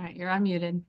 All right, you're unmuted.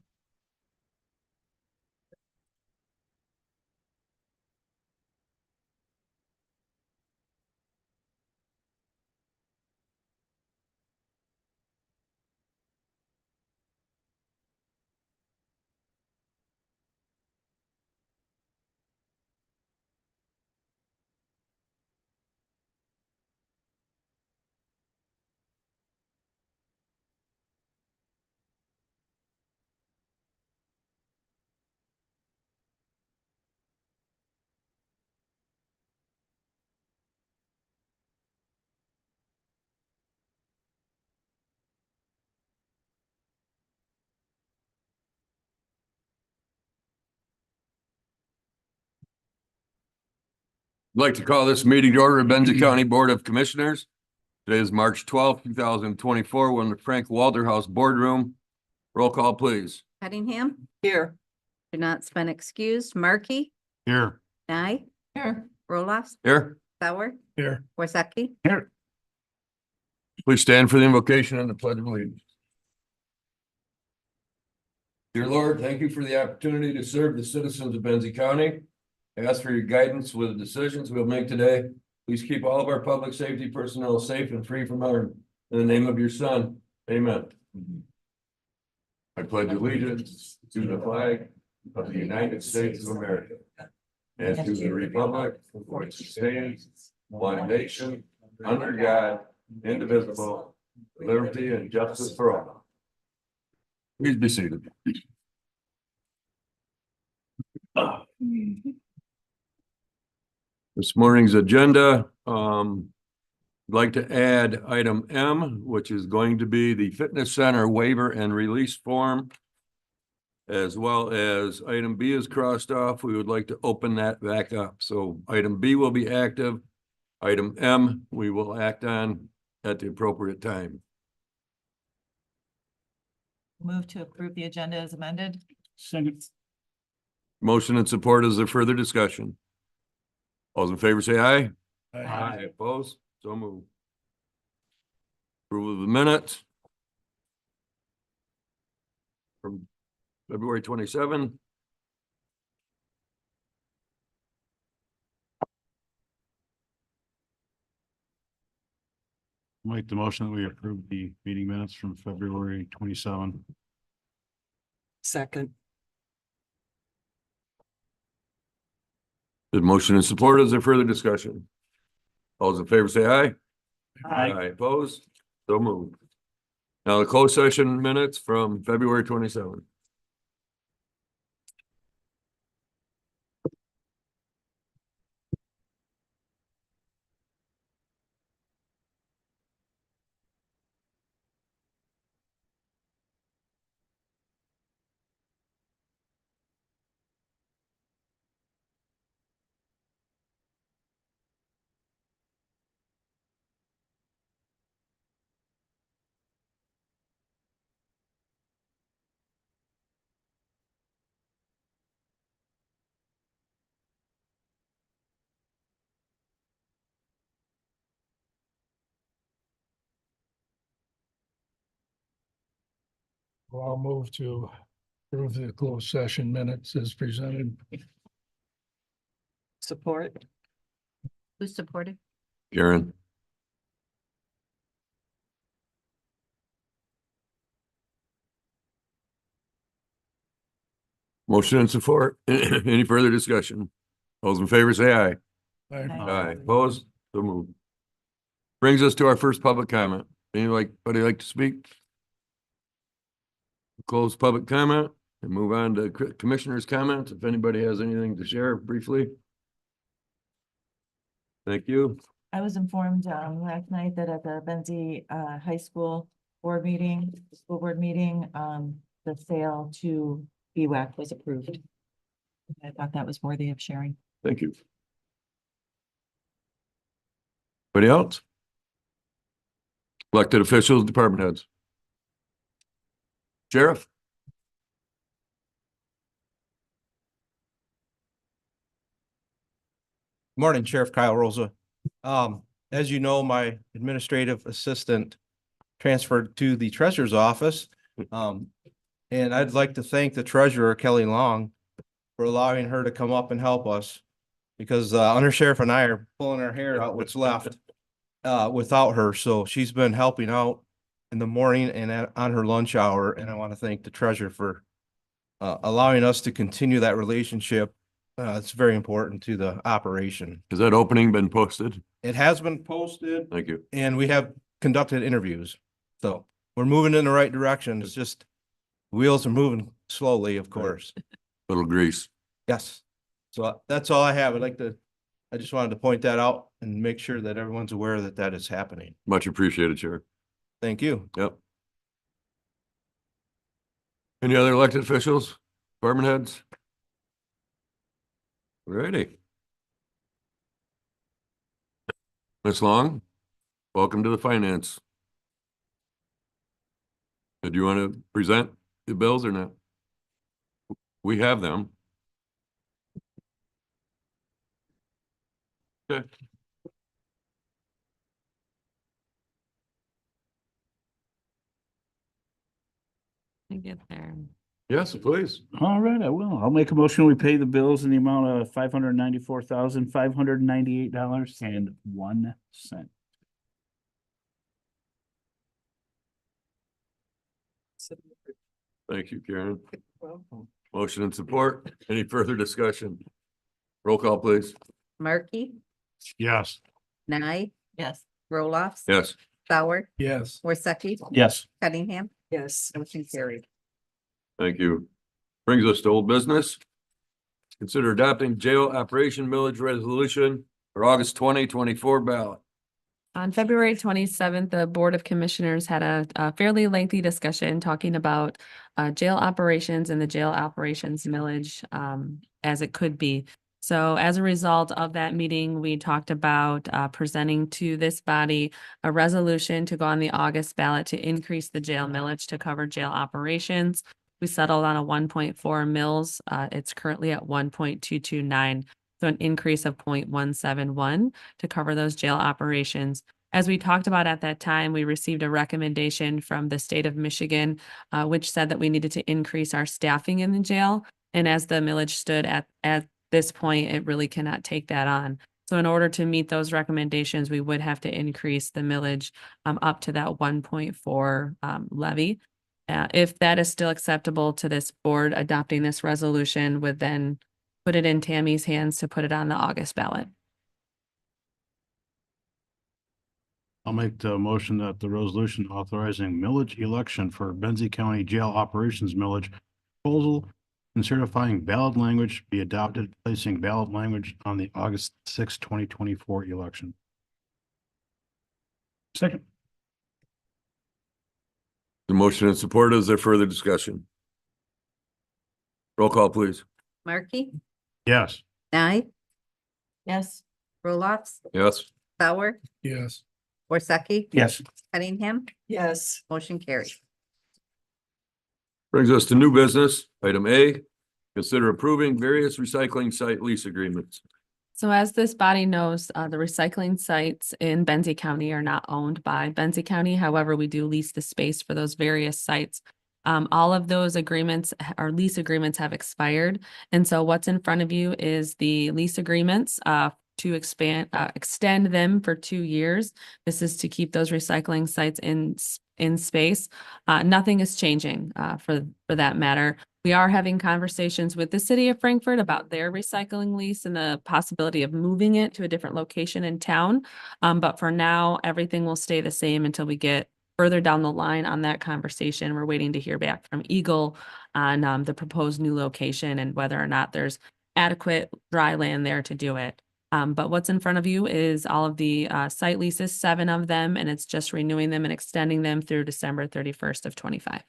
I'd like to call this meeting to order of Benzie County Board of Commissioners. Today is March 12th, 2024. We're in the Frank Walter House Boardroom. Roll call, please. Cunningham, Here. do not spend excused. Markey, Here. Nye, Here. Roloff, Here. Sauer, Here. Worsakki. Here. Please stand for the invocation and the pledge of allegiance. Dear Lord, thank you for the opportunity to serve the citizens of Benzie County. I ask for your guidance with the decisions we'll make today. Please keep all of our public safety personnel safe and free from harm. In the name of your Son, amen. I pledge allegiance to the flag of the United States of America and to the republic for which it stands, one nation, under God, indivisible, with liberty and justice for all. Please be seated. This morning's agenda, I'd like to add item M, which is going to be the fitness center waiver and release form. As well as item B is crossed off. We would like to open that back up. So item B will be active. Item M, we will act on at the appropriate time. Move to approve the agenda as amended. Second. Motion and support. Is there further discussion? All those in favor say aye. Opposed? So moved. Approval of the minutes from February 27. Make the motion that we approve the meeting minutes from February 27. Second. The motion and support. Is there further discussion? All those in favor say aye. Opposed? So moved. Now the closed session minutes from February 27. Well, I'll move to approve the closed session minutes as presented. Support. Who supported? Karen. Motion and support. Any further discussion? Those in favor say aye. Aye. Opposed? So moved. Brings us to our first public comment. Anybody like to speak? Close public comment and move on to commissioners' comments. If anybody has anything to share briefly. Thank you. I was informed last night that at the Benzie High School board meeting, school board meeting, the sale to BWAC was approved. I thought that was worthy of sharing. Thank you. Anybody else? Elected officials, department heads. Sheriff? Morning, Sheriff Kyle Rosa. As you know, my administrative assistant transferred to the treasurer's office. And I'd like to thank the treasurer, Kelly Long, for allowing her to come up and help us. Because Undersheriff and I are pulling our hair out what's left without her. So she's been helping out in the morning and on her lunch hour. And I want to thank the treasurer for allowing us to continue that relationship. It's very important to the operation. Has that opening been posted? It has been posted Thank you. and we have conducted interviews. So we're moving in the right direction. It's just wheels are moving slowly, of course. Little grease. Yes. So that's all I have. I just wanted to point that out and make sure that everyone's aware that that is happening. Much appreciated, Sheriff. Thank you. Yep. Any other elected officials, department heads? Ready. Ms. Long, welcome to the finance. Do you want to present the bills or not? We have them. Okay. I get there. Yes, please. All right, I will. I'll make a motion. We pay the bills in the amount of $594,598.01. Thank you, Karen. Motion and support. Any further discussion? Roll call, please. Markey, Yes. Nye, Yes. Roloffs. Yes. Sauer, Yes. Worsakki. Yes. Cunningham, Yes. motion carried. Thank you. Brings us to old business. Consider adopting jail operation millage resolution for August 2024 ballot. On February 27th, the Board of Commissioners had a fairly lengthy discussion talking about jail operations and the jail operations millage as it could be. So as a result of that meeting, we talked about presenting to this body a resolution to go on the August ballot to increase the jail millage to cover jail operations. We settled on a 1.4 mils. It's currently at 1.229. So an increase of 0.171 to cover those jail operations. As we talked about at that time, we received a recommendation from the state of Michigan, which said that we needed to increase our staffing in the jail. And as the millage stood at this point, it really cannot take that on. So in order to meet those recommendations, we would have to increase the millage up to that 1.4 levy. If that is still acceptable to this board, adopting this resolution would then put it in Tammy's hands to put it on the August ballot. I'll make the motion that the resolution authorizing millage election for Benzie County Jail Operations millage proposal and certifying ballot language be adopted, placing ballot language on the August 6, 2024 election. Second. The motion and support. Is there further discussion? Roll call, please. Markey, Yes. Nye, Yes. Roloffs, Yes. Sauer, Yes. Worsakki. Yes. Cunningham, Yes. motion carried. Brings us to new business. Item A, consider approving various recycling site lease agreements. So as this body knows, the recycling sites in Benzie County are not owned by Benzie County. However, we do lease the space for those various sites. All of those agreements or lease agreements have expired. And so what's in front of you is the lease agreements to extend them for 2 years. This is to keep those recycling sites in space. Nothing is changing for that matter. We are having conversations with the city of Frankfort about their recycling lease and the possibility of moving it to a different location in town. But for now, everything will stay the same until we get further down the line on that conversation. We're waiting to hear back from Eagle on the proposed new location and whether or not there's adequate dry land there to do it. But what's in front of you is all of the site leases, 7 of them, and it's just renewing them and extending them through December 31st of 25.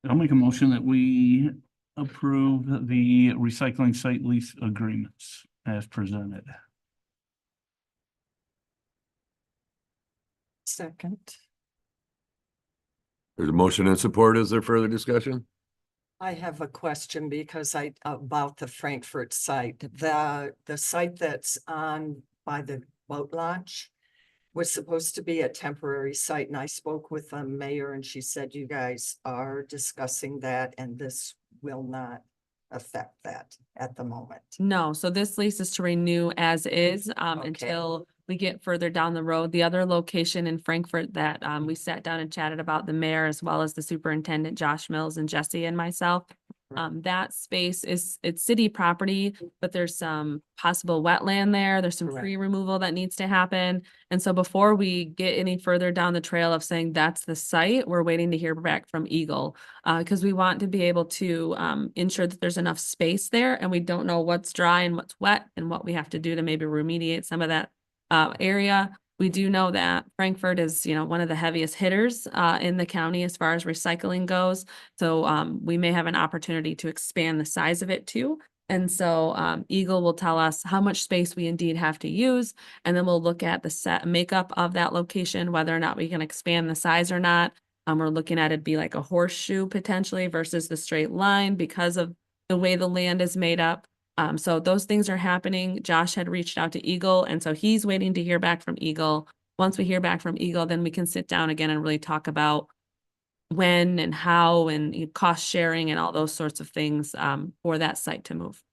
I'll make a motion that we approve the recycling site lease agreements as presented. Second. There's a motion and support. Is there further discussion? I have a question because about the Frankfurt site, the site that's on by the boat launch. was supposed to be a temporary site, and I spoke with the mayor and she said you guys are discussing that and this will not affect that at the moment. No, so this lease is to renew as is, Okay. until we get further down the road. The other location in Frankfurt that, we sat down and chatted about, the mayor as well as the superintendent, Josh Mills and Jesse and myself. That space it's city property, but there's some possible wetland there. There's some Correct. tree removal that needs to happen. And so before we get any further down the trail of saying that's the site, we're waiting to hear back from Eagle. Because we want to be able to, ensure that there's enough space there and we don't know what's dry and what's wet and what we have to do to maybe remediate some of that, area. We do know that Frankfurt is, one of the heaviest hitters, in the county as far as recycling goes. So, we may have an opportunity to expand the size of it too. And so, Eagle will tell us how much space we indeed have to use. And then we'll look at the set makeup of that location, whether or not we can expand the size or not. We're looking at it be like a horseshoe potentially versus the straight line because of the way the land is made up. So those things are happening. Josh had reached out to Eagle, and so he's waiting to hear back from Eagle. Once we hear back from Eagle, then we can sit down again and really talk about when and how and cost sharing and all those sorts of things, for that site to move.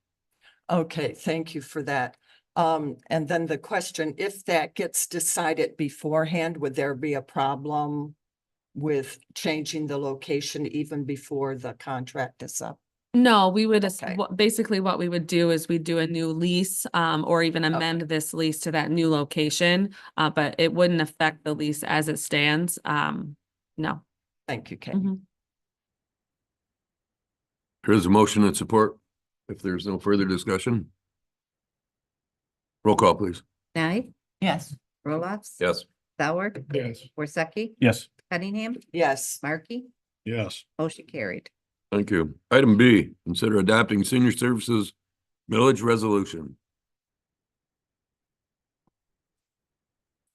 Okay, thank you for that. And then the question, if that gets decided beforehand, would there be a problem with changing the location even before the contract is up? No, we would, Okay. basically what we would do is we'd do a new lease, or even amend this lease to that new location. But it wouldn't affect the lease as it stands. No. Thank you, Kate. Mhm. Here's a motion and support. If there's no further discussion. Roll call, please. Knight, Yes. Roloffs. Yes. Sauer, Yes. Worsakki, Yes. Cunningham, Yes, Markey, Yes. motion carried. Thank you. Item B, consider adopting senior services millage resolution.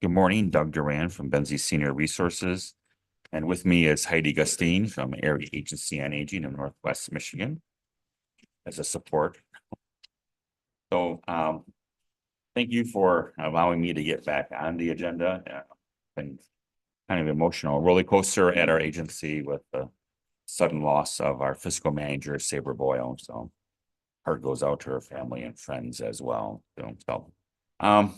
Good morning, Doug Duran from Benzie Senior Resources. And with me is Heidi Gustine from Area Agency on Aging in Northwest Michigan as a support. So, thank you for allowing me to get back on the agenda. Been kind of emotional roller coaster at our agency with the sudden loss of our fiscal manager, Saber Boyle. So heart goes out to her family and friends as well. So, our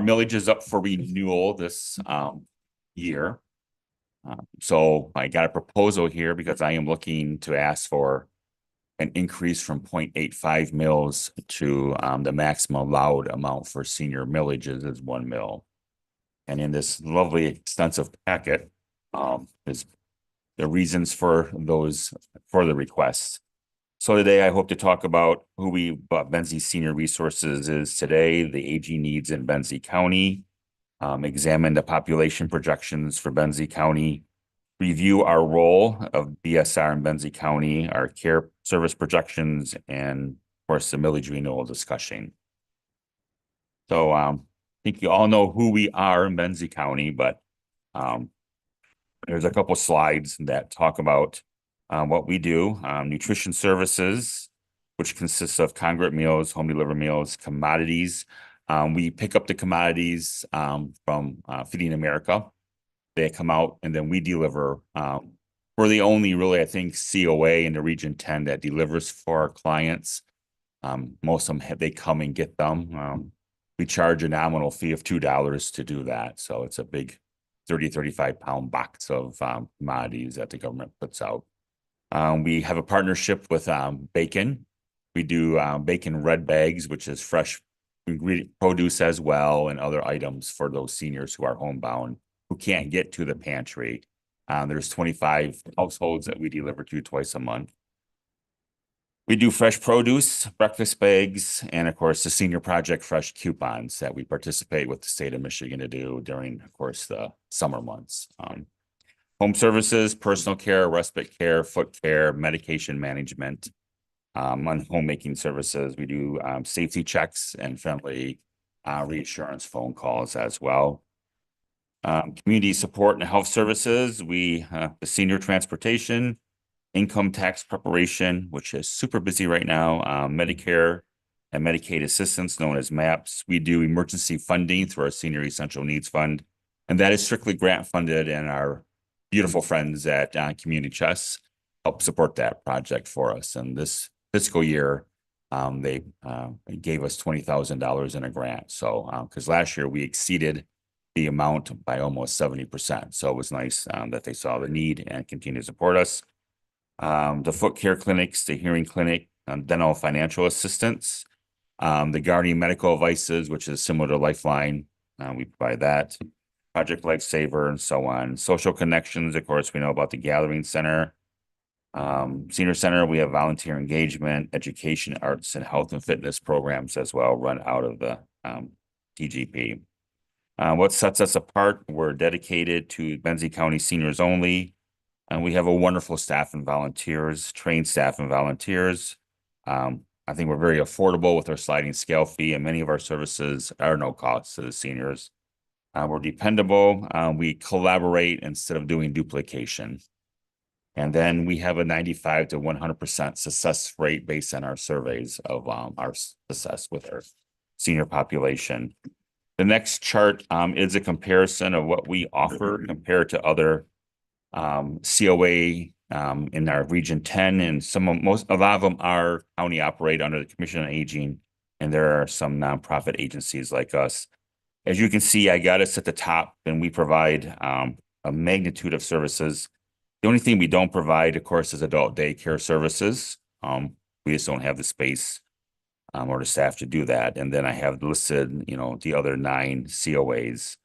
millage is up for renewal this year. So I got a proposal here because I am looking to ask for an increase from 0.85 mils to the maximum allowed amount for senior millages is 1 mil. And in this lovely extensive packet is the reasons for the requests. So today I hope to talk about what Benzie Senior Resources is today, the aging needs in Benzie County, examine the population projections for Benzie County, review our role of BSR in Benzie County, our care service projections, and of course the millage renewal discussion. So I think you all know who we are in Benzie County, but there's a couple slides that talk about what we do. Nutrition services, which consists of congregate meals, home delivered meals, commodities. We pick up the commodities from Feeding America. They come out and then we deliver. We're the only really, I think, COA in the Region 10 that delivers for our clients. Most of them, they come and get them. We charge a nominal fee of $2 to do that. So it's a big 35 pound box of commodities that the government puts out. We have a partnership with Bacon. We do Bacon Red Bags, which is fresh ingredient produce as well, and other items for those seniors who are homebound, who can't get to the pantry. There's 25 households that we deliver to twice a month. We do fresh produce, breakfast bags, and of course, the Senior Project Fresh coupons that we participate with the state of Michigan to do during, of course, the summer months. Home services, personal care, respite care, foot care, medication management. On homemaking services, we do safety checks and friendly reassurance phone calls as well. Community support and health services, the senior transportation, income tax preparation, which is super busy right now, Medicare and Medicaid assistance known as MAPS. We do emergency funding through our Senior Essential Needs Fund. And that is strictly grant funded, and our beautiful friends at Community Chest help support that project for us. And this fiscal year, they gave us $20,000 in a grant. So, because last year we exceeded the amount by almost 70%. So it was nice that they saw the need and continue to support us. The foot care clinics, the hearing clinic, dental financial assistance, the Guardian medical devices, which is similar to Lifeline. We provide that. Project Lifesaver and so on. Social Connections, of course, we know about the Gathering Center. Senior Center, we have volunteer engagement, education, arts, and health and fitness programs as well, run out of the TGP. What sets us apart, we're dedicated to Benzie County seniors only. And we have a wonderful staff and volunteers, trained staff and volunteers. I think we're very affordable with our sliding scale fee, and many of our services are no cost to the seniors. We're dependable. We collaborate instead of doing duplication. And then we have a 95 to 100% success rate based on our surveys of our success with our senior population. The next chart is a comparison of what we offer compared to other COA in our Region 10, and a lot of them are county operate under the Commission on Aging, and there are some nonprofit agencies like us. As you can see, I got us at the top, and we provide a magnitude of services. The only thing we don't provide, of course, is adult daycare services. We just don't have the space or the staff to do that. And then I have listed, the other 9 COAs.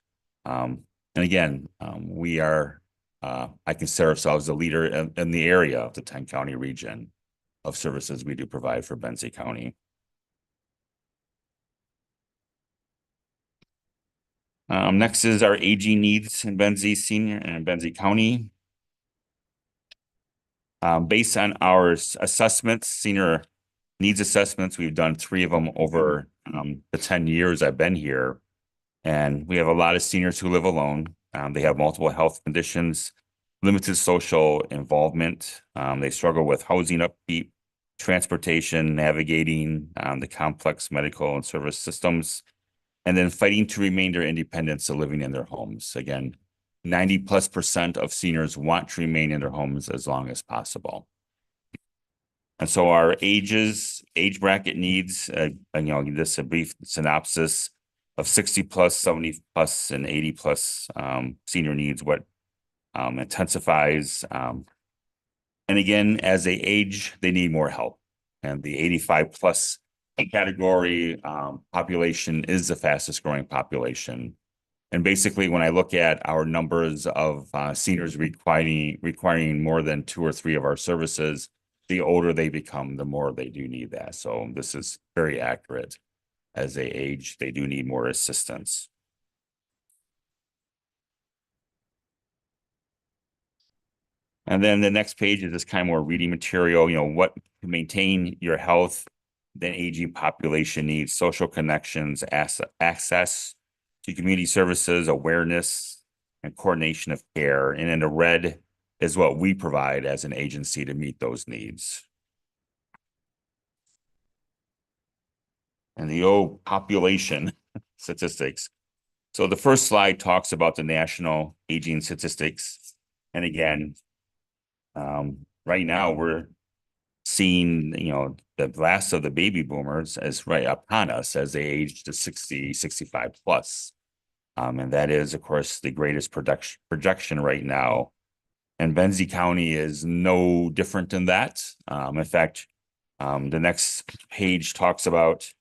And again, we are, I consider ourselves the leader in the area of the 10-county region of services we do provide for Benzie County. Next is our aging needs in Benzie Senior and Benzie County. Based on our assessments, senior needs assessments, we've done 3 of them over the 10 years I've been here. And we have a lot of seniors who live alone. They have multiple health conditions, limited social involvement. They struggle with housing upkeep, transportation, navigating the complex medical and service systems, and then fighting to remain their independence of living in their homes. Again, 90+% of seniors want to remain in their homes as long as possible. And so our age bracket needs, this is a brief synopsis of 60+, 70+, and 80+ senior needs, what intensifies. And again, as they age, they need more help. And the 85+ category population is the fastest growing population. And basically, when I look at our numbers of seniors requiring more than 2 or 3 of our services, the older they become, the more they do need that. So this is very accurate. As they age, they do need more assistance. And then the next page is this kind of more reading material, what to maintain your health, then aging population needs, social connections, access to community services, awareness, and coordination of care. And in the red is what we provide as an agency to meet those needs. And the old population statistics. So the first slide talks about the national aging statistics. And again, right now we're seeing, the last of the baby boomers as right upon us as they age to 60, 65+. And that is, of course, the greatest projection right now. And Benzie County is no different than that. In fact, the next page talks about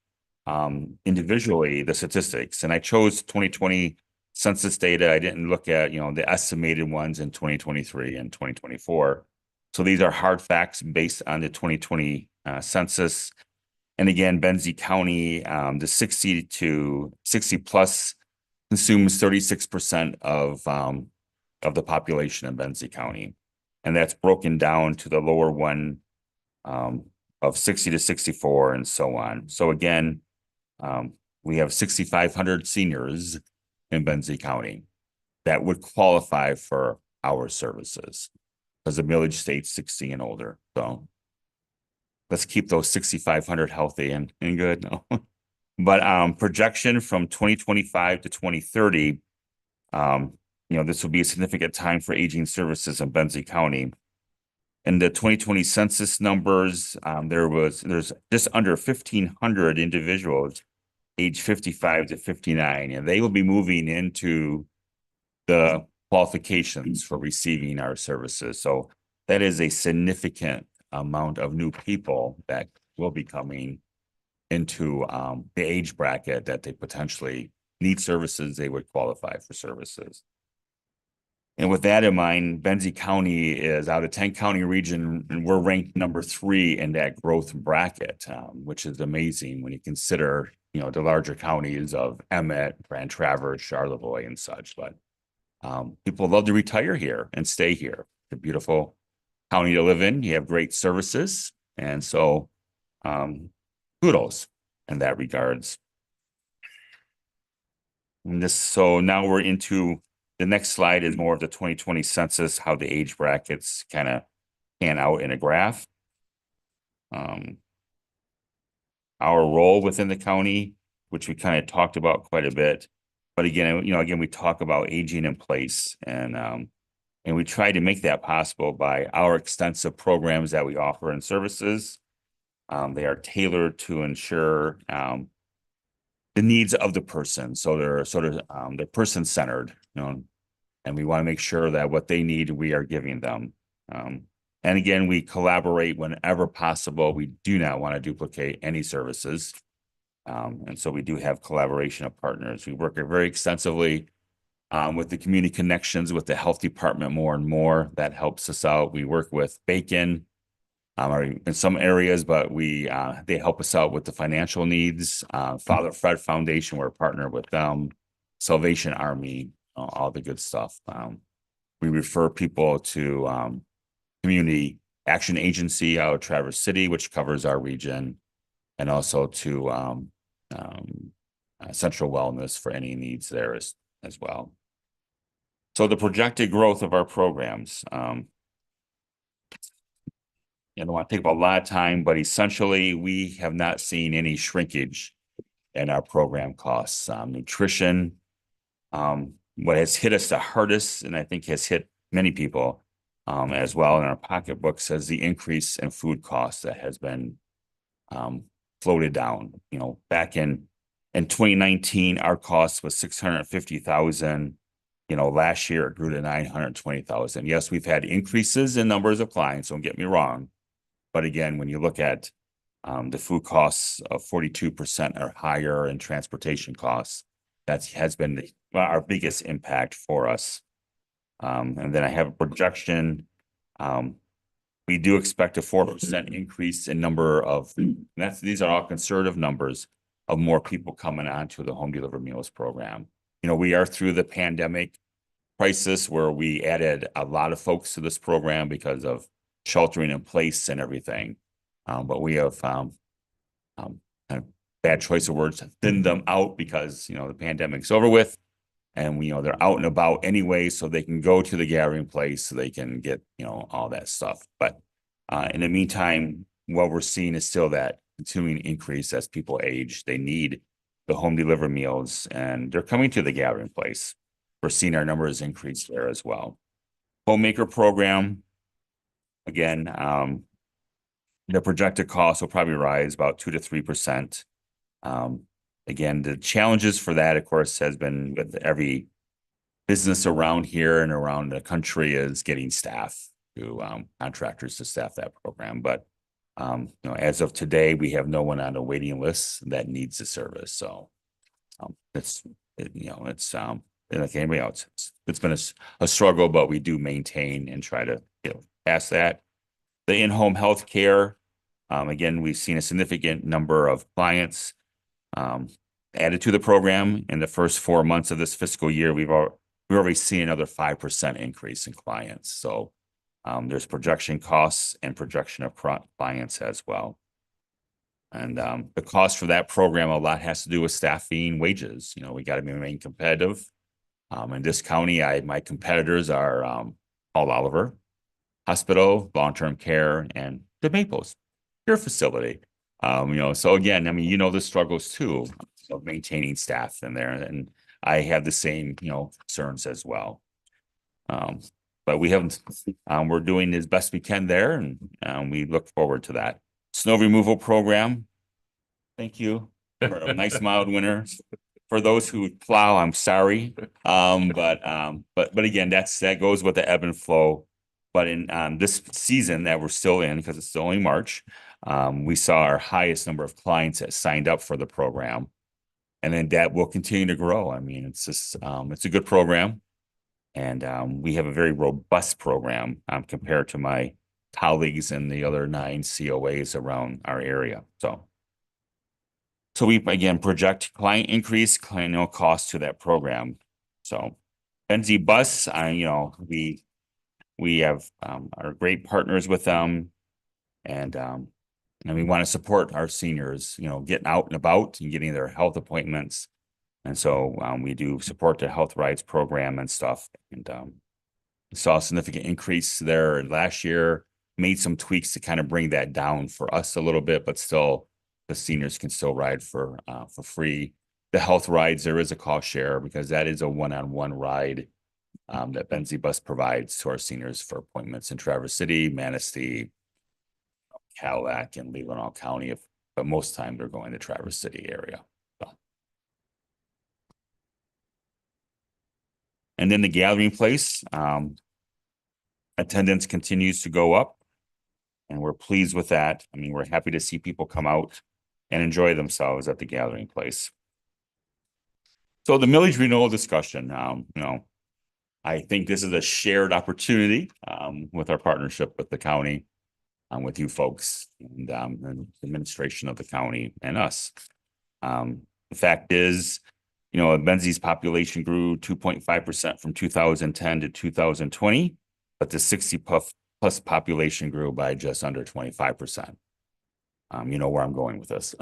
individually the statistics. And I chose 2020 census data. I didn't look at, the estimated ones in 2023 and 2024. So these are hard facts based on the 2020 census. And again, Benzie County, the 60 to 60+ consumes 36% of the population in Benzie County. And that's broken down to the lower one of 60 to 64 and so on. So again, we have 6,500 seniors in Benzie County that would qualify for our services, because the millage states 60 and older. So let's keep those 6,500 healthy and good. No. But projection from 2025 to 2030, this will be a significant time for aging services in Benzie County. In the 2020 census numbers, there's just under 1,500 individuals age 55 to 59, and they will be moving into the qualifications for receiving our services. So that is a significant amount of new people that will be coming into the age bracket that they potentially need services, they would qualify for services. And with that in mind, Benzie County is out of 10 county region, and we're ranked number 3 in that growth bracket, which is amazing when you consider, the larger counties of Emmett, Grand Traverse, Charlevoix, and such. But people love to retire here and stay here. It's a beautiful county to live in. You have great services, and so kudos in that regards. So now we're into the next slide is more of the 2020 census, how the age brackets kind of pan out in a graph. Our role within the county, which we kind of talked about quite a bit, but again, we talk about aging in place, and we try to make that possible by our extensive programs that we offer and services. They are tailored to ensure the needs of the person, so they're they're person-centered, and we want to make sure that what they need, we are giving them. And again, we collaborate whenever possible. We do not want to duplicate any services. And so we do have collaboration of partners. We work very extensively with the community connections with the health department more and more. That helps us out. We work with Bacon in some areas, but they help us out with the financial needs. Father Fred Foundation, we're a partner with them. Salvation Army, all the good stuff. We refer people to Community Action Agency out of Traverse City, which covers our region, and also to Central Wellness for any needs there as well. So the projected growth of our programs, I don't want to take up a lot of time, but essentially we have not seen any shrinkage in our program costs. Nutrition, what has hit us the hardest, and I think has hit many people as well in our pocketbooks, is the increase in food costs that has been floated down. Back in 2019, our cost was $650,000. Last year it grew to $920,000. Yes, we've had increases in numbers of clients, don't get me wrong. But again, when you look at the food costs of 42% or higher and transportation costs, that has been our biggest impact for us. And then I have a projection. We do expect a 4% increase in number of, these are all conservative numbers of more people coming onto the home delivered meals program. We are through the pandemic crisis where we added a lot of folks to this program because of sheltering in place and everything. But we have kind of bad choice of words, thinned them out because, the pandemic's over with. And they're out and about anyway, so they can go to the gathering place, so they can get, all that stuff. But in the meantime, what we're seeing is still that continuing increase as people age. They need the home delivered meals, and they're coming to the gathering place. We're seeing our numbers increase there as well. Homemaker program, again, the projected cost will probably rise about 2 to 3%. Again, the challenges for that, of course, has been with every business around here and around the country is getting staff to contractors to staff that program. But as of today, we have no one on a waiting list that needs the service. So it's like anybody else. It's been a struggle, but we do maintain and try to pass that. The in-home health care, again, we've seen a significant number of clients added to the program. In the first 4 months of this fiscal year, we've already seen another 5% increase in clients. So there's projection costs and projection of clients as well. And the cost for that program, a lot has to do with staffing, wages. We got to remain competitive. In this county, my competitors are Paul Oliver Hospital, Long-Term Care, and the Maples. care facility. So again, I mean, the struggles too of maintaining staff in there, and I have the same, concerns as well. But we haven't, we're doing as best we can there, and we look forward to that. Snow removal program. Thank you for a nice mild winter. For those who plow, I'm sorry. But again, that goes with the ebb and flow. But in this season that we're still in, because it's still only March, we saw our highest number of clients that signed up for the program. And then that will continue to grow. I mean, it's just, it's a good program. And we have a very robust program compared to my colleagues in the other 9 COAs around our area. So we, again, project client increase, cost to that program. So Benzie Bus, we have are great partners with them, and we want to support our seniors, getting out and about and getting their health appointments. And so we do support the Health Rides program and stuff. And saw a significant increase there last year, made some tweaks to kind of bring that down for us a little bit, but still the seniors can still ride for free. The Health Rides, there is a cost share because that is a one-on-one ride that Benzie Bus provides to our seniors for appointments in Traverse City, Manistee, Cadillac, and Leelanau County. But most of the time they're going to Traverse City area. So. And then the gathering place, attendance continues to go up, and we're pleased with that. I mean, we're happy to see people come out and enjoy themselves at the gathering place. So the millage renewal discussion, I think this is a shared opportunity with our partnership with the county, with you folks and the administration of the county and us. The fact is, Benzie's population grew 2.5% from 2010 to 2020, but the 60+ population grew by just under 25%. You know where I'm going with this.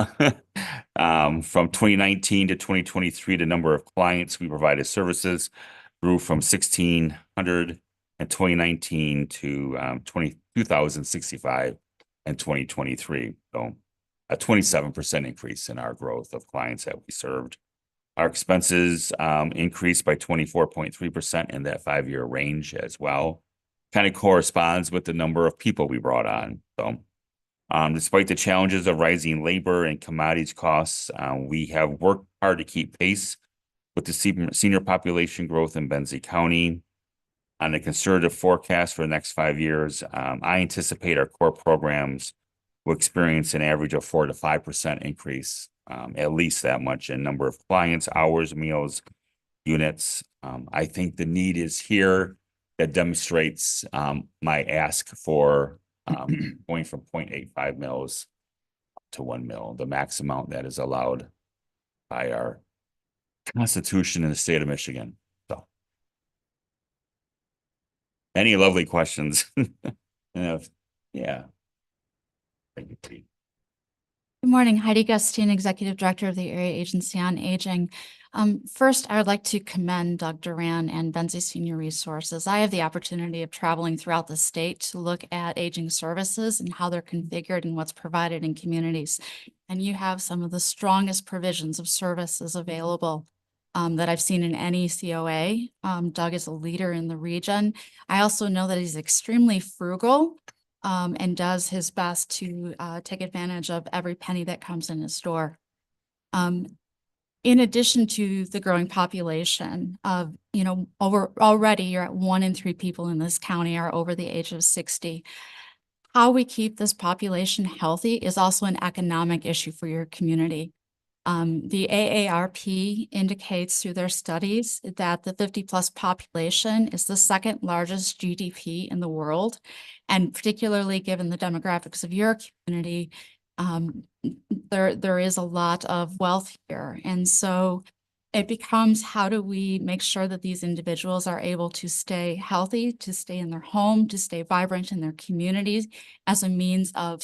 From 2019 to 2023, the number of clients we provided services grew from 1,600 in 2019 to 2,065 in 2023. So a 27% increase in our growth of clients that we served. Our expenses increased by 24.3% in that 5-year range as well. Kind of corresponds with the number of people we brought on. So despite the challenges of rising labor and commodities costs, we have worked hard to keep pace with the senior population growth in Benzie County. On a conservative forecast for the next 5 years, I anticipate our core programs will experience an average of 4 to 5% increase, at least that much in number of clients, hours, meals, units. I think the need is here. That demonstrates my ask for going from 0.85 mils to 1 mil, the max amount that is allowed by our Constitution in the state of Michigan. So, any lovely questions? Yeah. Thank you, Pete. Good morning, Heidi Gustine, Executive Director of the Area Agency on Aging. First, I would like to commend Doug Duran and Benzie Senior Resources. I have the opportunity of traveling throughout the state to look at aging services and how they're configured and what's provided in communities. And you have some of the strongest provisions of services available that I've seen in any COA. Doug is a leader in the region. I also know that he's extremely frugal and does his best to take advantage of every penny that comes in his door. In addition to the growing population of, already you're at 1 in 3 people in this county are over the age of 60. How we keep this population healthy is also an economic issue for your community. The AARP indicates through their studies that the 50+ population is the 2nd largest GDP in the world. And particularly given the demographics of your community, there is a lot of wealth here. And so it becomes, how do we make sure that these individuals are able to stay healthy, to stay in their home, to stay vibrant in their communities as a means of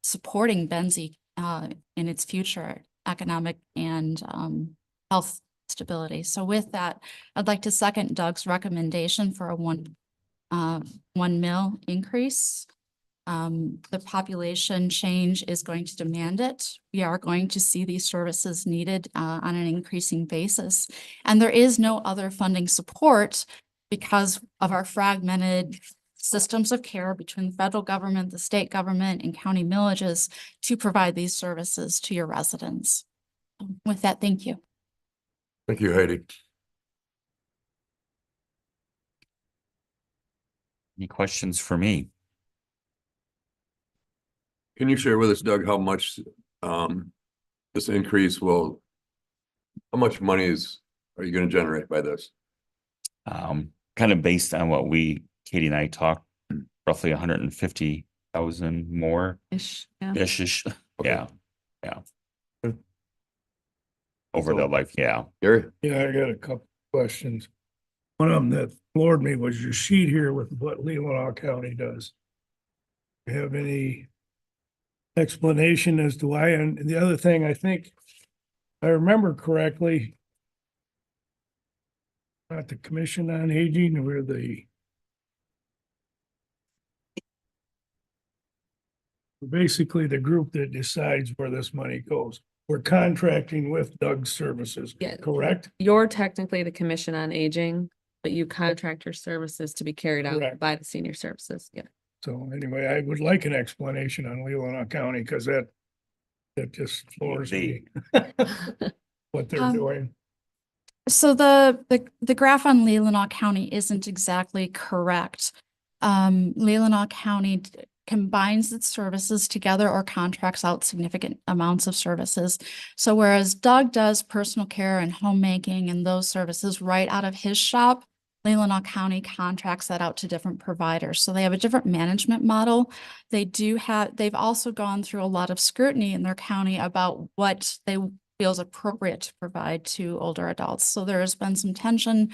supporting Benzie in its future economic and health stability. So with that, I'd like to second Doug's recommendation for a 1 mil increase. The population change is going to demand it. We are going to see these services needed on an increasing basis. And there is no other funding support because of our fragmented systems of care between the federal government, the state government, and county millages to provide these services to your residents. With that, thank you. Thank you, Heidi. Any questions for me? Can you share with us, Doug, how much this increase will, how much money are you gonna generate by this? Kind of based on what Katie and I talked, roughly 150,000 more Ish, yeah. ish. Okay. Yeah. Over the life, yeah. Gary? Yeah, I got a couple questions. One of them that floored me was your sheet here with what Leelanau County does. Do you have any explanation as to why? And the other thing, I think, I remember correctly, not the Commission on Aging, we're basically the group that decides where this money goes. We're contracting with Doug's services, Yeah. correct? You're technically the Commission on Aging, but you contract your services to be carried out Correct. by the senior services. Yeah. So anyway, I would like an explanation on Leelanau County, because that just floors me. What they're doing. So the graph on Leelanau County isn't exactly correct. Leelanau County combines its services together or contracts out significant amounts of services. So whereas Doug does personal care and homemaking and those services right out of his shop, Leelanau County contracts that out to different providers. So they have a different management model. They've also gone through a lot of scrutiny in their county about what they feel is appropriate to provide to older adults. So there has been some tension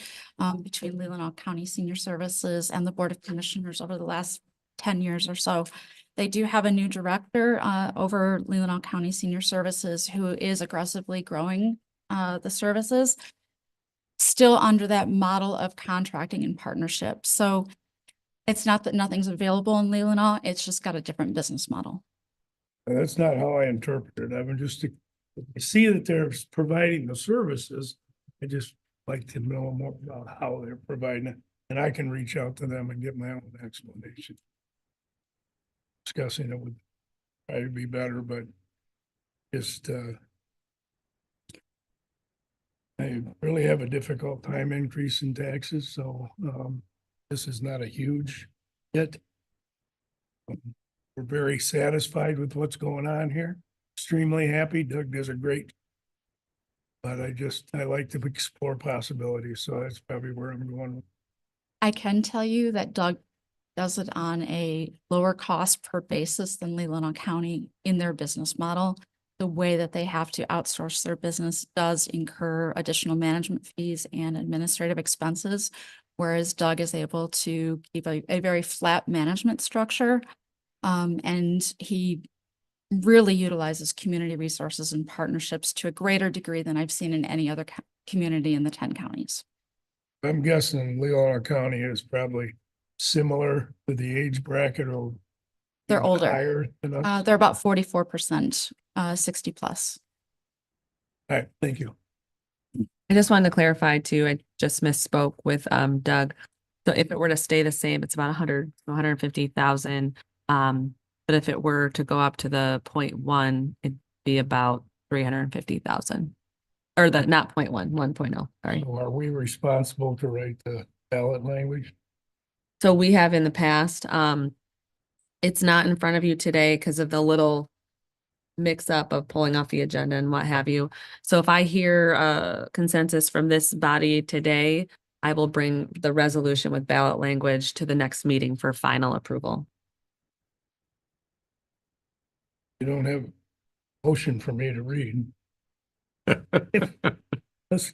between Leelanau County Senior Services and the Board of Commissioners over the last 10 years or so. They do have a new director over Leelanau County Senior Services who is aggressively growing the services, still under that model of contracting and partnership. So it's not that nothing's available in Leelanau, it's just got a different business model. That's not how I interpret it. I mean, just to see that they're providing the services, I just like to know more about how they're providing it. And I can reach out to them and get my own explanation. Discussing it would probably be better, but just I really have a difficult time increasing taxes, so this is not a huge hit. We're very satisfied with what's going on here. Extremely happy. Doug does a great. But I like to explore possibilities, so that's probably where I'm going. I can tell you that Doug does it on a lower cost per basis than Leelanau County in their business model. The way that they have to outsource their business does incur additional management fees and administrative expenses, whereas Doug is able to keep a very flat management structure. And he really utilizes community resources and partnerships to a greater degree than I've seen in any other community in the 10 counties. I'm guessing Leelanau County is probably similar to the age bracket or They're even older. higher than us. They're about 44%, 60 plus. All right, thank you. I just wanted to clarify too, I just misspoke with Doug. So if it were to stay the same, it's about 150,000. But if it were to go up to the 0.1, it'd be about 350,000. Or the not 0.1, 1.0, sorry. So are we responsible to write the ballot language? So we have in the past, it's not in front of you today because of the little mix up of pulling off the agenda and what have you. So if I hear a consensus from this body today, I will bring the resolution with ballot language to the next meeting for final approval. You don't have a motion for me to read. Let's,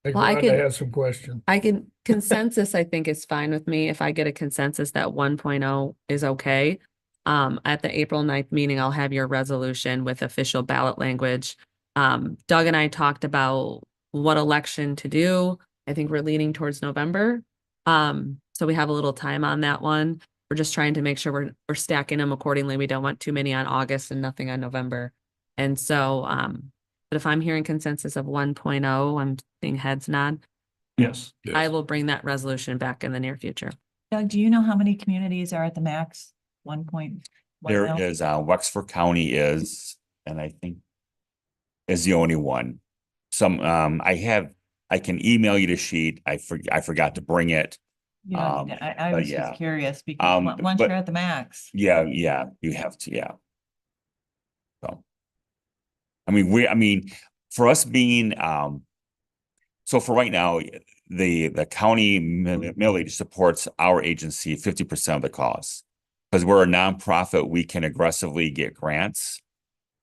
I Well, I glad could- I have some questions. I can, consensus, I think is fine with me. If I get a consensus that 1.0 is okay. At the April 9th meeting, I'll have your resolution with official ballot language. Doug and I talked about what election to do. I think we're leaning towards November. So we have a little time on that one. we're just trying to make sure we're stacking them accordingly. We don't want too many on August and nothing on November. And so, but if I'm hearing consensus of 1.0, I'm seeing heads nod. Yes. I will bring that resolution back in the near future. Doug, do you know how many communities are at the max? 1.1 There mil? is, Wexford County is, and I think is the only one. Some, I can email you the sheet. I forgot to bring it. You don't need it. I but was yeah. just curious because once but- you're at the max. Yeah, you have to, yeah. So. I mean, for us being, so for right now, the county millage supports our agency 50% of the cost. Because we're a nonprofit, we can aggressively get grants.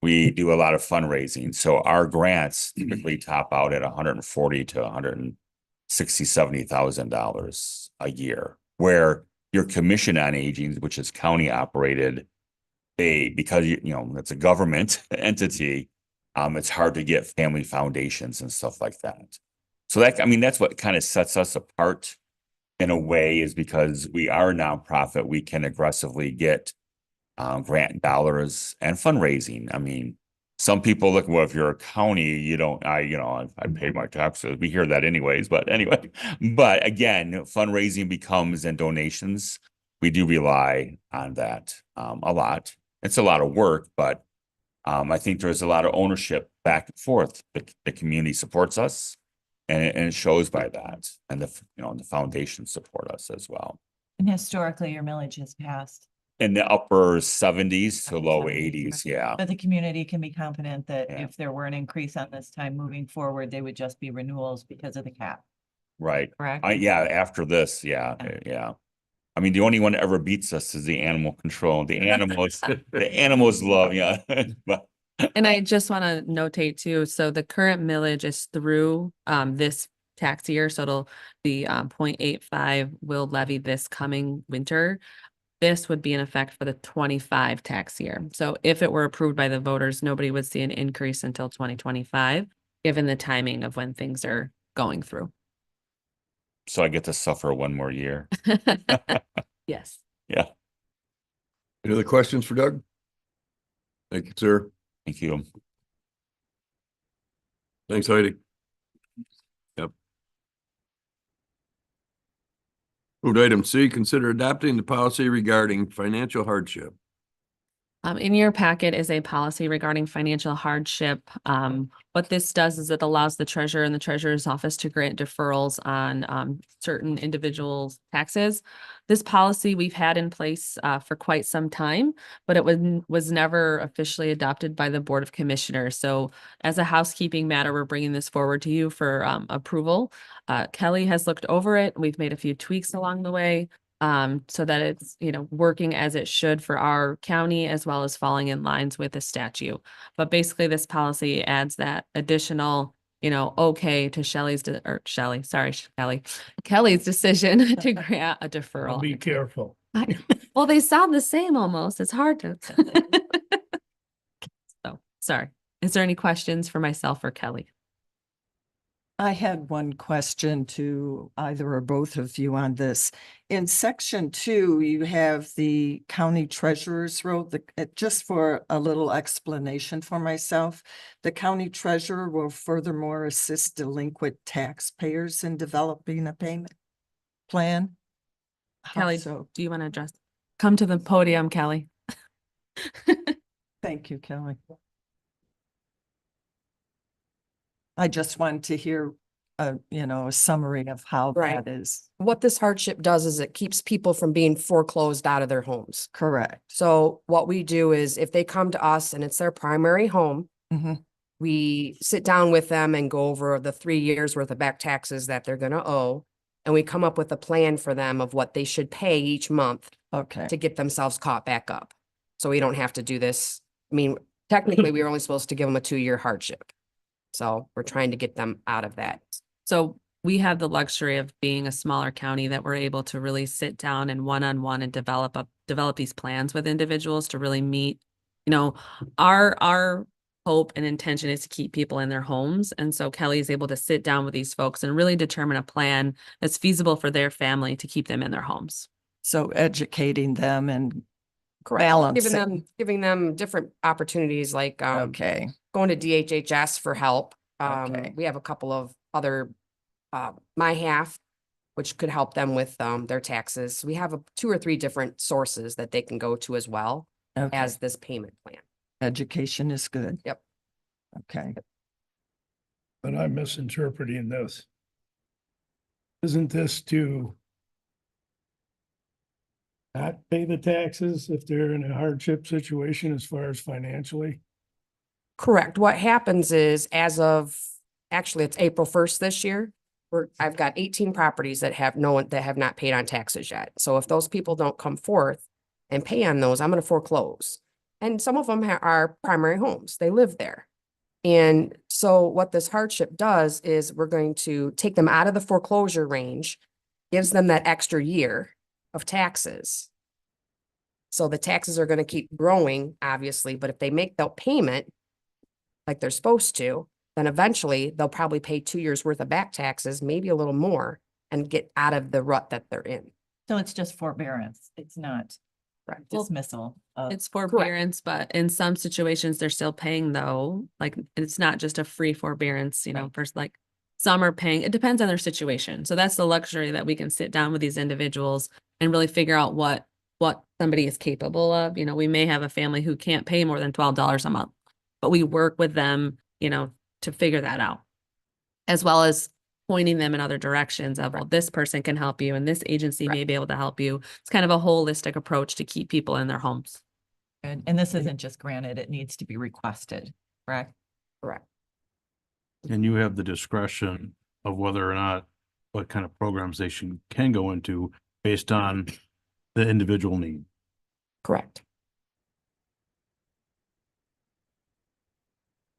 We do a lot of fundraising, so our grants typically top out at $140,000 to $170,000 a year. Where your commission on aging, which is county operated, because you know it's a government entity, it's hard to get family foundations and stuff like that. So that's what kind of sets us apart in a way, is because we are a nonprofit, we can aggressively get grant dollars and fundraising. I mean, some people look, well, if you're a county, you don't, I pay my taxes. We hear that anyways, but anyway, but again, fundraising becomes and donations. We do rely on that a lot. It's a lot of work, but I think there's a lot of ownership back and forth. The community supports us, and it shows by that. And the foundation support us as well. And historically, your millage has passed. In the upper 70s to low 70s, 80s, yeah. But the community can be confident that Yeah. if there were an increase on this time moving forward, they would just be renewals because of the cap, Right. correct? Yeah, after this, yeah. I mean, the only one that ever beats us is the animal control. The animals love, yeah. But And I just want to notate too, so the current millage is through this tax year, so it'll be 0.85 will levy this coming winter. This would be in effect for the 25 tax year. So if it were approved by the voters, nobody would see an increase until 2025, given the timing of when things are going through. so I get to suffer one more year. Yes. Yeah, Any other questions for Doug? Thank you, sir. thank you. Thanks, Heidi. Yep. Moved to item C, consider adopting the policy regarding financial hardship. In your packet is a policy regarding financial hardship. What this does is it allows the treasurer and the treasurer's office to grant deferrals on certain individuals' taxes. This policy we've had in place for quite some time, but it was never officially adopted by the Board of Commissioners. So as a housekeeping matter, we're bringing this forward to you for approval. Kelly has looked over it. We've made a few tweaks along the way. So that it's, working as it should for our county as well as falling in lines with the statute. But basically this policy adds that additional, okay to Kelly's decision to grant a I'll deferral. be careful. Well, they sound the same almost. It's hard to. So, sorry. Is there any questions for myself or Kelly? I had one question to either or both of you on this. In section 2, you have the county treasurer's role, just for a little explanation for myself. The county treasurer will furthermore assist delinquent taxpayers in developing a payment plan. How Kelly, so? do you want to address? Come to the podium, Kelly. Thank you, Kelly. I just wanted to hear a summary of how Right. that is What this hardship does is it keeps people from being foreclosed out of their homes. correct. So what we do is if they come to us and it's their primary home, Mhm. we sit down with them and go over the 3 years worth of back taxes that they're gonna owe. And we come up with a plan for them of what they should pay each month Okay, to get themselves caught back up. So we don't have to do this. I mean, technically, we were only supposed to give them a 2-year hardship. So we're trying to get them out of that. So we have the luxury of being a smaller county that we're able to really sit down and one-on-one and develop these plans with individuals to really meet, our hope and intention is to keep people in their homes. And so Kelly is able to sit down with these folks and really determine a plan that's feasible for their family to keep them in their homes. So educating them and, Correct. Balancing. Giving them different opportunities like, okay, going to DHHS for help. Okay. We have a couple of other, My Half, which could help them with, their taxes. We have 2 or 3 different sources that they can go to as well okay. as this payment plan. Education is good. Yep. Okay. But I'm misinterpreting this. Isn't this to not pay the taxes if they're in a hardship situation as far as financially? Correct. What happens is actually it's April 1st this year. I've got 18 properties that have not paid on taxes yet. So if those people don't come forth and pay on those, I'm going to foreclose. And some of them are primary homes. They live there. And so what this hardship does is we're going to take them out of the foreclosure range, gives them that extra year of taxes. So the taxes are going to keep growing, obviously, but if they make the payment like they're supposed to, then eventually they'll probably pay 2 years worth of back taxes, maybe a little more, and get out of the rut that they're in. So it's just forbearance. It's not dismissal of. It's forbearance, but in some situations, they're still paying though. Like, it's not just a free forbearance, you know, Right. first, like, some are paying, it depends on their situation. So that's the luxury that we can sit down with these individuals and really figure out what somebody is capable of. You know, we may have a family who can't pay more than $12 a month, but we work with them, you know, to figure that out. As well as pointing them in other directions of, well, this person can help you and this agency may be able to help you. It's kind of a holistic approach to keep people in their homes. And this isn't just granted, it needs to be requested, correct? Correct. And you have the discretion of whether or not, what kind of programs they can go into based on the individual need. Correct.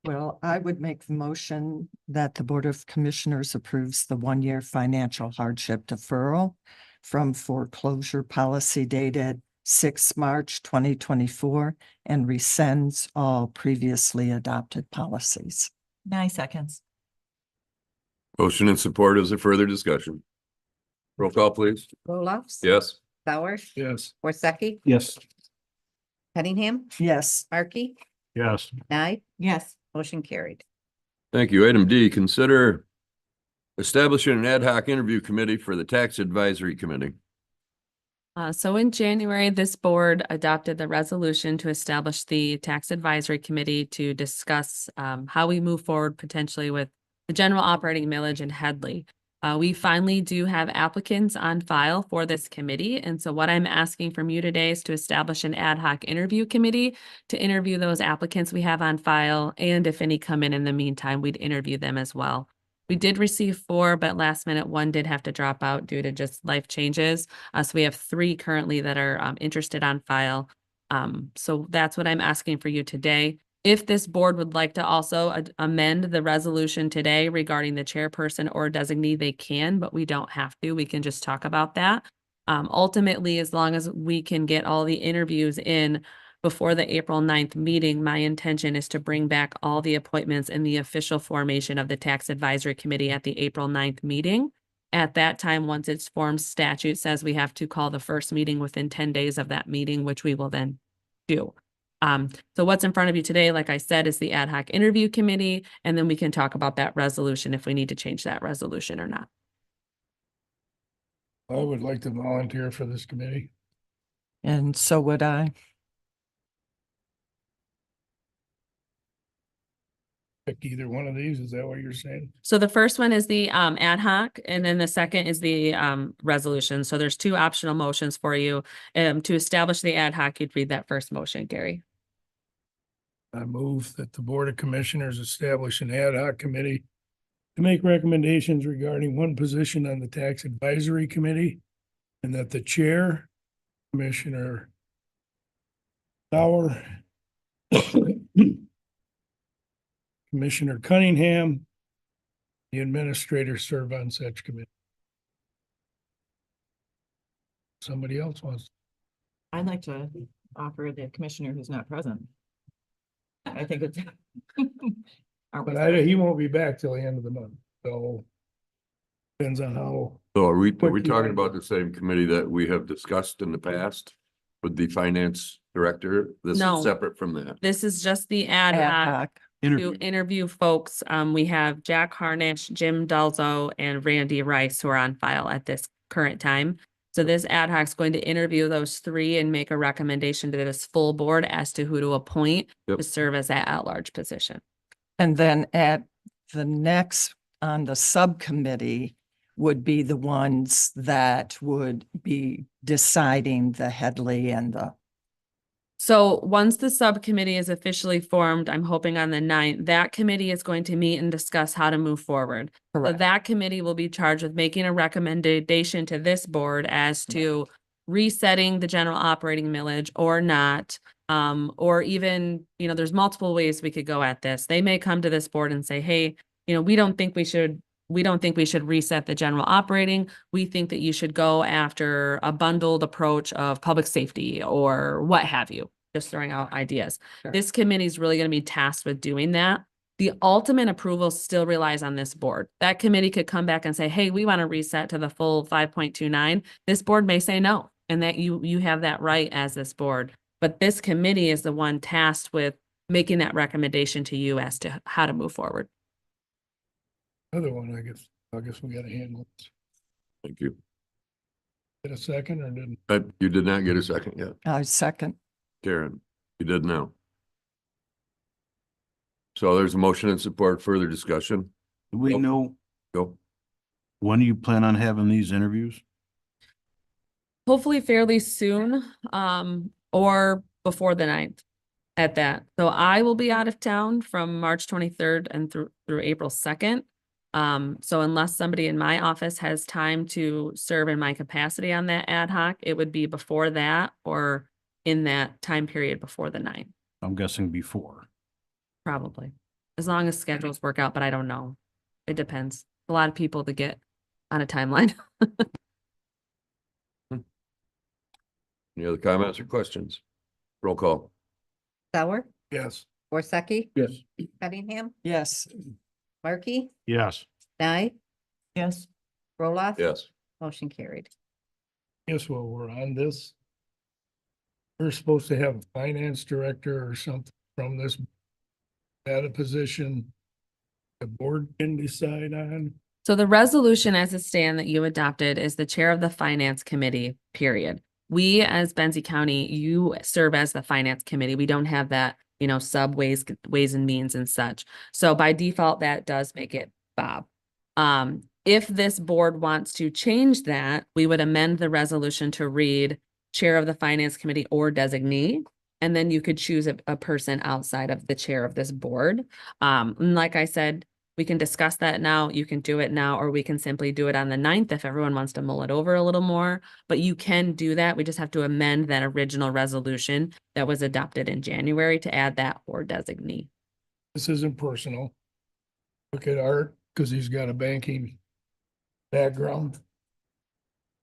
Well, I would make the motion that the Board of Commissioners approves the 1-year financial hardship deferral from foreclosure policy dated 6 March 2024 and rescinds all previously adopted policies. 9 seconds. Motion and support. Is there further discussion? Roll call, please. Olafs? Yes. Sauer? Yes. Worsakki? Yes. Cunningham? Yes, Markey? Yes. Nye? Yes. Motion carried. Thank you. Item D, consider establishing an ad hoc interview committee for the Tax Advisory Committee. So in January, this board adopted the resolution to establish the Tax Advisory Committee to discuss how we move forward potentially with the general operating millage in Headley. We finally do have applicants on file for this committee. And so what I'm asking from you today is to establish an ad hoc interview committee to interview those applicants we have on file. And if any come in the meantime, we'd interview them as well. We did receive 4, but last minute 1 did have to drop out due to just life changes. So we have 3 currently that are interested on file. So that's what I'm asking for you today. If this board would like to also amend the resolution today regarding the chairperson or designee, they can, but we don't have to. We can just talk about that. Ultimately, as long as we can get all the interviews in before the April 9th meeting, my intention is to bring back all the appointments in the official formation of the Tax Advisory Committee at the April 9th meeting. At that time, once it's formed, statute says we have to call the first meeting within 10 days of that meeting, which we will then do. So what's in front of you today, like I said, is the ad hoc interview committee, and then we can talk about that resolution if we need to change that resolution or not. I would like to volunteer for this committee. and so would I. Pick either one of these, is that what you're saying? So the first one is the ad hoc, and then the second is the resolution. So there's 2 optional motions for you. To establish the ad hoc, you'd read that first motion, Gary. I move that the Board of Commissioners establish an ad hoc committee to make recommendations regarding one position on the Tax Advisory Committee, and that the chair, Commissioner Sauer, Commissioner Cunningham, the administrator serve on such committee. Somebody else wants. I'd like to offer the commissioner who's not present. I think it's. Aren't we But he won't be back till the end of the month, so depends on how So are we Quick talking line. about the same committee that we have discussed in the past with the finance director? This No. is separate from that. This is just the ad Ad hoc hoc. to Interview. interview folks. We have Jack Harnish, Jim Dalzo, and Randy Rice who are on file at this current time. So this ad hoc is going to interview those three and make a recommendation to this full board as to who to appoint Yep. to serve as that at-large position. And then at the next, on the subcommittee would be the ones that would be deciding the Headley and the, So once the subcommittee is officially formed, I'm hoping on the 9th, that committee is going to meet and discuss how to move forward. So correct. that committee will be charged with making a recommendation to this board as to resetting the general operating millage or not. Or even, there's multiple ways we could go at this. They may come to this board and say, hey, we don't think we should reset the general operating. We think that you should go after a bundled approach of public safety or what have you, just throwing out ideas. Sure. This committee is really going to be tasked with doing that. The ultimate approval still relies on this board. That committee could come back and say, hey, we want to reset to the full 5.29. This board may say no, and that you have that right as this board. But this committee is the one tasked with making that recommendation to you as to how to move forward. Other one, I guess we gotta handle it. Thank you. Get a second or didn't? You did not get a second yet. Second, Karen, you did now. So there's a motion and support, further discussion. Do we Nope. know Go. when you plan on having these interviews? Hopefully fairly soon, or before the 9th at that. So I will be out of town from March 23rd and through April 2nd. So unless somebody in my office has time to serve in my capacity on that ad hoc, it would be before that or in that time period before the 9th, I'm guessing before. probably. As long as schedules work out, but I don't know. It depends. A lot of people to get on a timeline. Any other comments or questions? Roll call. Sauer, Yes. Worsakki, Yes. Cunningham, yes. Markey, Yes. Nye, Yes. Roloff. Yes. Motion carried. Guess while we're on this, we're supposed to have a finance director or something from this at a position the board can decide on. So the resolution as it stands that you adopted is the chair of the finance committee, period. We as Benzie County, you serve as the finance committee. We don't have that, ways and means and such. So by default, that does make it Bob. If this board wants to change that, we would amend the resolution to read chair of the finance committee or designee. And then you could choose a person outside of the chair of this board. And like I said, we can discuss that now. You can do it now, or we can simply do it on the 9th if everyone wants to mull it over a little more. But you can do that. We just have to amend that original resolution that was adopted in January to add that or designee. This isn't personal. Look at Art, because he's got a banking background.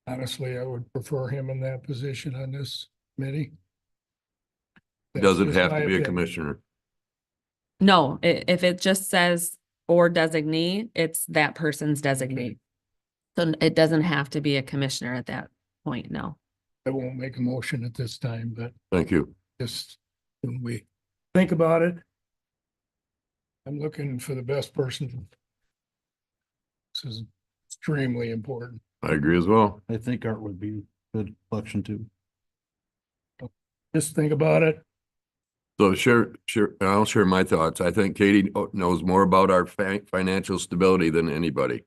Honestly, I would prefer him in that position on this committee. That's Doesn't just have my to be a opinion. commissioner. No, if it just says or designee, it's that person's designee. So it doesn't have to be a commissioner at that point, no. I won't make a motion at this time, but Thank you. just when we think about it, I'm looking for the best person. This is extremely important. I agree as well. I think Art would be good election too. Just think about it. So I'll share my thoughts. I think Katie knows more about our financial stability than anybody.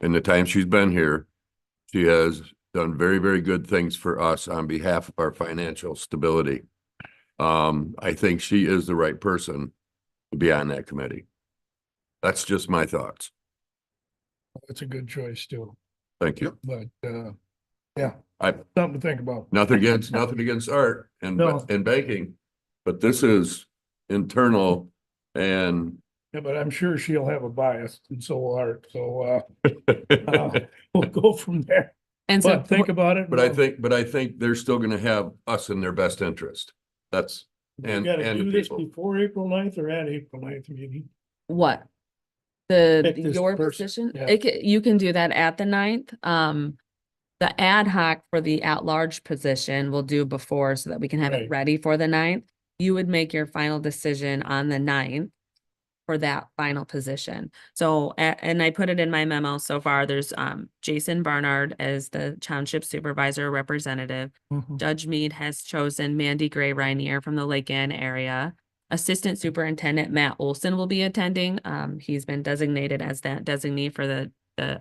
In the time she's been here, she has done very, very good things for us on behalf of our financial stability. I think she is the right person to be on that committee. That's just my thoughts. It's a good choice too, Thank you. but, yeah, I, something to think about. nothing against Art No. and banking, but this is internal and Yeah, but I'm sure she'll have a bias and so will Art, so, we'll go from there. And so But think about it. but I think they're still gonna have us in their best interest. That's, You and gotta the do this people. before April 9th or at April 9th meeting. what? Pick this your person, position, yeah. you can do that at the 9th. The ad hoc for the at-large position we'll do before so that we can have it Right. ready for the 9th. You would make your final decision on the 9th for that final position. So, and I put it in my memo so far, there's, Jason Barnard as the township supervisor representative. Mhm. Judge Mead has chosen Mandy Gray Rainier from the Lake Ann area. Assistant Superintendent Matt Olson will be attending. He's been designated as that designee for the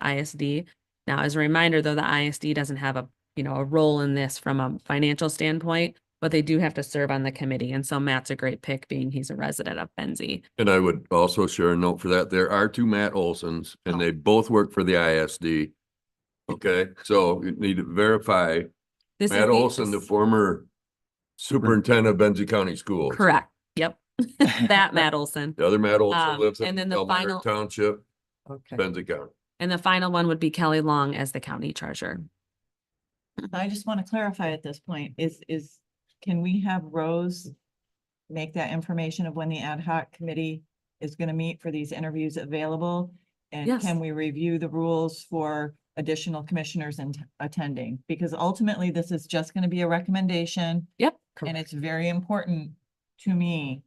ISD. Now, as a reminder, though, the ISD doesn't have a, a role in this from a financial standpoint, but they do have to serve on the committee. And so Matt's a great pick, being he's a resident of Benzie. And I would also share a note for that. There are two Matt Olsons and they both work for the ISD. Okay, so you need to verify This is Matt Olson, the former superintendent of Benzie County Schools. correct. Yep. That Matt Olson. The other Matt Olson lives and in then the Elmira final- Township, Okay. Benzie County. And the final one would be Kelly Long as the county treasurer. I just want to clarify at this point, can we have Rose make that information of when the ad hoc committee is going to meet for these interviews available? And Yes. can we review the rules for additional commissioners and attending? Because ultimately, this is just going to be a recommendation. Yep. And it's very important to me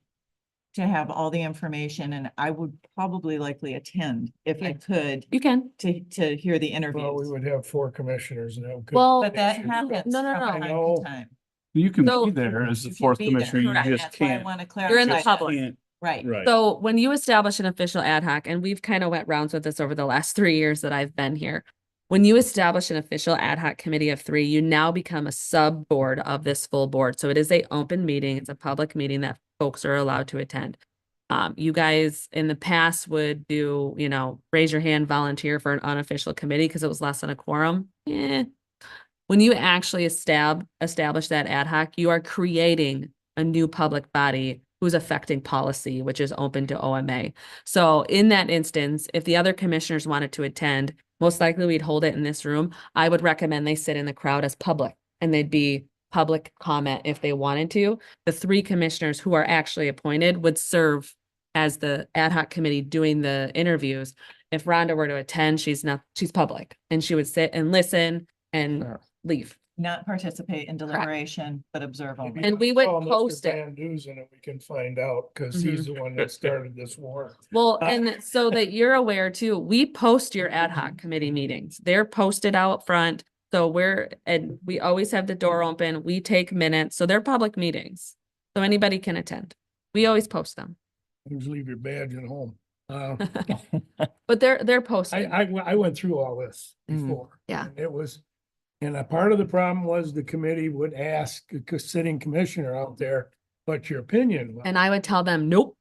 to have all the information, and I would probably likely attend if I Yeah. could You can. to hear the Well, we interviews. would have 4 commissioners now. Well, But that happens No, no, from no. time I know. to time. You can So- be there as the You can fourth be there. commissioner, you Correct. just That's why I can't. want to clarify. You're in the that. public. Can't- Right. Right. So when you establish an official ad hoc, and we've kind of went rounds with this over the last 3 years that I've been here. When you establish an official ad hoc committee of 3, you now become a sub board of this full board. So it is a open meeting. It's a public meeting that folks are allowed to attend. You guys in the past would do, raise your hand, volunteer for an unofficial committee because it was less than a quorum. When you actually establish that ad hoc, you are creating a new public body who's affecting policy, which is open to OMA. So in that instance, if the other commissioners wanted to attend, most likely we'd hold it in this room. I would recommend they sit in the crowd as public, and they'd be public comment if they wanted to. The 3 commissioners who are actually appointed would serve as the ad hoc committee doing the interviews. If Rhonda were to attend, she's public, and she would sit and listen and leave. Not participate in deliberation, but observe only. And we would Call Mr. post it. Van Duzen and we can find out, because he's the one that started this war. Well, and so that you're aware too, we post your ad hoc committee meetings. They're posted out front. So we always have the door open. We take minutes. So they're public meetings. So anybody can attend. We always post them, Just leave your badge at home. but they're posted. I went through all this Mm. before. Yeah. and It was, and a part of the problem was the committee would ask a sitting commissioner out there, what your opinion was. And I would tell them, nope.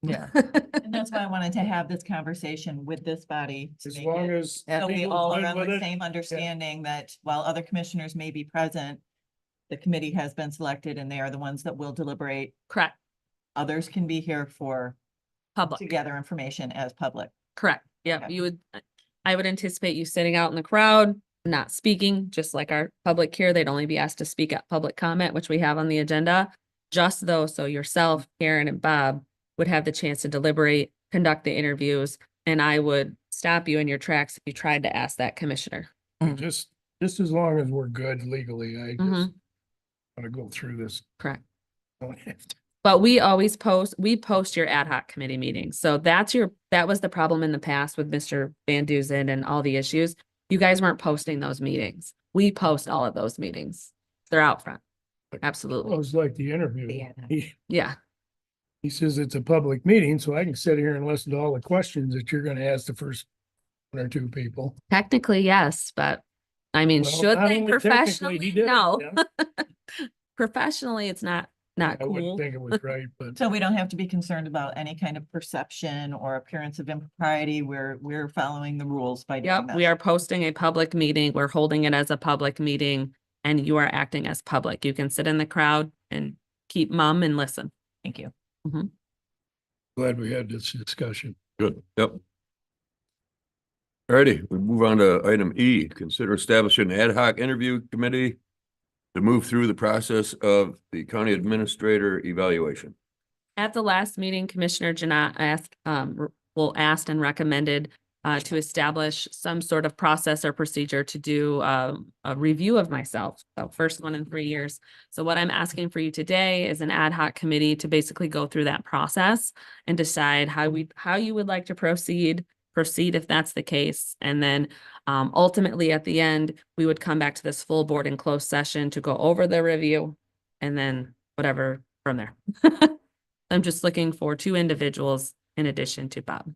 Yeah. And that's why I wanted to have this conversation with this body. to As make long it- as. So we people's all are good on with the it, same understanding that while other commissioners may be present, the committee has been selected and they are the ones that will deliberate. Correct. Others can be here for Public. to gather information as public. Correct. Yeah, Okay. I would anticipate you sitting out in the crowd, not speaking, just like our public here. They'd only be asked to speak at public comment, which we have on the agenda. Just though, so yourself, Karen and Bob would have the chance to deliberate, conduct the interviews, and I would stop you in your tracks if you tried to ask that commissioner. Just as long as we're good legally, I just Mhm. want to go through this. Correct. Don't have to. But we post your ad hoc committee meetings. So that was the problem in the past with Mr. Van Duzen and all the issues. You guys weren't posting those meetings. We post all of those meetings. They're out front. It Absolutely. was like the interview. Yeah. Yeah. He says it's a public meeting, so I can sit here and listen to all the questions that you're gonna ask the first 1 or 2 people. Technically, yes, but I mean, Well, should not they only technically, professionally? he did it, No. yeah. Professionally, it's not I cool. wouldn't think it was right, but So we don't have to be concerned about any kind of perception or appearance of impropriety. We're following the rules by doing Yep, this. we are posting a public meeting. We're holding it as a public meeting and you are acting as public. You can sit in the crowd and keep mum and listen. Thank you. glad we had this discussion. Good, yep. Alrighty, we move on to item E, consider establishing an ad hoc interview committee to move through the process of the county administrator evaluation. At the last meeting, Commissioner Janat asked, asked and recommended to establish some sort of process or procedure to do a review of myself. So first one in 3 years. So what I'm asking for you today is an ad hoc committee to basically go through that process and decide how you would like to proceed if that's the case. And then ultimately at the end, we would come back to this full board in closed session to go over the review and then whatever from there. I'm just looking for 2 individuals in addition to Bob.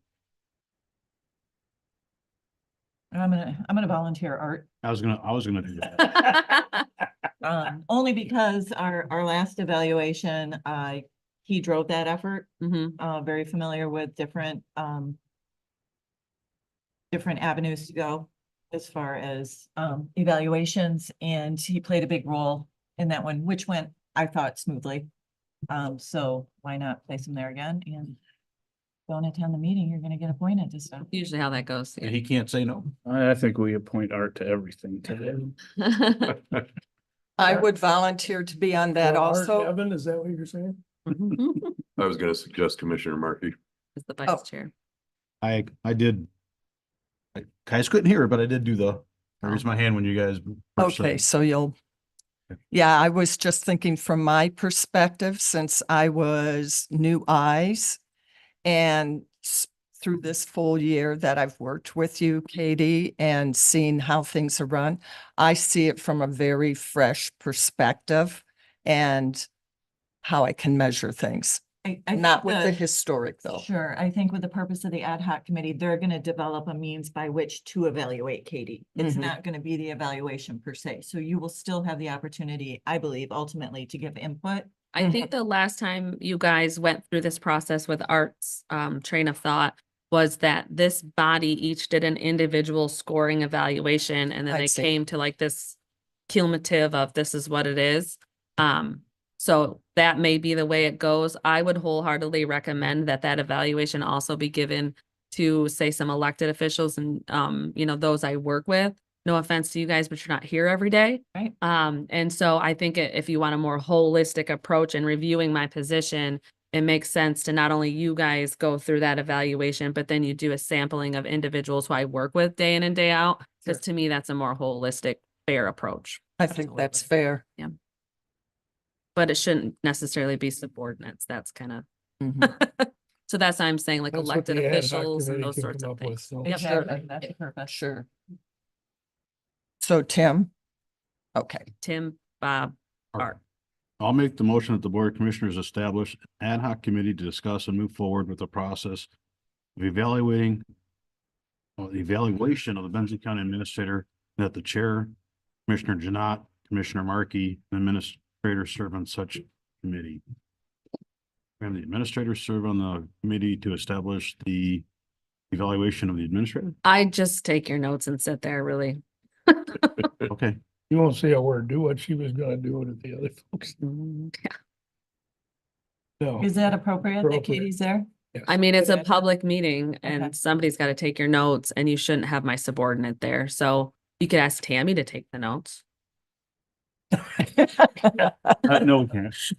I'm gonna volunteer Art. I was gonna do that. Only because our last evaluation, he drove that effort, Mhm. very familiar with different avenues to go as far as, evaluations, and he played a big role in that one, which went, I thought, smoothly. So why not place him there again, and don't attend the meeting, you're gonna get appointed to stuff. Usually how that goes. And he can't say no. I think we appoint Art to everything today. I would volunteer to be on that Art also. Evan, is that what you're saying? I was gonna suggest Commissioner Markey. As the Oh. vice chair. I did. I guys couldn't hear it, but I did do I raised my hand when you guys. first said Okay, it. so yeah, I was just thinking from my perspective, since I was new eyes and through this full year that I've worked with you, Katie, and seen how things are run, I see it from a very fresh perspective and how I can measure things. I Not think with the historic though. Sure, I think with the purpose of the ad hoc committee, they're gonna develop a means by which to evaluate Katie. It's Mhm. not gonna be the evaluation per se, so you will still have the opportunity, I believe, ultimately to give input. I think the last time you guys went through this process with Art's train of thought was that this body each did an individual scoring evaluation and then I they see. came to like this cumulative of this is what it is. So that may be the way it goes. I would wholeheartedly recommend that evaluation also be given to say some elected officials and those I work with. No offense to you guys, but you're not here every day. Right. And so I think if you want a more holistic approach in reviewing my position, it makes sense to not only you guys go through that evaluation, but then you do a sampling of individuals who I work with day in and day out. Because to me, that's a more holistic, fair approach. I think that's fair. But it shouldn't necessarily be subordinates. That's kind of, Mhm. so that's why I'm saying like That's what elected the ad hoc officials and committee those can sorts come of up with, things. so. Yep. Exactly, that's the purpose. Sure. So Tim? Okay, Tim, Bob, Art. Art. I'll make the motion that the Board of Commissioners establish an ad hoc committee to discuss and move forward with the process of evaluation of the Benson County Administrator, and that the Chair, Commissioner Janot, Commissioner Markey, and Administrator serve on such committee. And the Administrator serve on the committee to establish the evaluation of the Administrator? I just take your notes and sit there really. Okay, You won't see a word, do what she was gonna do to the other folks. No. Is that appropriate that Appropriate. Katie's there? Yes. I mean, it's a Good. public meeting Okay. and somebody's got to take your notes and you shouldn't have my subordinate there. So you could ask Tammy to take the notes. No cash.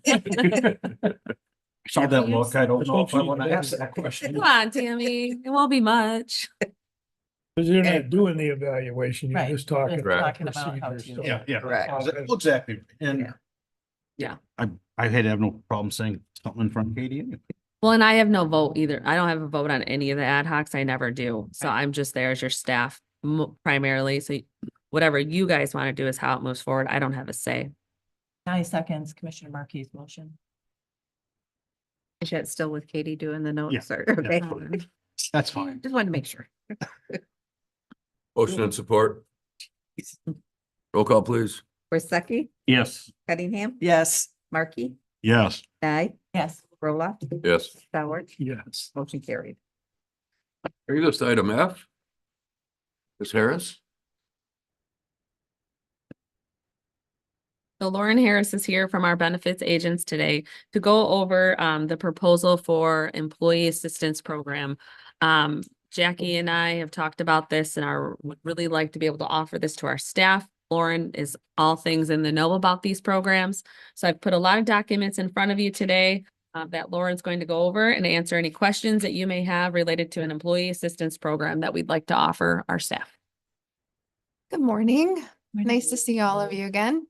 saw that look. I don't know if I want to ask that question. Come on, Tammy. It won't be much. Cause you're not doing the evaluation, you're Right, just talking. just about talking about how procedures, to- so. Yeah, yeah. Correct. Exactly. And Yeah. I had to have no problem saying something in front of Katie. anyway. Well, and I have no vote either. I don't have a vote on any of the ad hocs. I never do. So I'm just there as your staff primarily. So whatever you guys want to do is how it moves forward. I don't have a say. 9 seconds, Commissioner Marquis' motion. Is that still with Katie doing the notes? Yeah. or- Yeah. Okay. That's fine. Just wanted to make sure. Motion and support. Roll call, please. Worsakki, Yes. Cunningham, yes, Markey, Yes. Nye, Yes. Roloff, Yes. Howard, Yes. motion carried. Bring us to item F. Ms. Harris? So Lauren Harris is here from our benefits agents today to go over the proposal for employee assistance program. Jackie and I have talked about this and would really like to be able to offer this to our staff. Lauren is all things in the know about these programs. So I've put a lot of documents in front of you today. that Lauren's going to go over and answer any questions that you may have related to an employee assistance program that we'd like to offer our staff. Good morning. Nice to see all of you again.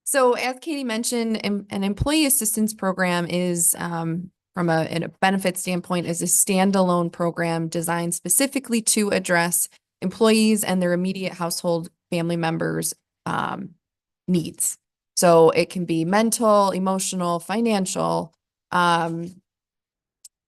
So as Katie mentioned, an employee assistance program is, from a benefit standpoint, is a standalone program designed specifically to address employees and their immediate household family members' needs. So it can be mental, emotional, financial,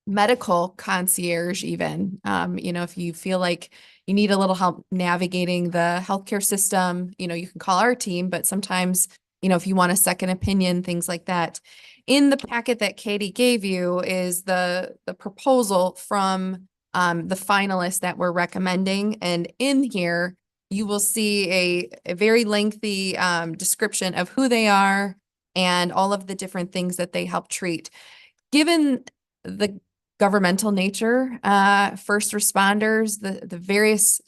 medical concierge even. If you feel like you need a little help navigating the healthcare system, you can call our team, but sometimes, if you want a second opinion, things like that. In the packet that Katie gave you is the proposal from the finalists that we're recommending. And in here, you will see a very lengthy description of who they are and all of the different things that they help treat. Given the governmental nature, first responders, the various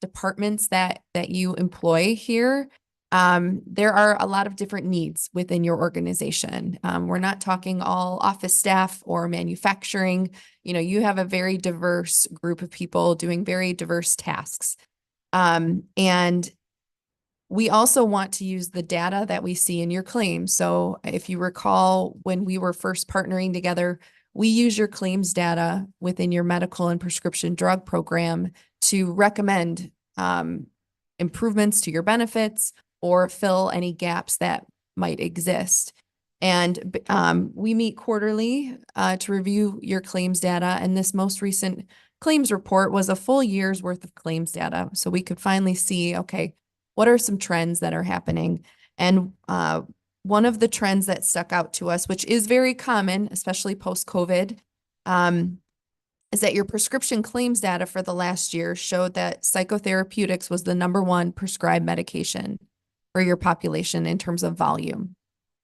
departments that you employ here, there are a lot of different needs within your organization. We're not talking all office staff or manufacturing. You have a very diverse group of people doing very diverse tasks. And we also want to use the data that we see in your claims. So if you recall, when we were first partnering together, we use your claims data within your medical and prescription drug program to recommend improvements to your benefits or fill any gaps that might exist. And we meet quarterly to review your claims data. And this most recent claims report was a full year's worth of claims data. So we could finally see, okay, what are some trends that are happening? And one of the trends that stuck out to us, which is very common, especially post-COVID, is that your prescription claims data for the last year showed that psychotherapeutics was the #1 prescribed medication for your population in terms of volume.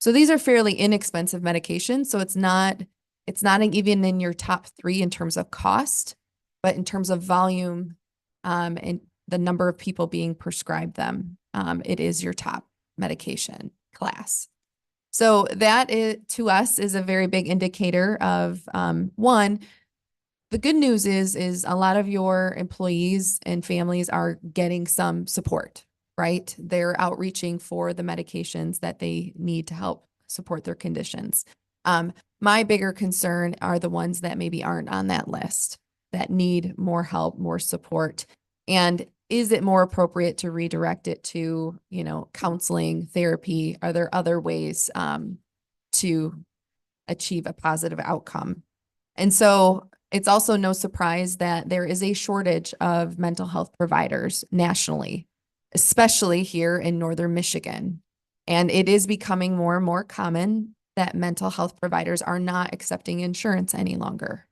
So these are fairly inexpensive medications. So it's not even in your top 3 in terms of cost, but in terms of volume and the number of people being prescribed them, it is your top medication class. So that to us is a very big indicator of one, the good news is a lot of your employees and families are getting some support, right? They're outreaching for the medications that they need to help support their conditions. My bigger concern are the ones that maybe aren't on that list, that need more help, more support. And is it more appropriate to redirect it to, counseling, therapy? Are there other ways to achieve a positive outcome? And so it's also no surprise that there is a shortage of mental health providers nationally, especially here in Northern Michigan. And it is becoming more and more common that mental health providers are not accepting insurance any longer.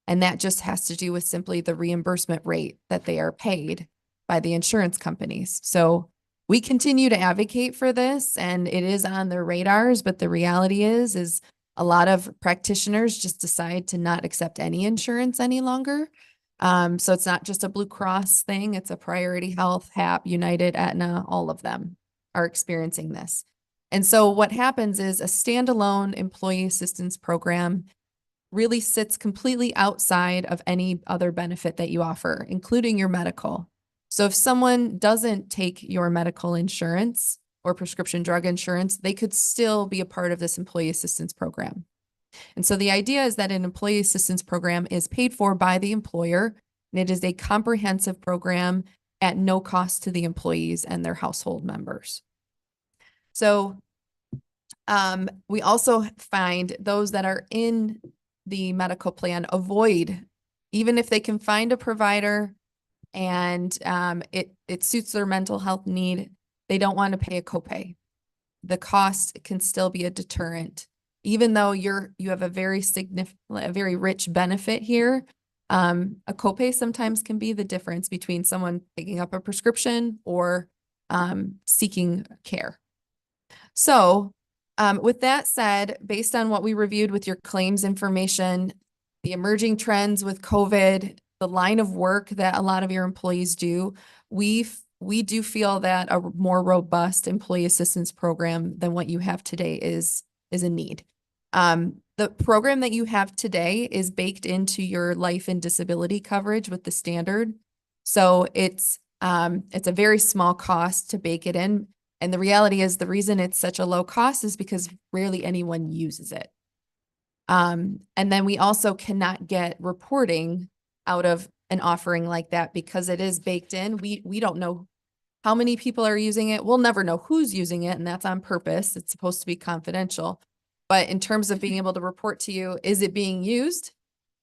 And that just has to do with simply the reimbursement rate that they are paid by the insurance companies. So we continue to advocate for this, and it is on their radars, but the reality is a lot of practitioners just decide to not accept any insurance any longer. So it's not just a Blue Cross thing, it's a Priority Health, HAP, United, Aetna, all of them are experiencing this. And so what happens is a standalone employee assistance program really sits completely outside of any other benefit that you offer, including your medical. So if someone doesn't take your medical insurance or prescription drug insurance, they could still be a part of this employee assistance program. And so the idea is that an employee assistance program is paid for by the employer, and it is a comprehensive program at no cost to the employees and their household members. So we also find those that are in the medical plan avoid, even if they can find a provider and it suits their mental health need, they don't want to pay a copay. The cost can still be a deterrent, even though you have a very rich benefit here. A copay sometimes can be the difference between someone picking up a prescription or seeking care. So with that said, based on what we reviewed with your claims information, the emerging trends with COVID, the line of work that a lot of your employees do, we do feel that a more robust employee assistance program than what you have today is a need. The program that you have today is baked into your life and disability coverage with the standard. So it's a very small cost to bake it in. And the reality is the reason it's such a low cost is because rarely anyone uses it. And then we also cannot get reporting out of an offering like that because it is baked in. We don't know how many people are using it. We'll never know who's using it, and that's on purpose. It's supposed to be confidential. But in terms of being able to report to you, is it being used?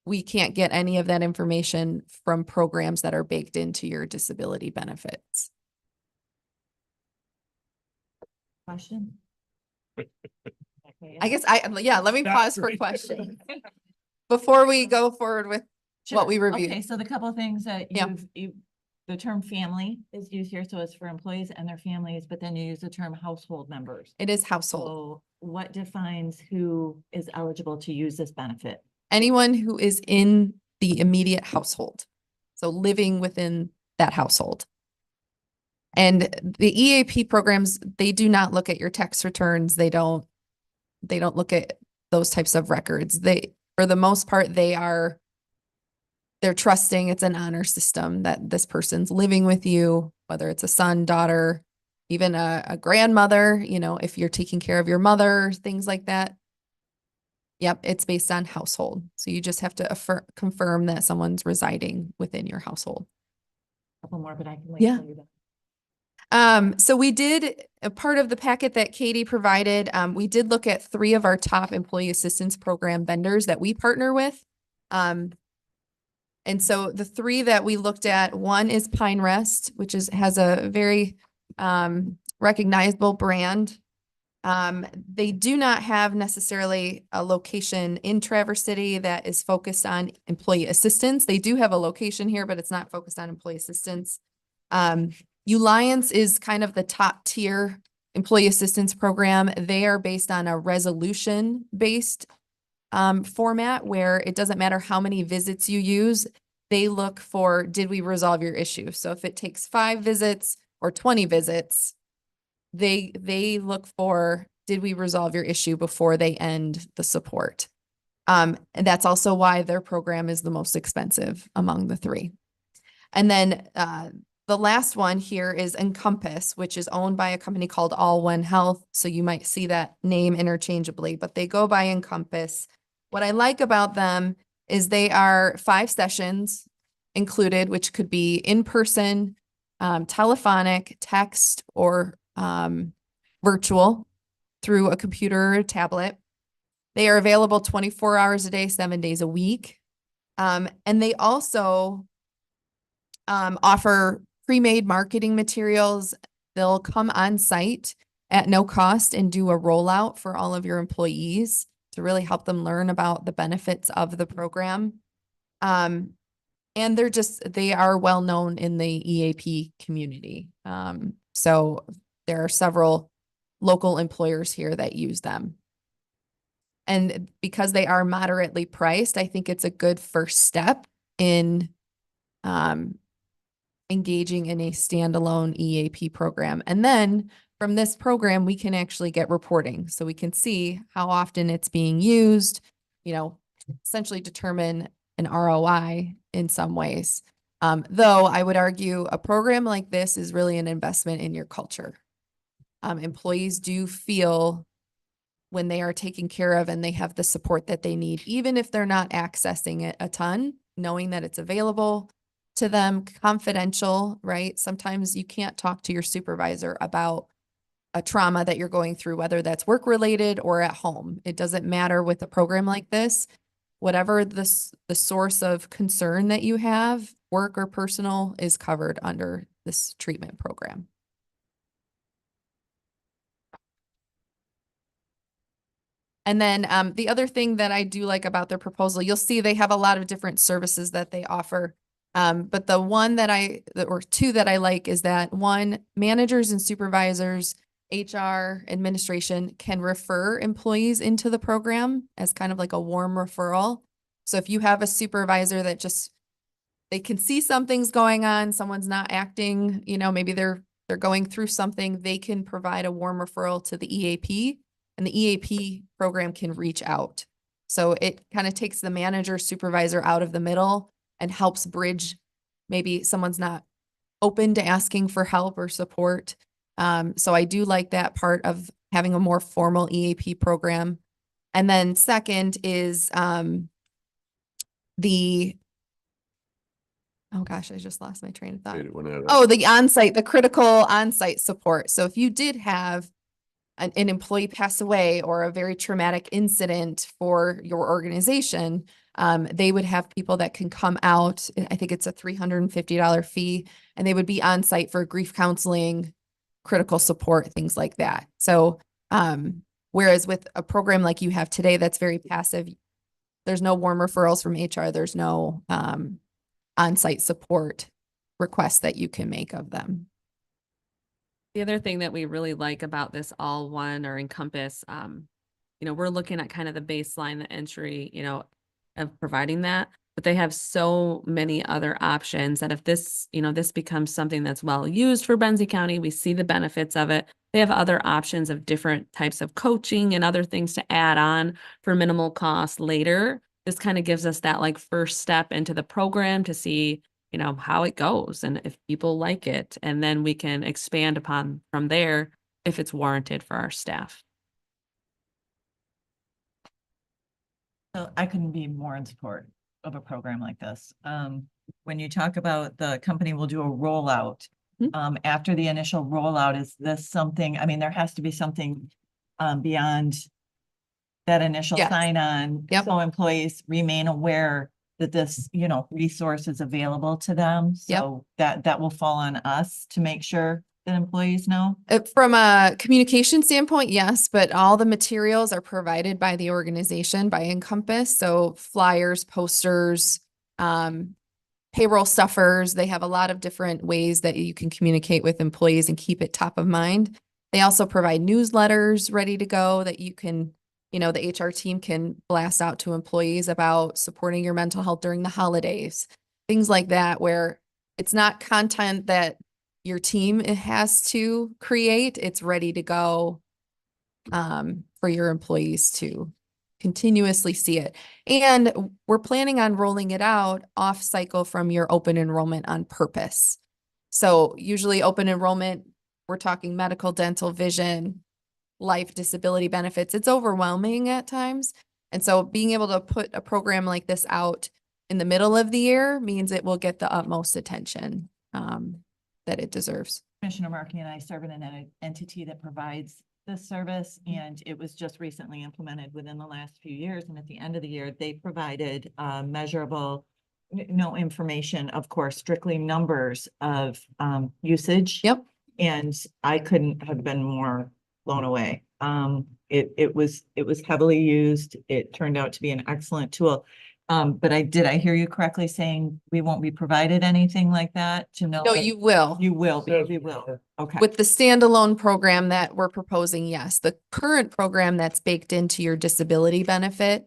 We can't get any of that information from programs that are baked into your disability benefits. Question? I guess let me pause for questions before we go forward with what we reviewed. Okay, so the couple of things that Yeah. the term family is used here, so it's for employees and their families, but then you use the term household members. It is household. So what defines who is eligible to use this benefit? Anyone who is in the immediate household. So living within that household. And the EAP programs, they do not look at your tax returns. They don't look at those types of records. For the most part, they're trusting it's an honor system that this person's living with you, whether it's a son, daughter, even a grandmother, if you're taking care of your mother, things like that. Yep, it's based on household. So you just have to confirm that someone's residing within your household. Couple more, but I can wait. Yeah. till you're done. So we did a part of the packet that Katie provided. We did look at 3 of our top employee assistance program vendors that we partner with. And so the 3 that we looked at, one is Pine Rest, which has a very recognizable brand. They do not have necessarily a location in Traverse City that is focused on employee assistance. They do have a location here, but it's not focused on employee assistance. Uliance is kind of the top tier employee assistance program. They are based on a resolution based format where it doesn't matter how many visits you use. They look for, did we resolve your issue? So if it takes 5 visits or 20 visits, they look for, did we resolve your issue before they end the support? And that's also why their program is the most expensive among the 3. And then the last one here is Encompass, which is owned by a company called All One Health. So you might see that name interchangeably, but they go by Encompass. What I like about them is they are 5 sessions included, which could be in person, telephonic, text, or virtual through a computer or a tablet. They are available 24 hours a day, 7 days a week. And they also offer pre-made marketing materials. They'll come on site at no cost and do a rollout for all of your employees to really help them learn about the benefits of the program. And they are well known in the EAP community. So there are several local employers here that use them. And because they are moderately priced, I think it's a good first step in engaging in a standalone EAP program. And then from this program, we can actually get reporting. So we can see how often it's being used, essentially determine an ROI in some ways. Though I would argue a program like this is really an investment in your culture. Employees do feel when they are taken care of and they have the support that they need, even if they're not accessing it a ton, knowing that it's available to them, confidential, right? Sometimes you can't talk to your supervisor about a trauma that you're going through, whether that's work related or at home. It doesn't matter with a program like this. Whatever the source of concern that you have, work or personal, is covered under this treatment program. And then the other thing that I do like about their proposal, you'll see they have a lot of different services that they offer. But the one or 2 that I like is that 1, managers and supervisors, HR, administration can refer employees into the program as kind of like a warm referral. So if you have a supervisor that they can see something's going on, someone's not acting, maybe they're going through something, they can provide a warm referral to the EAP and the EAP program can reach out. So it kind of takes the manager supervisor out of the middle and helps bridge. Maybe someone's not open to asking for help or support. So I do like that part of having a more formal EAP program. And then second is oh gosh, I just lost my train of thought. Oh, the critical on-site support. So if you did have an employee pass away or a very traumatic incident for your organization, they would have people that can come out. I think it's a $350 fee, and they would be on site for grief counseling, critical support, things like that. So, whereas with a program like you have today, that's very passive, there's no warm referrals from HR. There's no, on-site support requests that you can make of them. The other thing that we really like about this all one or encompass, we're looking at kind of the baseline, the entry, of providing that, but they have so many other options that if this, this becomes something that's well used for Benzie County, we see the benefits of it. They have other options of different types of coaching and other things to add on for minimal cost later. This kind of gives us that like first step into the program to see, how it goes and if people like it, and then we can expand upon from there if it's warranted for our staff. So I couldn't be more in support of a program like this. When you talk about the company will do a rollout, after the initial rollout, is this something, I mean, there has to be something beyond that initial Yes. sign on. Yep. So employees remain aware that this, resource is available to them. So that will fall on us to make sure that employees know. From a communication standpoint, yes, but all the materials are provided by the organization, by Encompass. So flyers, posters, payroll stuffers. They have a lot of different ways that you can communicate with employees and keep it top of mind. They also provide newsletters ready to go that you can, the HR team can blast out to employees about supporting your mental health during the holidays, things like that, where it's not content that your team has to create. It's ready to go for your employees to continuously see it. And we're planning on rolling it out off cycle from your open enrollment on purpose. So usually open enrollment, we're talking medical, dental, vision, life, disability benefits. It's overwhelming at times. And so being able to put a program like this out in the middle of the year means it will get the utmost attention that it deserves. Commissioner Markey and I serve in an entity that provides this service, and it was just recently implemented within the last few years. And at the end of the year, they provided measurable, no information, of course, strictly numbers of usage. Yep. And I couldn't have been more blown away. It was heavily used. It turned out to be an excellent tool. But did I hear you correctly saying we won't be provided anything like that to know? No, that- you will. You will be, you will. Okay. With the standalone program that we're proposing, yes. The current program that's baked into your disability benefit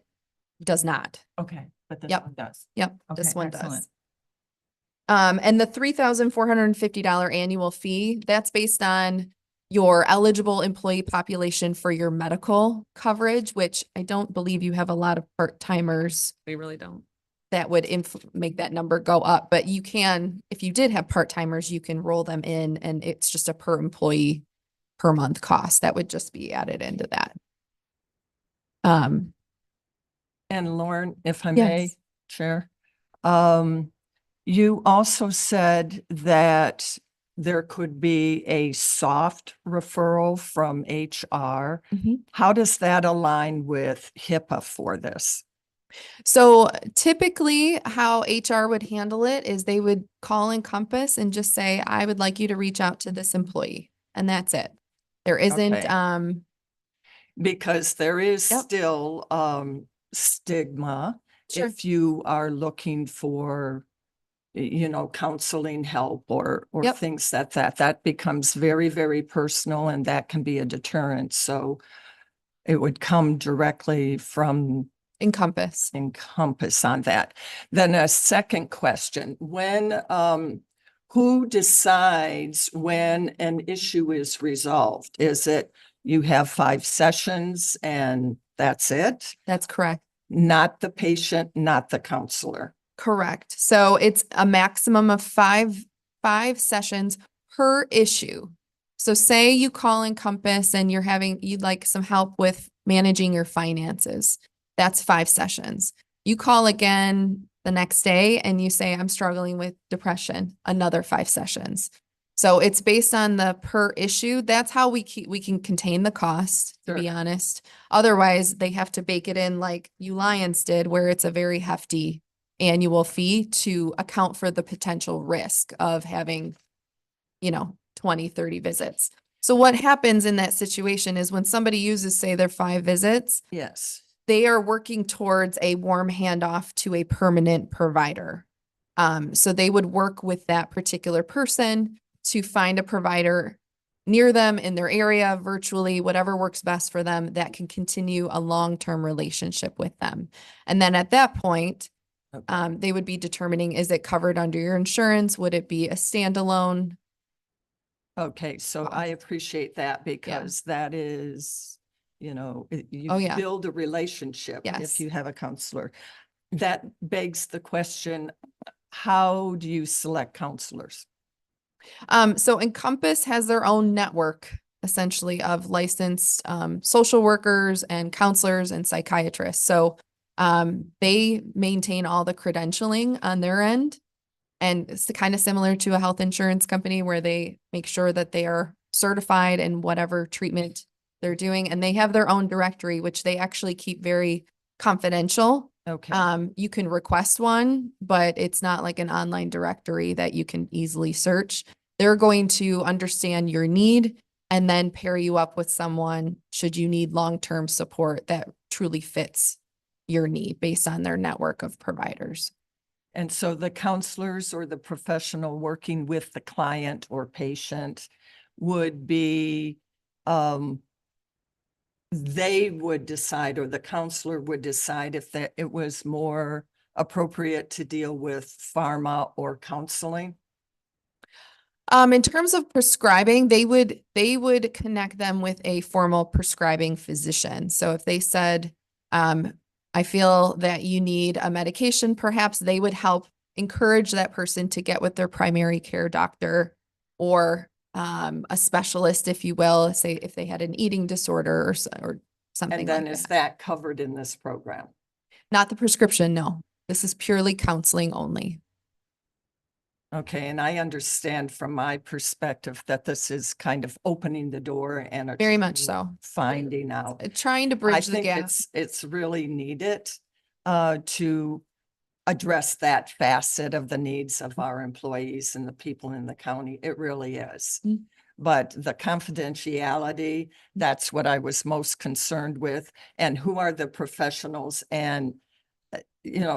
does not. Okay, but this Yep. one does. Yep, this Okay, one excellent. does. And the $3,450 annual fee, that's based on your eligible employee population for your medical coverage, which I don't believe you have a lot of part-timers We really don't. that would make that number go up. But you can, if you did have part-timers, you can roll them in, and it's just a per employee per month cost that would just be added into that. And Lauren, if I may, Yes. Chair, you also said that there could be a soft referral from HR. Mhm. How does that align with HIPAA for this? So typically how HR would handle it is they would call Encompass and just say, I would like you to reach out to this employee. And that's it. There isn't, Okay. Because there is Yep. still stigma Sure. if you are looking for, counseling help or Yep. things that becomes very, very personal, and that can be a deterrent. So it would come directly from Encompass. Encompass on that. Then a second question, who decides when an issue is resolved? Is it you have 5 sessions and that's it? That's correct. Not the patient, not the counselor. Correct. So it's a maximum of five sessions per issue. So say you call Encompass and you'd like some help with managing your finances. That's 5 sessions. You call again the next day and you say, I'm struggling with depression, another 5 sessions. So it's based on the per issue. That's how we can contain the cost, to be Sure. honest. Otherwise, they have to bake it in like Lions did, where it's a very hefty annual fee to account for the potential risk of having, 20, 30 visits. So what happens in that situation is when somebody uses, say, their 5 visits, Yes. they are working towards a warm handoff to a permanent provider. So they would work with that particular person to find a provider near them in their area, virtually, whatever works best for them, that can continue a long-term relationship with them. And then at that point, Okay. they would be determining, is it covered under your insurance? Would it be a standalone? Okay, so I appreciate that because that is, you Oh, yeah. build a relationship Yes. if you have a counselor. That begs the question, how do you select counselors? So Encompass has their own network, essentially, of licensed social workers and counselors and psychiatrists. So they maintain all the credentialing on their end. And it's kind of similar to a health insurance company where they make sure that they are certified in whatever treatment they're doing. And they have their own directory, which they actually keep very confidential. Okay, You can request one, but it's not like an online directory that you can easily search. They're going to understand your need and then pair you up with someone should you need long-term support that truly fits your need based on their network of providers. and so the counselors or the professional working with the client or patient would be, they would decide, or the counselor would decide if that it was more appropriate to deal with pharma or counseling? In terms of prescribing, they would connect them with a formal prescribing physician. So if they said, I feel that you need a medication, perhaps they would help encourage that person to get with their primary care doctor or a specialist, if you will, say if they had an eating disorder or something And like then is that. that covered in this program? Not the prescription, no. This is purely counseling only. Okay, and I understand from my perspective that this is kind of opening the door and a Very much true so. finding out. Trying to I bridge the think gap. it's really needed to address that facet of the needs of our employees and the people in the county. It really is. Mm. But the confidentiality, that's what I was most concerned with. And who are the professionals? And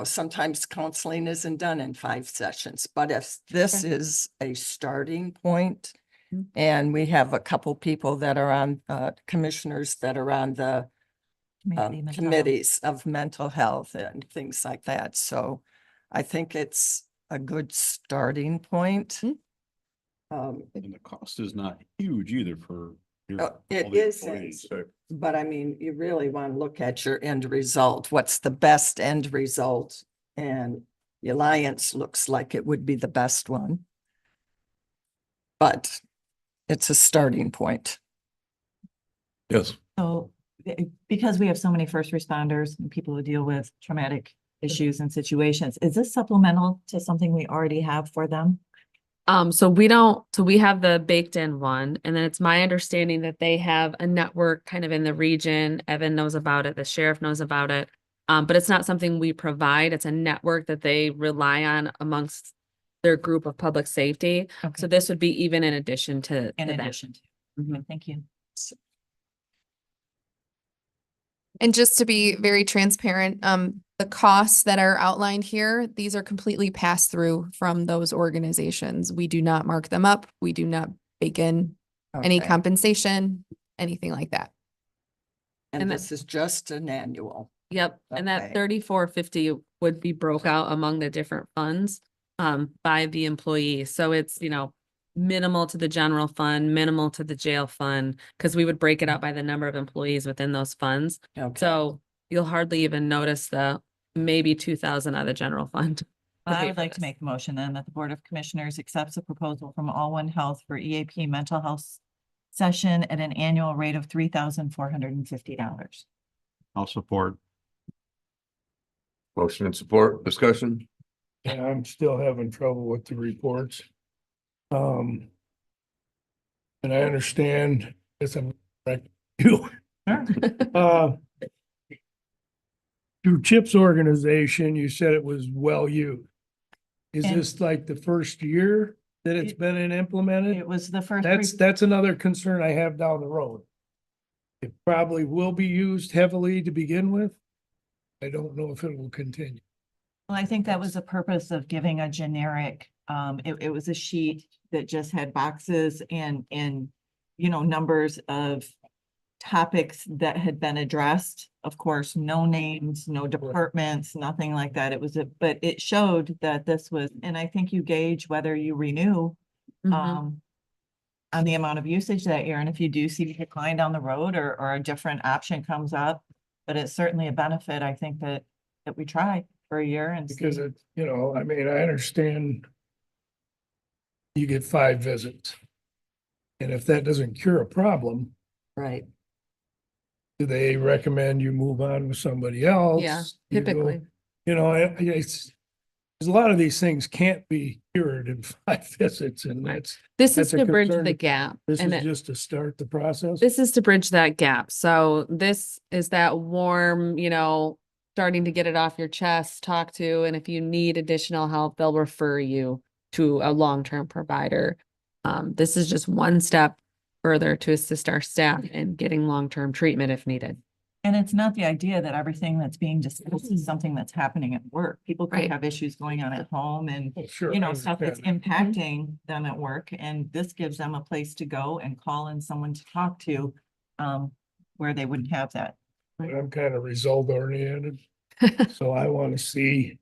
sometimes counseling isn't done in 5 sessions, but if this Okay. is a starting point, Mhm. and we have a couple people that are on, commissioners that are on the Maybe mental health. committees of mental health and things like that. So I think it's a good starting point. Mhm. And the cost is not huge either for your. It all the isn't. employees, so- But I mean, you really want to look at your end result. What's the best end result? And the Alliance looks like it would be the best one. But it's a starting point. Yes. So because we have so many first responders and people who deal with traumatic issues and situations, is this supplemental to something we already have for them? So we have the baked in one, and then it's my understanding that they have a network kind of in the region. Evan knows about it, the sheriff knows about it. But it's not something we provide. It's a network that they rely on amongst their group of public safety. So Okay, this would be even in addition to in that. addition to, Mhm. okay, thank you. And just to be very transparent, the costs that are outlined here, these are completely passed through from those organizations. We do not mark them up. We do not bake in any Okay. compensation, anything like that. And And this is just an annual. Yep, and Okay. that 3450 would be broke out among the different funds by the employee. So it's, minimal to the general fund, minimal to the jail fund, because we would break it out by the number of employees within those funds. Okay. So you'll hardly even notice the maybe 2,000 out of the general fund. I pay would for like to this. make a motion then that the Board of Commissioners accepts a proposal from All One Health for EAP mental health session at an annual rate of $3,450. I'll support. Motion and support, discussion. And I'm still having trouble with the reports. And I understand, it's a, you. Through CHIPS organization, you said it was well used. Is And- this like the first year that it's been implemented? It was the first. That's another concern I have down the road. It probably will be used heavily to begin with. I don't know if it will continue. Well, I think that was the purpose of giving a generic, it was a sheet that just had boxes and, you know, numbers of topics that had been addressed. Of course, no names, no departments, nothing like that. It was but it showed that this was, and I think you gauge whether you renew, Mhm. on the amount of usage that year. And if you do see a decline down the road or a different option comes up, but it's certainly a benefit, I think that we try for a year and see. Because it, you know, I mean, I understand you get 5 visits. And if that doesn't cure a problem, Right. do they recommend you move on with somebody else? Yeah, You go- typically. You know, it's, there's a lot of these things can't be cured in 5 visits, and This is that's a to bridge concern. the gap. this and is it- just to start the process. This is to bridge that gap. So this is that warm, you know, starting to get it off your chest, talk to, and if you need additional help, they'll refer you to a long-term provider. This is just one step further to assist our staff in getting long-term treatment if needed. And it's not the idea that everything that's being discussed is something that's happening at work. People could Right. have issues going on at home and, Oh, sure, you I know, stuff that's understand impacting them at work. And this gives them a place to go and call in someone to talk to, where they wouldn't have that. that. I'm kind of result oriented, so I want to see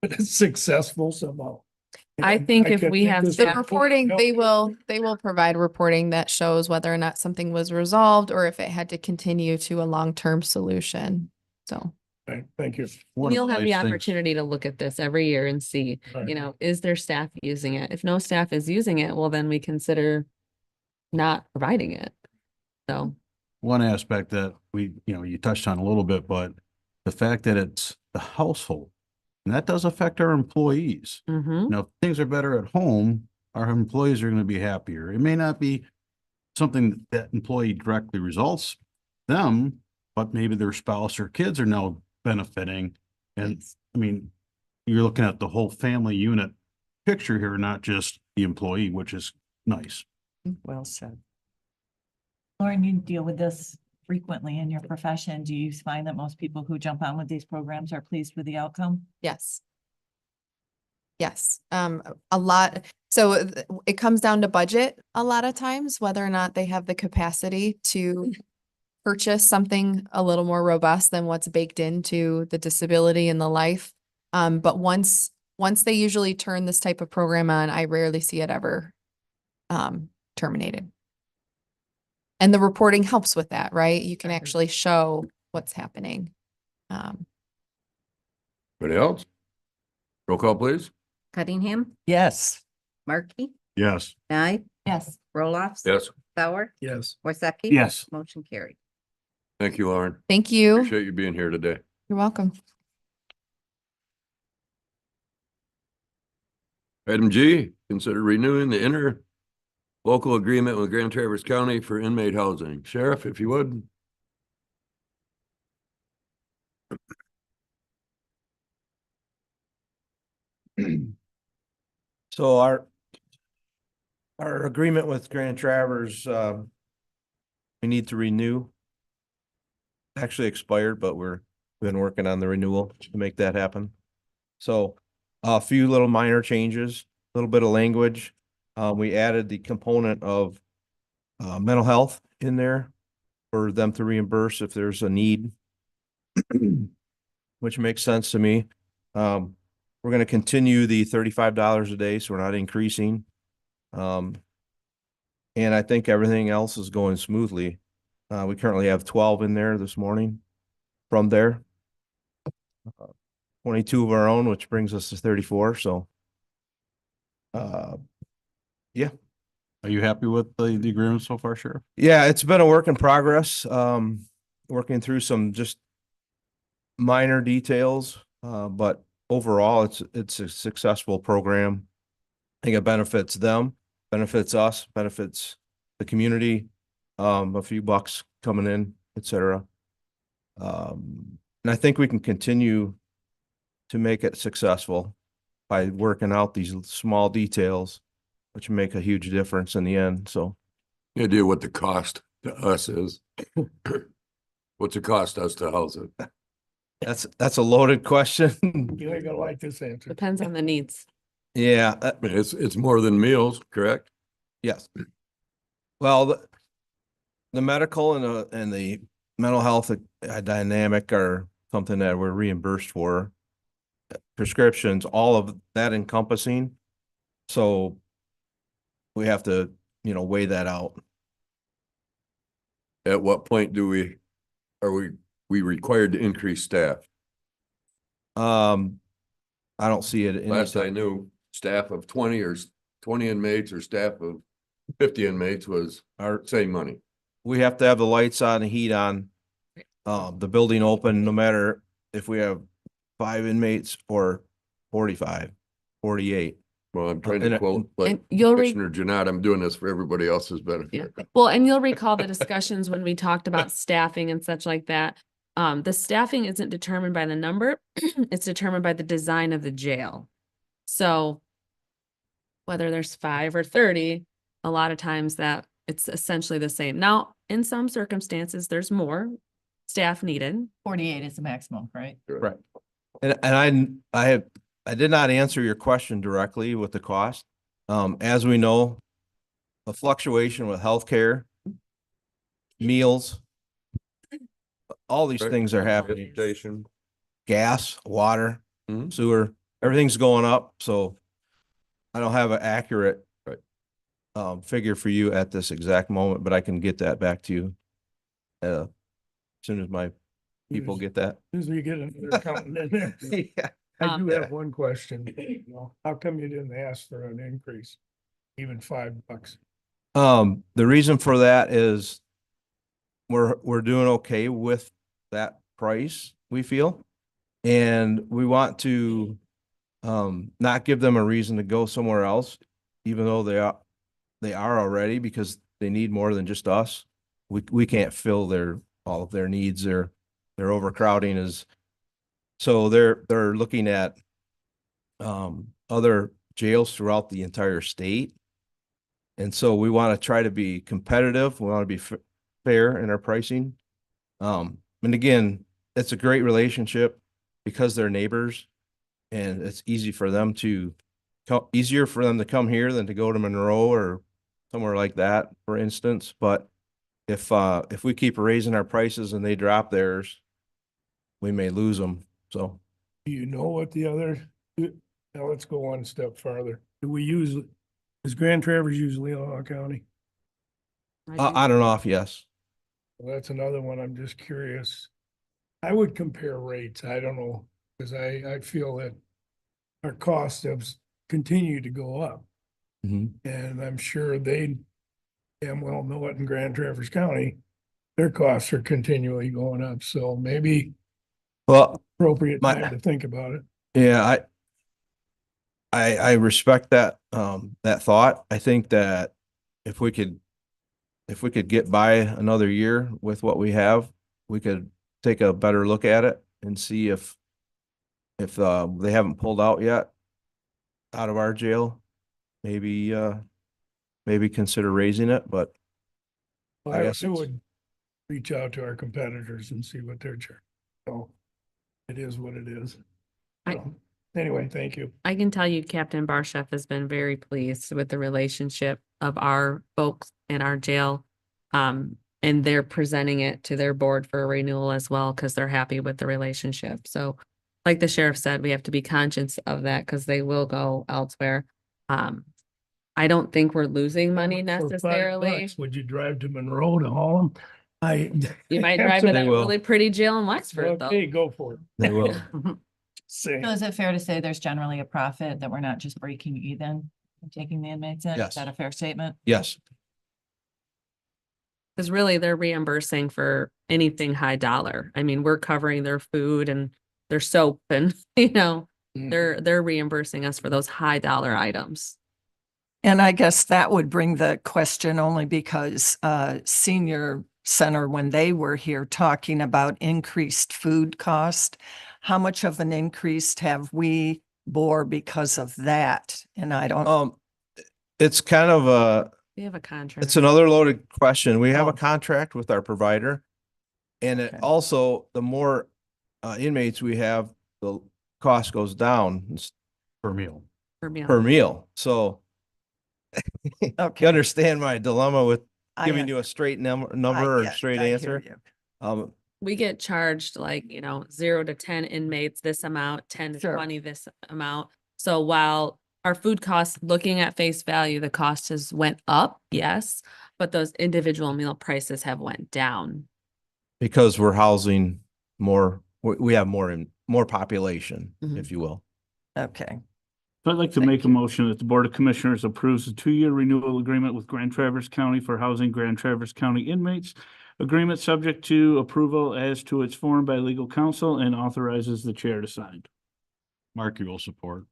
that it's successful somehow. I And think if can we think have this The staff- report reporting, help they you. will provide reporting that shows whether or not something was resolved or if it had to continue to a long-term solution. So. Right, thank you. One of You'll have the nice things- opportunity to look at this every year and see, Right. you know, is there staff using it? If no staff is using it, well, then we consider not providing it. So, One aspect that we, you know, you touched on a little bit, but the fact that it's the household, and that does affect our employees. mhm. Now, if things are better at home, our employees are going to be happier. It may not be something that employee directly results them, but maybe their spouse or kids are now benefiting. And I mean, you're looking at the whole family unit picture here, not just the employee, which is nice. Well said. Lauren, you deal with this frequently in your profession. Do you find that most people who jump on with these programs are pleased with the outcome? Yes. Yes, a lot. So it comes down to budget a lot of times, whether or not they have the capacity to purchase something a little more robust than what's baked into the disability and the life. But once they usually turn this type of program on, I rarely see it ever terminated. And the reporting helps with that, right? You can actually show what's happening. Anybody else? Roll call, please. Cunningham, Yes. Markey, Yes. Nye, Yes. Roloffs. Yes. Sauer, Yes. Worsakki. Yes. Motion carried. Thank you, Lauren. Thank you. Appreciate you being here today. You're welcome. Item G, consider renewing the interlocal agreement with Grand Traverse County for inmate housing. Sheriff, if you would. So our agreement with Grand Traverse, we need to renew. Actually expired, but we've been working on the renewal to make that happen. So a few little minor changes, a little bit of language. We added the component of mental health in there for them to reimburse if there's a need, which makes sense to me. We're going to continue the $35 a day, so we're not increasing. And I think everything else is going smoothly. We currently have 12 in there this morning from there. 22 of our own, which brings us to 34, so. Yeah. Are you happy with the agreement so far, Sheriff? Yeah, it's been a work in progress, working through some just minor details, but overall, it's a successful program. I think it benefits them, benefits us, benefits the community, a few bucks coming in, et cetera. And I think we can continue to make it successful by working out these small details, which make a huge difference in the end, so. Any idea what the cost to us is? What's it cost us to house it? That's a loaded question. You ain't gonna like this answer. Depends on the needs. Yeah, I mean, it's more than meals, correct? yes. Well, the medical and the mental health dynamic are something that we're reimbursed for. Prescriptions, all of that encompassing. So we have to, weigh that out. At what point are we required to increase staff? I don't see it. Last I knew, staff of 20 or 20 inmates or staff of 50 inmates was our same money. We have to have the lights on, the heat on, the building open, no matter if we have 5 inmates or 45, 48. Well, I'm trying And- to quote, like And you'll Commissioner Janat, I'm doing this for everybody else's benefit. Yeah. Well, and you'll recall the discussions when we talked about staffing and such like that. The staffing isn't determined by the number, it's determined by the design of the jail. So whether there's 5 or 30, a lot of times that it's essentially the same. Now, in some circumstances, there's more staff needed. 48 is the maximum, right? Right. And I did not answer your question directly with the cost. As we know, the fluctuation with healthcare, meals, all these things are happening. Transportation. Gas, water, Mhm. sewer, everything's going up, so I don't have an accurate figure for you at this exact moment, but I can get that back to you as soon as my people get that. As soon as we get another accountant in there. Yeah. I do have one question. How come you didn't ask for an increase? Even $5? The reason for that is we're doing okay with that price, we feel. And we want to not give them a reason to go somewhere else, even though they are already, because they need more than just us. We can't fill all of their needs. Their overcrowding is, so they're looking at other jails throughout the entire state. And so we want to try to be competitive. We want to be fair in our pricing. And again, it's a great relationship because they're neighbors, and it's easier for them to come here than to go to Monroe or somewhere like that, for instance. But if we keep raising our prices and they drop theirs, we may lose them. So Do you know what the other, now let's go one step farther. Does Grand Traverse use Leelanau County? on and off, yes. Well, that's another one. I'm just curious. I would compare rates. I don't know, because I feel that our costs have continued to go up. Mhm. And I'm sure they damn well know it in Grand Traverse County. Their costs are continually going up, so maybe Well, appropriate time to think about it. yeah, I respect that, that thought. I think that if we could get by another year with what we have, we could take a better look at it and see if they haven't pulled out yet out of our jail, maybe consider raising it, but I I guess it's- would reach out to our competitors and see what they're charging. So it is what it is. So, anyway, thank you. I can tell you Captain Barchef has been very pleased with the relationship of our folks in our jail. And they're presenting it to their board for a renewal as well, because they're happy with the relationship. So like the sheriff said, we have to be conscious of that because they will go elsewhere. I don't think we're losing money For $5, necessarily. would you drive to Monroe to haul them? You might drive to They that will. really pretty jail in Wexford though. Okay, go for it. They will. Say. So is it fair to say there's generally a profit, that we're not just breaking even and taking the inmates in? Yes. Is that a fair statement? Yes. Cause really they're reimbursing for anything high dollar. I mean, we're covering their food and their soap and, you know, they're reimbursing us for those high dollar items. And I guess that would bring the question only because senior center, when they were here talking about increased food cost, how much of an increase have we bore because of that? And I don't, It's kind of a, We have a contract. it's another loaded question. We have Oh. a contract with our provider. And it Okay. also, the more inmates we have, the cost goes down Per meal. per meal. per meal. So you okay. understand my dilemma with I giving un- you a straight I number or get- straight I hear answer. you. We get charged like, you know, 0 to 10 inmates, this amount, 10 to Sure. 20, this amount. So while our food costs, looking at face value, the cost has went up, yes, but those individual meal prices have went down. Because we're housing more, we have more population, Mhm. if you will. Okay. So I'd like to make a motion that the Board of Commissioners approves a 2-year renewal agreement with Grand Traverse County for housing Grand Traverse County inmates. Agreement subject to approval as to its form by legal counsel and authorizes the chair to sign. Markey will support.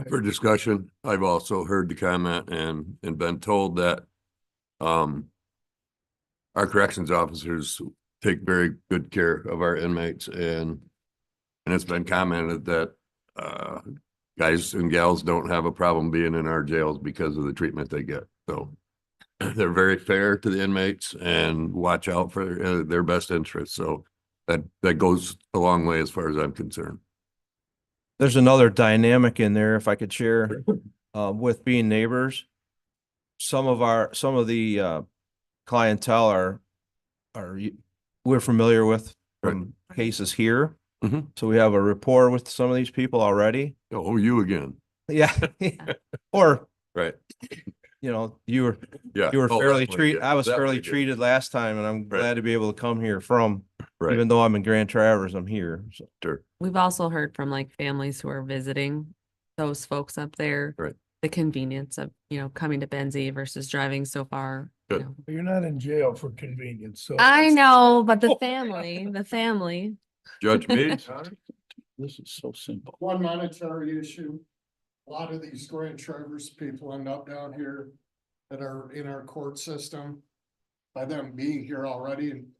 For discussion, I've also heard the comment and been told that our corrections officers take very good care of our inmates and it's been commented that guys and gals don't have a problem being in our jails because of the treatment they get. So they're very fair to the inmates and watch out for their best interests. So that goes a long way as far as I'm concerned. There's another dynamic in there, if I could share, with being neighbors. Some of the clientele we're familiar with from cases here. Mhm. So we have a rapport with some of these people already. Oh, you again. Yeah. Or, Right. you know, you were Yeah. You were Oh, fairly definitely, treated, yeah, I was definitely fairly good. treated last time and I'm Right. glad to be able to come here from, Right. even though I'm in Grand Traverse, I'm here. So Sure. We've also heard from like families who are visiting those folks up there. Right. The convenience of, you know, coming to Benzie versus driving so far. you Good. know. You're not in jail for convenience, so. I know, but the family. Judge Meads? This is so simple. One monetary issue. A lot of these Grand Traverse people end up down here that are in our court system. By them being here already and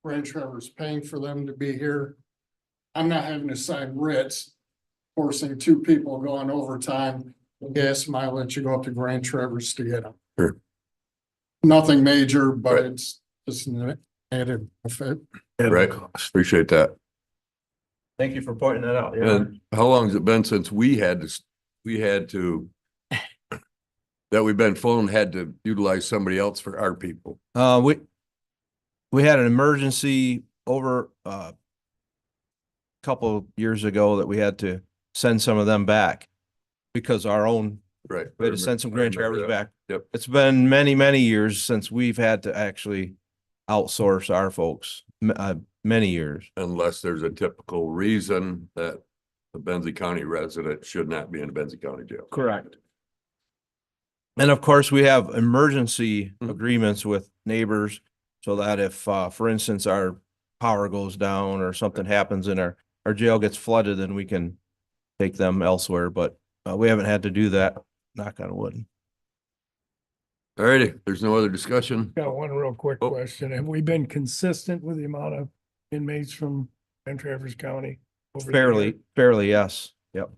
Grand Traverse paying for them to be here. I'm not having to sign writs, forcing 2 people going overtime, gas mileage to go up to Grand Traverse to get them. Sure. Nothing major, but Right. it's just an added effect. Right. Appreciate that. thank you for pointing that out. Yeah. And how long has it been since we had to utilize somebody else for our people? We had an emergency over couple of years ago that we had to send some of them back because our own, Right. we had to send some Grand Traverse back. Yep. It's been many, many years since we've had to actually outsource our folks, many years. Unless there's a typical reason that the Benzie County resident should not be in a Benzie County jail. Correct. And of course, we have emergency Mhm. agreements with neighbors so that if, for instance, our power goes down or something happens and our jail gets flooded, then we can take them elsewhere, but we haven't had to do that, knock on wood. All righty, there's no other discussion. Got one real quick Oh. question. Have we been consistent with the amount of inmates from Grand Traverse County? over the year? Fairly, yes. Yep.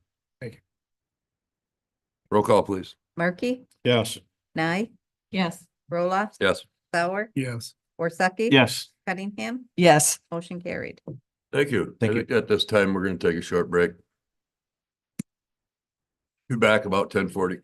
Roll call, please. Markey, Yes. Nye, Yes. Roloff, Yes. Sauer, Yes. Worsakki. Yes. Cunningham, Yes. motion carried. Thank you. Thank I you. think at this time, we're gonna take a short break. Be back about 10:40.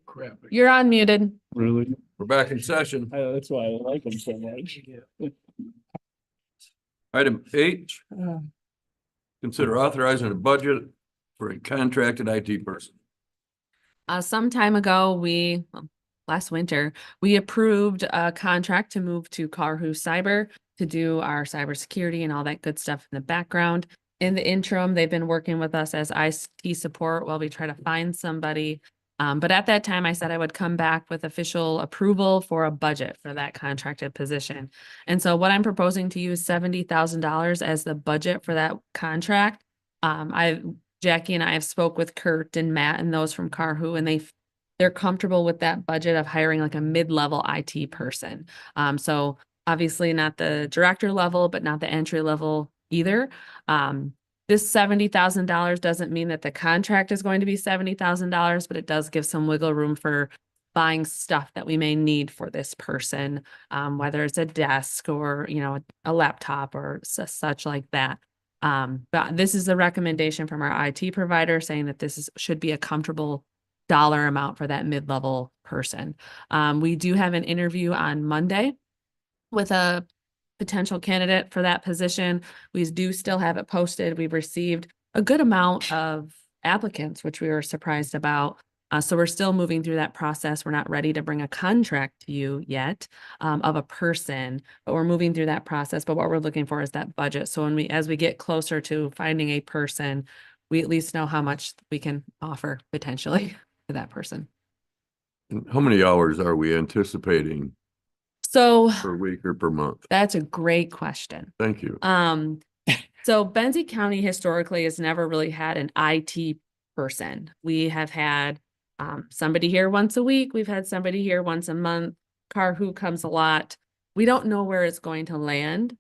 Crap. You're unmuted. Really? We're back in session. That's why I like them so much. Item H. Consider authorizing a budget for a contracted IT person. Some time ago, last winter, we approved a contract to move to Carhu Cyber to do our cybersecurity and all that good stuff in the background. In the interim, they've been working with us as IT support while we try to find somebody. But at that time, I said I would come back with official approval for a budget for that contracted position. And so what I'm proposing to you is $70,000 as the budget for that contract. Jackie and I have spoke with Kurt and Matt and those from Carhu, and they're comfortable with that budget of hiring like a mid-level IT person. So obviously not the director level, but not the entry level either. This $70,000 doesn't mean that the contract is going to be $70,000, but it does give some wiggle room for buying stuff that we may need for this person, whether it's a desk or, a laptop or such like that. But this is a recommendation from our IT provider saying that should be a comfortable dollar amount for that mid-level person. We do have an interview on Monday with a potential candidate for that position. We do still have it posted. We've received a good amount of applicants, which we were surprised about. So we're still moving through that process. We're not ready to bring a contract to you yet of a person, but we're moving through that process. But what we're looking for is that budget. So as we get closer to finding a person, we at least know how much we can offer potentially to that person. How many hours are we anticipating So per week or per month? that's a great question. Thank you. So Benzie County historically has never really had an IT person. We have had somebody here once a week. We've had somebody here once a month. Carhu comes a lot. We don't know where it's going to land.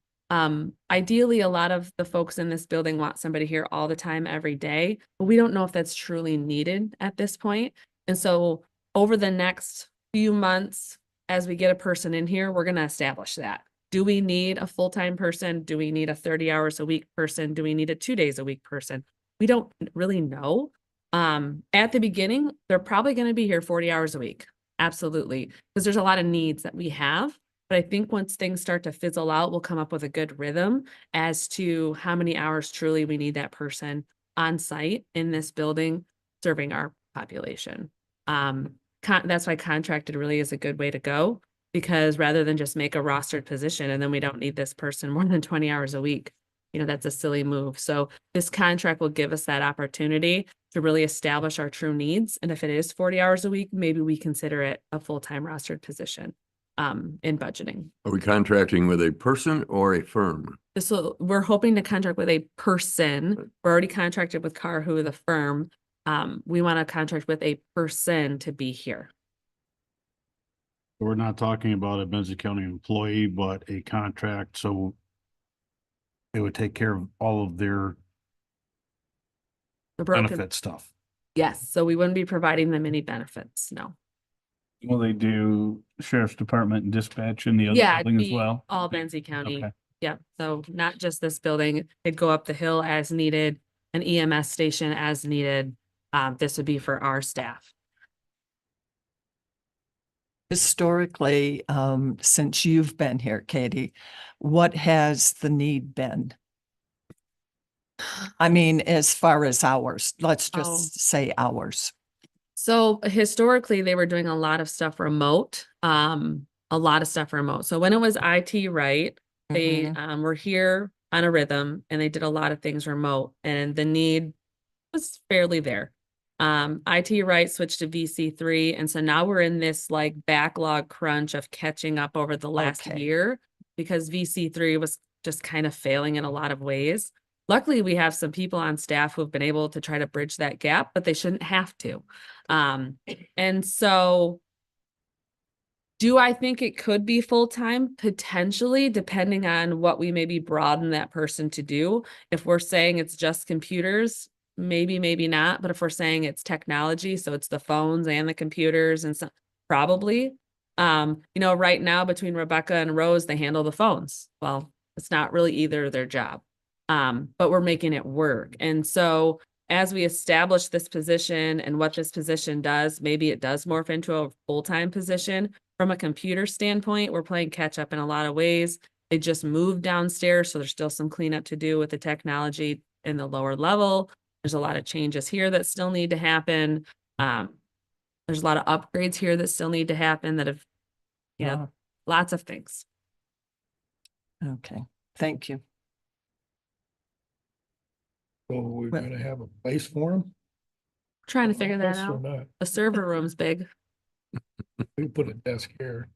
Ideally, a lot of the folks in this building want somebody here all the time, every day, but we don't know if that's truly needed at this point. And so over the next few months, as we get a person in here, we're going to establish that. Do we need a full-time person? Do we need a 30 hours a week person? Do we need a 2 days a week person? We don't really know. At the beginning, they're probably going to be here 40 hours a week. Absolutely. Because there's a lot of needs that we have. But I think once things start to fizzle out, we'll come up with a good rhythm as to how many hours truly we need that person on site in this building serving our population. That's why contracted really is a good way to go, because rather than just make a rostered position and then we don't need this person more than 20 hours a week, that's a silly move. So this contract will give us that opportunity to really establish our true needs. And if it is 40 hours a week, maybe we consider it a full-time rostered position in budgeting. Are we contracting with a person or a firm? We're hoping to contract with a person. We're already contracted with Carhu, the firm. We want to contract with a person to be here. We're not talking about a Benzie County employee, but a contract, so they would take care of all of their benefit stuff. Yes, so we wouldn't be providing them any benefits, no. Will they do sheriff's department and dispatch in the other Yeah, it'd building as be well? all Benzie County. Okay. Yeah, so not just this building. It'd go up the hill as needed, an EMS station as needed. This would be for our staff. Historically, since you've been here, Katie, what has the need been? I mean, as far as hours, let's just say hours. So historically, they were doing a lot of stuff remote, So when it was IT right, they were here on a rhythm and they did a lot of things remote, and the need was fairly there. IT right switched to VC3. And so now we're in this like backlog crunch of catching up over the last year, because VC3 was just kind of failing in a lot of ways. Luckily, we have some people on staff who have been able to try to bridge that gap, but they shouldn't have to. And so Do I think it could be full-time? Potentially, depending on what we maybe broaden that person to do. If we're saying it's just computers, maybe, maybe not. But if we're saying it's technology, so it's the phones and the computers and so, probably. Right now between Rebecca and Rose, they handle the phones. Well, it's not really either their job. But we're making it work. And so as we establish this position and what this position does, maybe it does morph into a full-time position. From a computer standpoint, we're playing catch up in a lot of ways. They just moved downstairs, so there's still some cleanup to do with the technology in the lower level. There's a lot of changes here that still need to happen. There's a lot of upgrades here that still need to happen that have, lots of things. Okay, thank you. So we're Well- gonna have a place for them? Trying to figure that Or out. not? The server room's big. We put a desk here.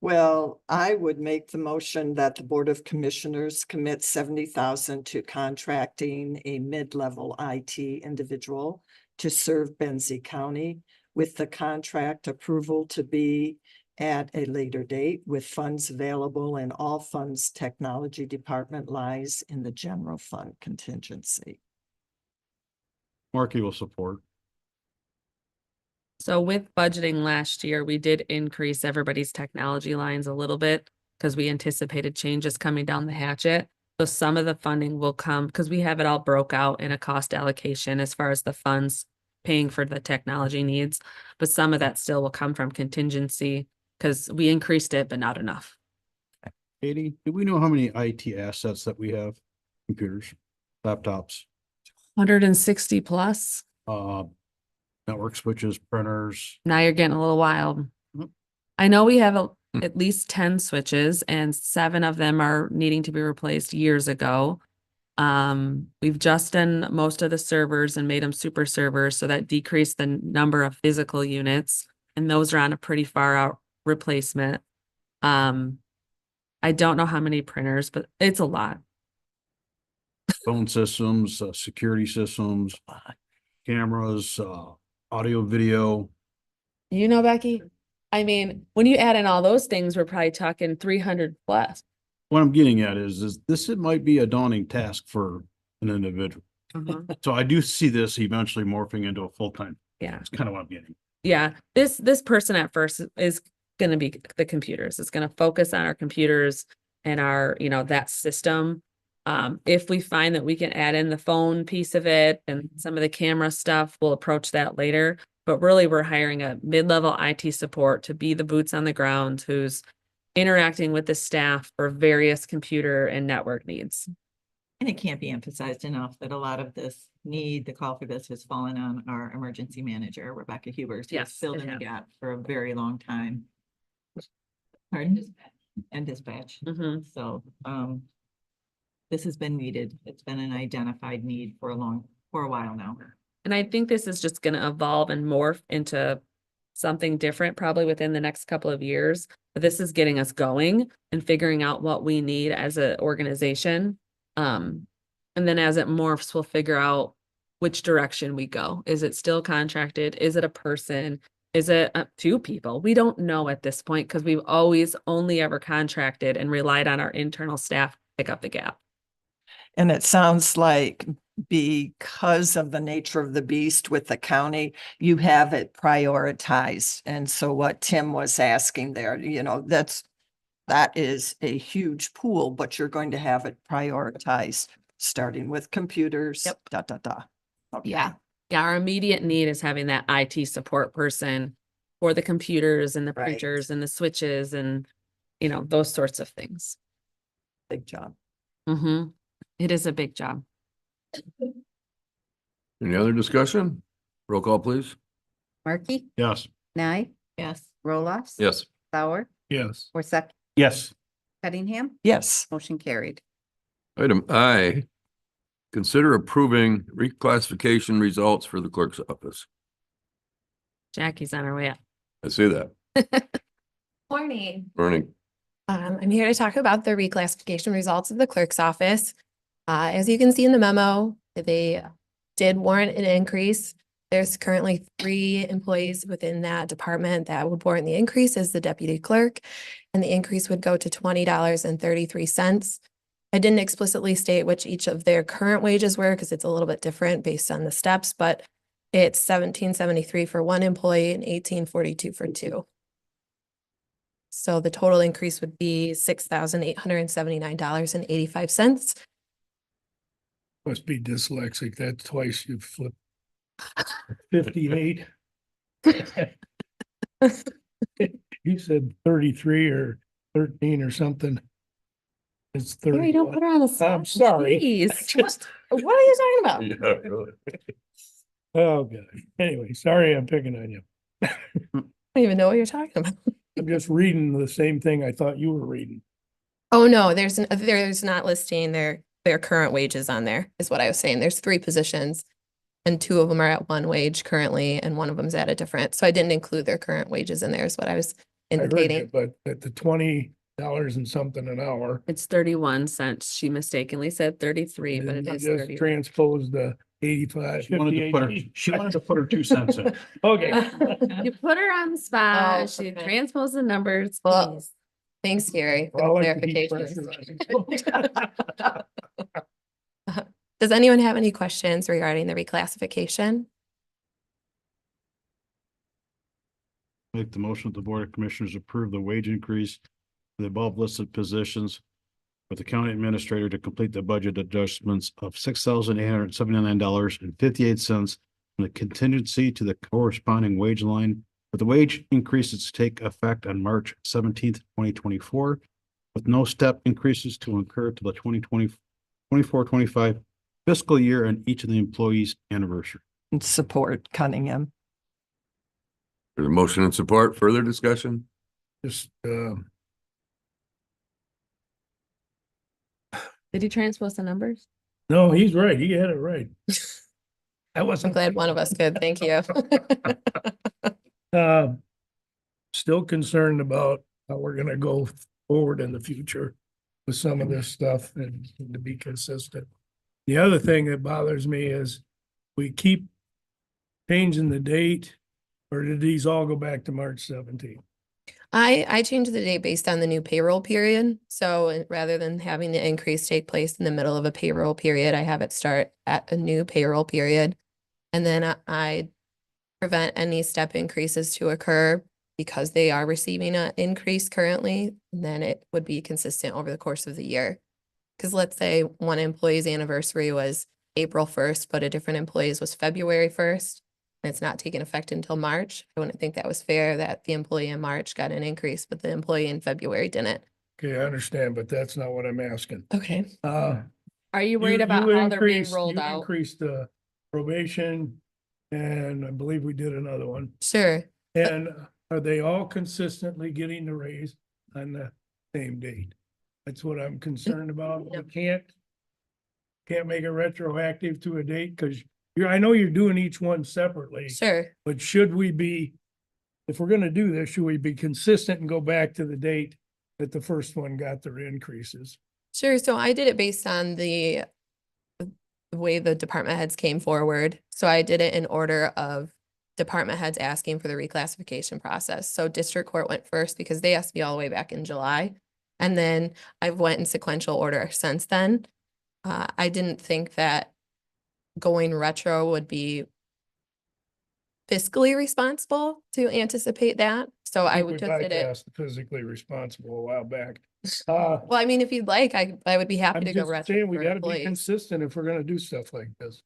Well, I would make the motion that the Board of Commissioners commit 70,000 to contracting a mid-level IT individual to serve Benzie County with the contract approval to be at a later date with funds available, and all funds technology department lies in the general fund contingency. Markey will support. So with budgeting last year, we did increase everybody's technology lines a little bit because we anticipated changes coming down the hatchet. So some of the funding will come because we have it all broke out in a cost allocation as far as the funds paying for the technology needs. But some of that still will come from contingency because we increased it, but not enough. Katie, do we know how many IT assets that we have? Computers, laptops, 160 plus. network switches, printers. Now you're getting a little wild. Mhm. I know we have at least 10 switches and 7 of them are needing to be replaced years ago. We've just done most of the servers and made them super servers, so that decreased the number of physical units, and those are on a pretty far out replacement. I don't know how many printers, but it's a lot. Phone systems, security systems, cameras, audio, video. Becky, I mean, when you add in all those things, we're probably talking 300 plus. What I'm getting at is this, it might be a daunting task for an individual. So I do see this eventually morphing into a full-time. Yeah. That's kind of what I'm getting. Yeah, this person at first is going to be the computers. It's going to focus on our computers and our, that system. If we find that we can add in the phone piece of it and some of the camera stuff, we'll approach that later. But really, we're hiring a mid-level IT support to be the boots on the ground who's interacting with the staff for various computer and network needs. And it can't be emphasized enough that a lot of this the call for this has fallen on our emergency manager, Rebecca Hubers, who's Yes, filled it in the has. gap for a very long time. Pardon? And dispatch. Mhm. So, this has been needed. It's been an identified need for a while now. And I think this is just going to evolve and morph into something different probably within the next couple of years. But this is getting us going and figuring out what we need as an organization. And then as it morphs, we'll figure out which direction we go. Is it still contracted? Is it a person? Is it 2 people? We don't know at this point because we've always only ever contracted and relied on our internal staff to pick up the gap. And it sounds like because of the nature of the beast with the county, you have it prioritized. And so what Tim was asking there, that is a huge pool, but you're going to have it prioritized, starting with computers. Yep. Okay. Yeah. Yeah. Our immediate need is having that IT support person for the computers and the Right. printers and the switches and, those sorts of things. Big job. Mm-hmm. It is a big job. Any other discussion? Roll call, please. Markey, Yes. Nye, Yes. Roloffs. Yes. Sauer, Yes. Worsakki, Yes. Cunningham, Yes. motion carried. Item I, consider approving reclassification results for the clerk's office. Jackie's on her way up. I see that. Morning. Morning. I'm here to talk about the reclassification results of the clerk's office. As you can see in the memo, they did warrant an increase. There's currently 3 employees within that department that would warrant the increase as the deputy clerk. And the increase would go to $20.33. I didn't explicitly state which each of their current wages were because it's a little bit different based on the steps, but it's $17.73 for 1 employee and $18.42 for 2. So the total increase would be $6,879.85. Must be dyslexic. That's twice you've flipped. 58. You said 33 or 13 or something. It's 30. Harry, don't put her on the spot. I'm sorry. Jeez. Just, What are you talking about? Yeah, really. oh, God. Anyway, sorry I'm picking on you. I don't even know what you're talking about. I'm just reading the same thing I thought you were reading. Oh, no, there's not listing their current wages on there, is what I was saying. There's 3 positions and 2 of them are at 1 wage currently and 1 of them's at a different. So I didn't include their current wages in there is what I was I heard indicating. you, but at the $20 and something an hour. It's 31 cents. She mistakenly said 33, but and it you is just 30. transposed the 85. She wanted to put her, 58. she wanted to put her 2 cents in. Okay. You put her on the spot. Oh, She okay. transposed the numbers. Well, Please. Thanks, Gary, for I the like to keep clarification. pressure on. Does anyone have any questions regarding the reclassification? Make the motion that the Board of Commissioners approve the wage increase for the above listed positions with the county administrator to complete the budget adjustments of $6,879.58 from the contingency to the corresponding wage line, with the wage increases to take effect on March 17th, 2024, with no step increases to incur to the 2024-25 fiscal year and each of the employees' anniversary. And support Cunningham. There's a motion and support. Further discussion? Just, Did he transpose the numbers? no, he's right. He had it right. I I'm wasn't. glad one of us could. Thank you. Still concerned about how we're gonna go forward in the future with some of this stuff and to be consistent. The other thing that bothers me is we keep changing the date, or did these all go back to March 17th? I changed the date based on the new payroll period. So rather than having the increase take place in the middle of a payroll period, I have it start at a new payroll period. And then I prevent any step increases to occur because they are receiving an increase currently. And then it would be consistent over the course of the year. Because let's say one employee's anniversary was April 1st, but a different employee's was February 1st. And it's not taking effect until March. I wouldn't think that was fair that the employee in March got an increase, but the employee in February didn't. Okay, I understand, but that's not what I'm asking. Okay. Are you worried about how they're being rolled you out? increased the probation, and I believe we did another one. Sure. And are they all consistently getting the raise on the same date? That's what I'm concerned about. We can't make it retroactive to a date, because I know you're doing each one separately, Sure. but should we be, if we're gonna do this, should we be consistent and go back to the date that the first one got their increases? Sure. So I did it based on the way the department heads came forward. So I did it in order of department heads asking for the reclassification process. So district court went first because they asked me all the way back in July. And then I've went in sequential order since then. I didn't think that going retro would be fiscally responsible to anticipate that. So I would We'd just like did to it. ask the physically responsible a while back. Well, I mean, if you'd like, I would be happy I'm to go just retro. saying, we for gotta be employees. consistent if we're gonna do stuff like this.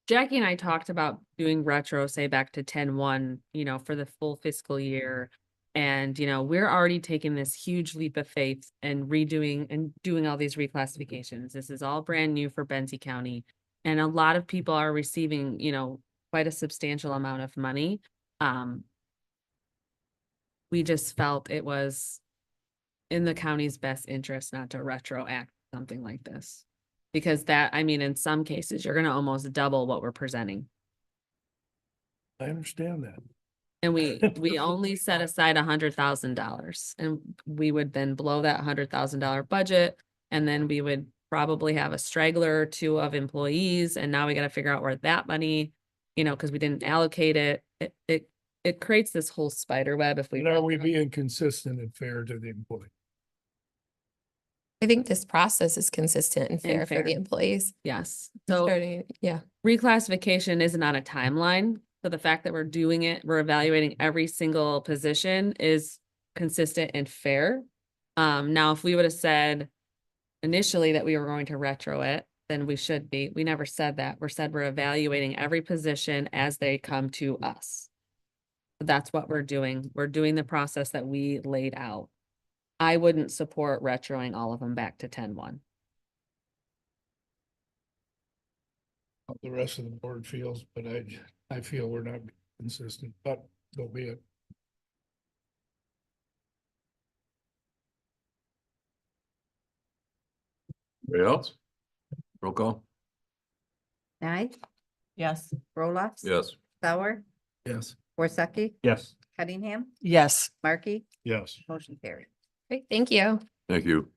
Jackie and I talked about doing retro, say back to 10-1, for the full fiscal year. And, we're already taking this huge leap of faith and redoing and doing all these reclassifications. This is all brand new for Benzie County. And a lot of people are receiving, quite a substantial amount of money. We just felt it was in the county's best interest not to retroact something like this. Because in some cases, you're gonna almost double what we're presenting. I understand that. And we only set aside $100,000, and we would then blow that $100,000 budget. And then we would probably have a straggler or two of employees, and now we gotta figure out where that money you know, because we didn't allocate it. It creates this whole spider web if we. And are we being consistent and fair to the employee? I think this process is consistent and fair for fair. the employees. Yes. So Starting, yeah. reclassification isn't on a timeline. So the fact that we're doing it, we're evaluating every single position is consistent and fair. Now, if we would have said initially that we were going to retro it, then we should be. We never said that. We're evaluating every position as they come to us. That's what we're doing. We're doing the process that we laid out. I wouldn't support retroing all of them back to 10-1. The rest of the board feels, but I feel we're not consistent, but so be it. Anybody else? Roll call. Nye, Yes. Roloffs. Yes. Sauer, Yes. Worsakki, Yes. Cunningham, Yes. Markey, Yes. motion carried. Great, thank you. Thank you.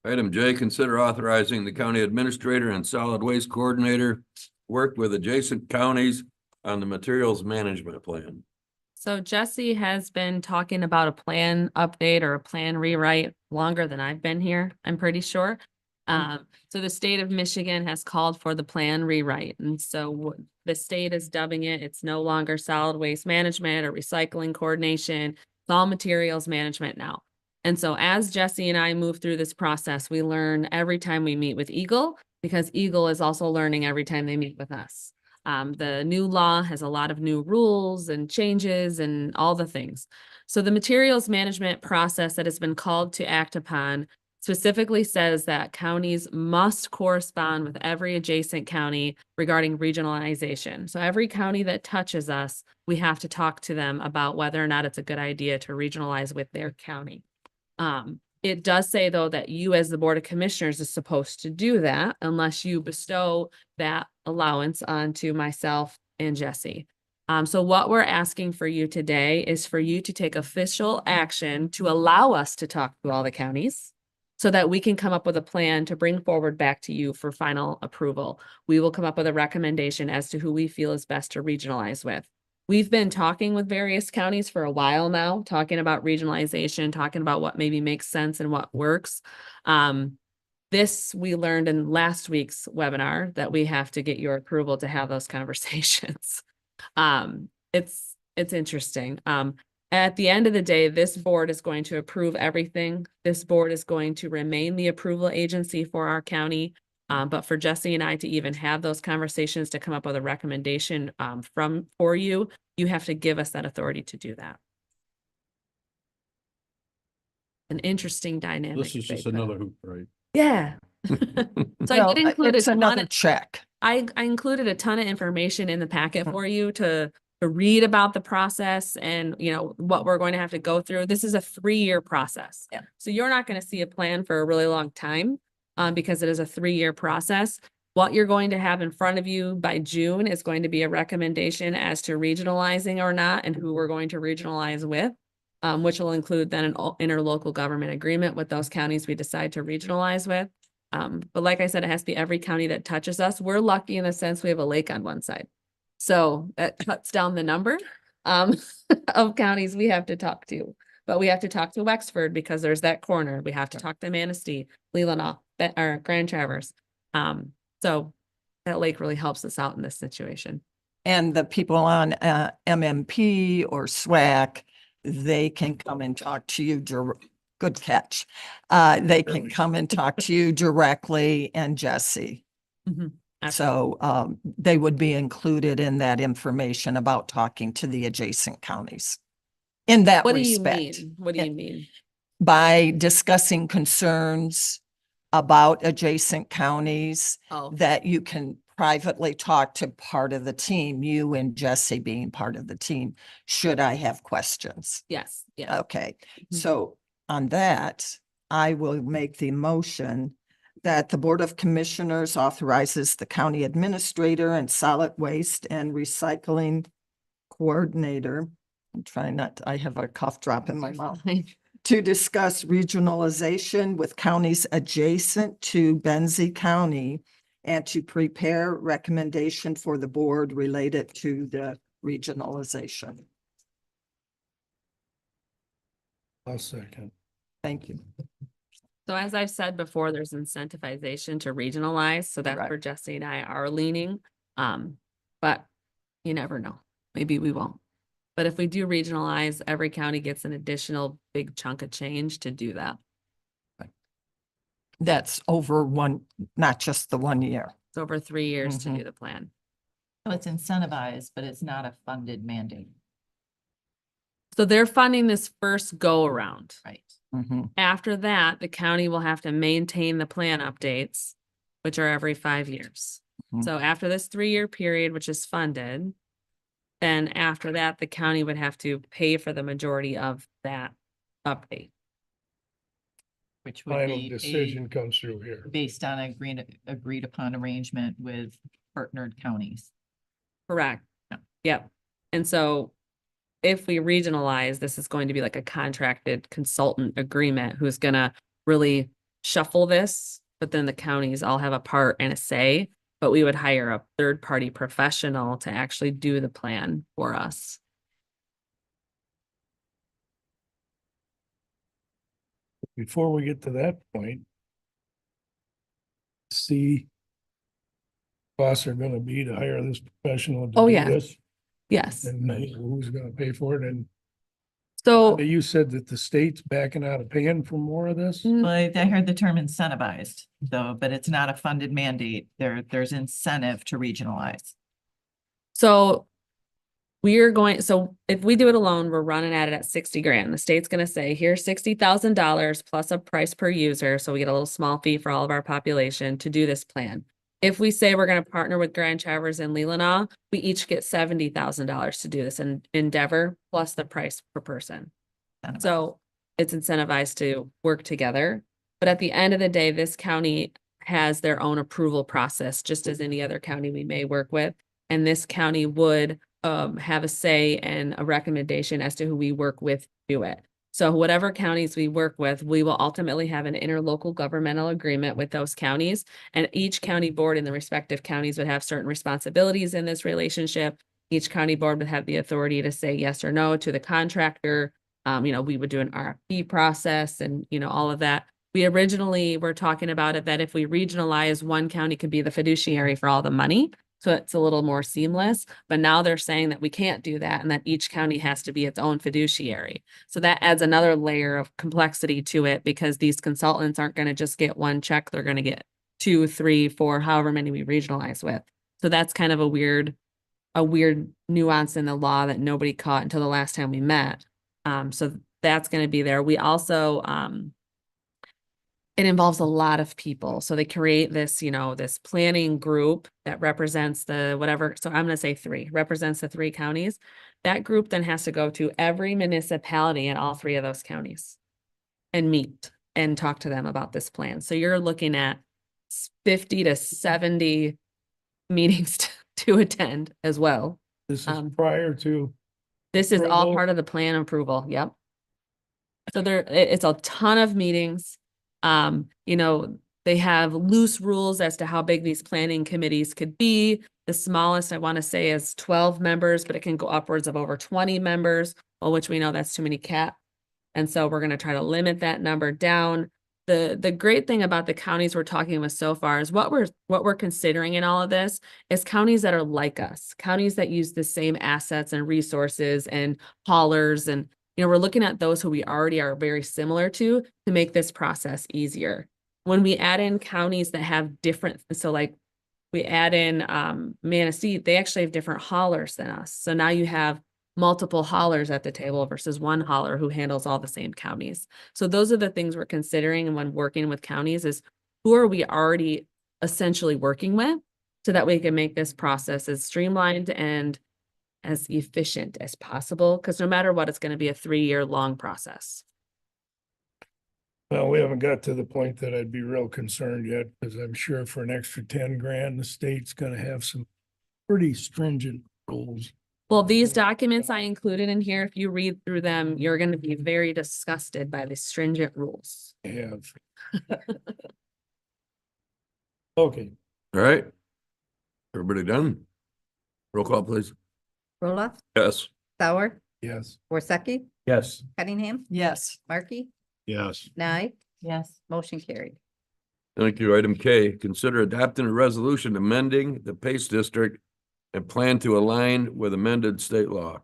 Item J, consider authorizing the county administrator and solid waste coordinator work with adjacent counties on the materials management plan. So Jesse has been talking about a plan update or a plan rewrite longer than I've been here, I'm pretty sure. So the state of Michigan has called for the plan rewrite. And so the state is dubbing it, it's no longer solid waste management or recycling coordination. It's all materials management now. And so as Jesse and I move through this process, we learn every time we meet with Eagle, because Eagle is also learning every time they meet with us. The new law has a lot of new rules and changes and all the things. So the materials management process that has been called to act upon specifically says that counties must correspond with every adjacent county regarding regionalization. So every county that touches us, we have to talk to them about whether or not it's a good idea to regionalize with their county. It does say, though, that you as the Board of Commissioners is supposed to do that unless you bestow that allowance onto myself and Jesse. So what we're asking for you today is for you to take official action to allow us to talk to all the counties so that we can come up with a plan to bring forward back to you for final approval. We will come up with a recommendation as to who we feel is best to regionalize with. We've been talking with various counties for a while now, talking about regionalization, talking about what maybe makes sense and what works. This we learned in last week's webinar that we have to get your approval to have those conversations. It's interesting. At the end of the day, this board is going to approve everything. This board is going to remain the approval agency for our county. But for Jesse and I to even have those conversations to come up with a recommendation for you, you have to give us that authority to do that. An interesting dynamic. This is just another hoop, right? Yeah. So Well, I did include it's a ton another of, check. I included a ton of information in the packet for you to read about the process and, you know, what we're going to have to go through. This is a 3-year process. Yeah. So you're not going to see a plan for a really long time because it is a 3-year process. What you're going to have in front of you by June is going to be a recommendation as to regionalizing or not and who we're going to regionalize with, which will include then an interlocal government agreement with those counties we decide to regionalize with. But like I said, it has to be every county that touches us. We're lucky in the sense we have a lake on one side. So that cuts down the number of counties we have to talk to. But we have to talk to Wexford because there's that corner. We have to talk to Manistee, Leelanau, or Grand Traverse. So that lake really helps us out in this situation. And the people on MMP or SWAC, they can come and talk to you. Good catch. They can come and talk to you directly and Jesse. So they would be included in that information about talking to the adjacent counties. In that What do you respect. mean? What do you mean? By discussing concerns about adjacent counties Oh, that you can privately talk to part of the team, you and Jesse being part of the team, should I have questions. yes, yeah. Okay, Mhm. so on that, I will make the motion that the Board of Commissioners authorizes the county administrator and solid waste and recycling coordinator. I'm trying not, I have a cough drop in my mouth. To discuss regionalization with counties adjacent to Benzie County and to prepare recommendation for the board related to the regionalization. I'll second. Thank you. So as I've said before, there's incentivization to regionalize, so that's where Correct. Jesse and I are leaning. But you never know, maybe we won't. But if we do regionalize, every county gets an additional big chunk of change to do that. That's over one, not just the 1 year. It's over 3 years to Mhm. do the plan. So it's incentivized, but it's not a funded mandate, So they're funding this first go around. right? Mhm. After that, the county will have to maintain the plan updates, which are every 5 years. Mhm. So after this 3-year period, which is funded, then after that, the county would have to pay for the majority of that update. Which would Final be decision comes through here. based on agreed upon arrangement with partnered counties. Correct. Yeah. Yep. And so if we regionalize, this is going to be like a contracted consultant agreement who's gonna really shuffle this, but then the counties all have a part and a say, but we would hire a third-party professional to actually do the plan for us. Before we get to that point, see costs are gonna be to hire this professional to Oh, do yeah. this, Yes. and who's gonna pay for it? And So you said that the state's backing out of paying for more of this? Mm. Well, I heard the term incentivized, though, but it's not a funded mandate. There's incentive to regionalize. So so if we do it alone, we're running at it at 60 grand. The state's gonna say, here's $60,000 plus a price per user. So we get a little small fee for all of our population to do this plan. If we say we're gonna partner with Grand Traverse and Leelanau, we each get $70,000 to do this endeavor plus the price per person. So it's incentivized to work together. But at the end of the day, this county has their own approval process, just as any other county we may work with. And this county would have a say and a recommendation as to who we work with to do it. So whatever counties we work with, we will ultimately have an interlocal governmental agreement with those counties. And each county board in the respective counties would have certain responsibilities in this relationship. Each county board would have the authority to say yes or no to the contractor. We would do an RFP process and, all of that. We originally were talking about it that if we regionalize, one county could be the fiduciary for all the money. So it's a little more seamless, but now they're saying that we can't do that and that each county has to be its own fiduciary. So that adds another layer of complexity to it because these consultants aren't going to just get one check. They're going to get 2, 3, 4, however many we regionalize with. So that's kind of a weird nuance in the law that nobody caught until the last time we met. So that's going to be there. We also, it involves a lot of people. So they create this, this planning group that represents the whatever. So I'm going to say 3, represents the 3 counties. That group then has to go to every municipality in all 3 of those counties and meet and talk to them about this plan. So you're looking at 50 to 70 meetings to attend as well. This is prior to, This is all approval? part of the plan approval. Yep. So it's a ton of meetings. They have loose rules as to how big these planning committees could be. The smallest I want to say is 12 members, but it can go upwards of over 20 members, well, which we know that's too many cap. And so we're going to try to limit that number down. The great thing about the counties we're talking with so far is what we're considering in all of this is counties that are like us, counties that use the same assets and resources and haulers. And, we're looking at those who we already are very similar to make this process easier. When we add in counties that have different, so like we add in Manistee, they actually have different haulers than us. So now you have multiple haulers at the table versus one hauler who handles all the same counties. So those are the things we're considering. And when working with counties is who are we already essentially working with so that we can make this process as streamlined and as efficient as possible. Because no matter what, it's going to be a 3-year long process. well, we haven't got to the point that I'd be real concerned yet, because I'm sure for an extra 10 grand, the state's gonna have some pretty stringent rules. Well, these documents I included in here, if you read through them, you're going to be very disgusted by the stringent rules. Have. Okay, All right. Everybody done? Roll call, please. Roloff, Yes. Sauer, Yes. Worsakki, Yes. Cunningham, Yes. Markey, Yes. Nye, Yes. motion carried. Thank you. Item K, consider adopting a resolution amending the PACE district and plan to align with amended state law.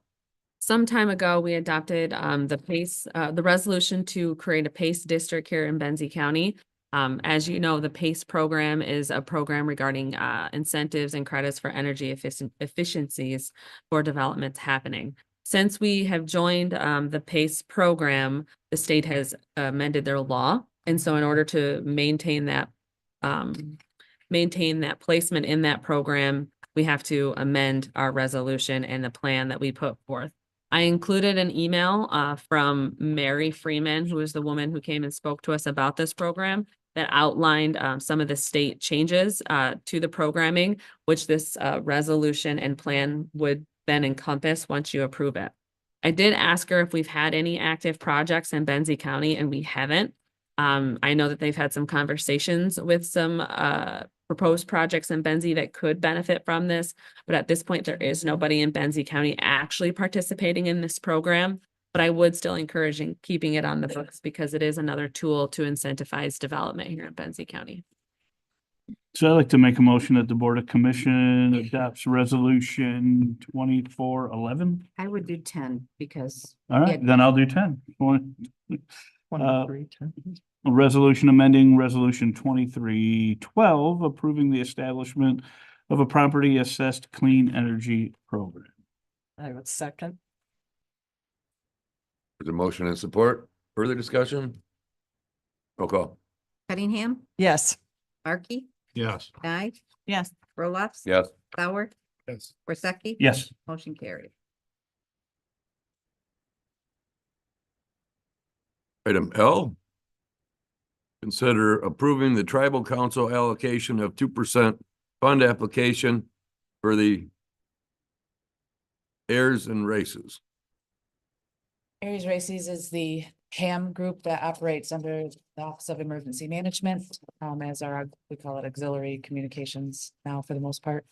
Some time ago, we adopted the PACE, the resolution to create a PACE district here in Benzie County. As you know, the PACE program is a program regarding incentives and credits for energy efficiencies for developments happening. Since we have joined the PACE program, the state has amended their law. And so in order to maintain that placement in that program, we have to amend our resolution and the plan that we put forth. I included an email from Mary Freeman, who is the woman who came and spoke to us about this program, that outlined some of the state changes to the programming, which this resolution and plan would then encompass once you approve it. I did ask her if we've had any active projects in Benzie County, and we haven't. I know that they've had some conversations with some proposed projects in Benzie that could benefit from this, but at this point, there is nobody in Benzie County actually participating in this program. But I would still encourage keeping it on the books because it is another tool to incentivize development here in Benzie County. So I'd like to make a motion that the Board of Commission adopts resolution 2411. I would do 10 because. All right, then I'll do 10. A 23. resolution amending resolution 2312, approving the establishment of a property assessed clean energy program. I would second. There's a motion and support. Further discussion? Roll call. Cunningham, Yes. Markey, Yes. Nye, Yes. Roloff. Yes. Sauer, Yes. Worsakki. Yes. Motion carried. Item L. Consider approving the tribal council allocation of 2% fund application for the Airs and Races. Aries Races is the HAM group that operates under the Office of Emergency Management, as our, we call it auxiliary communications now for the most part.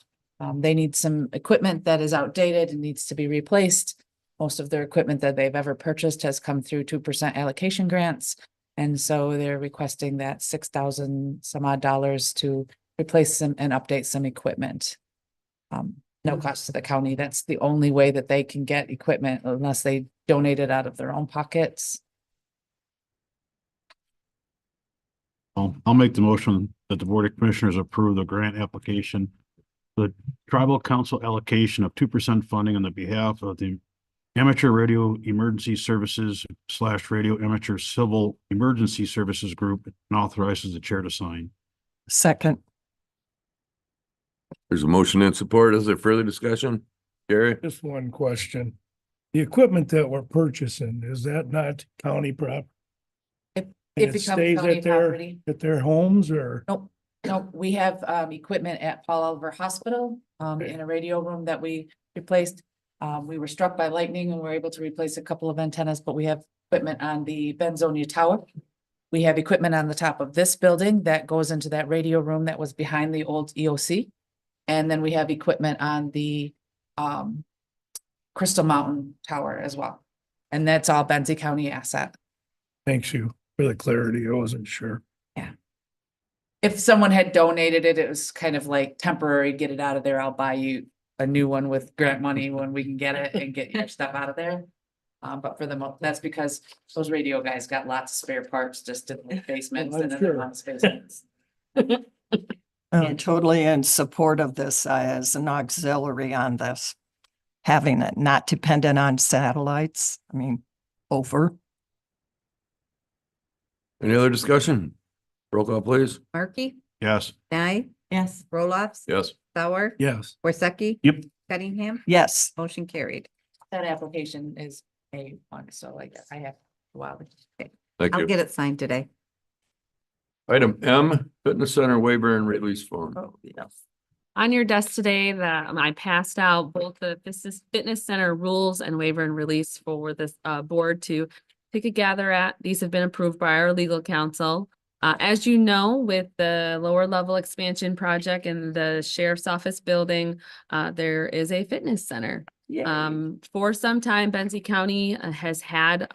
They need some equipment that is outdated and needs to be replaced. Most of their equipment that they've ever purchased has come through 2% allocation grants. And so they're requesting that $6,000 some odd to replace some and update some equipment. No cost to the county. That's the only way that they can get equipment unless they donate it out of their own pockets. I'll make the motion that the Board of Commissioners approve the grant application, the tribal council allocation of 2% funding on the behalf of the Amateur Radio Emergency Services / Radio Amateur Civil Emergency Services Group, and authorizes the chair to sign. Second. There's a motion and support. Is there further discussion? Gary? Just one question. The equipment that we're purchasing, is that not county property? It And becomes stays county at their, property. at their homes or? Nope, nope. We have equipment at Paul Oliver Hospital in a radio room that we replaced. We were struck by lightning and were able to replace a couple of antennas, but we have equipment on the Benzonia Tower. We have equipment on the top of this building that goes into that radio room that was behind the old EOC. And then we have equipment on the Crystal Mountain Tower as well. And that's all Benzie County asset. Thanks you for the clarity. I wasn't sure. If someone had donated it, it was kind of like temporary, get it out of there. I'll buy you a new one with grant money when we can get it and get your stuff out of there. But for the that's because those radio guys got lots of spare parts just in the basements and in the mom's basements. I'm totally in support of this as an auxiliary on this. Having it not dependent on satellites. I mean, over. Any other discussion? Roll call, please. Markey, Yes. Nye, Yes. Roloff. Yes. Sauer, Yes. Worsakki. Yep. Cunningham, Yes. motion carried. That application is A1, so I have a while. Thank I'll you. get it signed today. Item M, Fitness Center waiver and release form. Oh, yes. On your desk today, I passed out both the fitness center rules and waiver and release for this board to take a gather at. These have been approved by our legal counsel. As you know, with the lower level expansion project in the sheriff's office building, there is a fitness center. For some time, Benzie County has had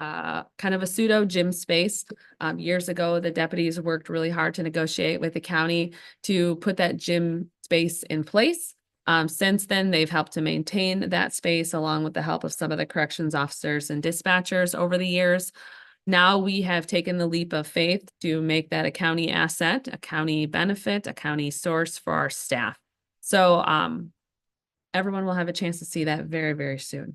kind of a pseudo gym space. Years ago, the deputies worked really hard to negotiate with the county to put that gym space in place. Since then, they've helped to maintain that space along with the help of some of the corrections officers and dispatchers over the years. Now we have taken the leap of faith to make that a county asset, a county benefit, a county source for our staff. So everyone will have a chance to see that very, very soon.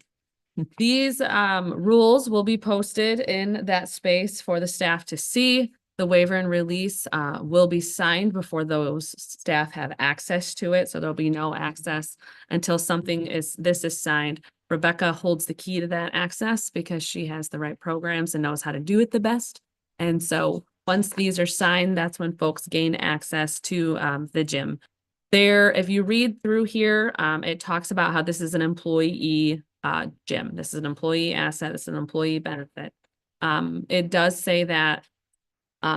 These rules will be posted in that space for the staff to see. The waiver and release will be signed before those staff have access to it. So there'll be no access until this is signed. Rebecca holds the key to that access because she has the right programs and knows how to do it the best. And so once these are signed, that's when folks gain access to the gym. There, if you read through here, it talks about how this is an employee gym. This is an employee asset. It's an employee benefit. It does say that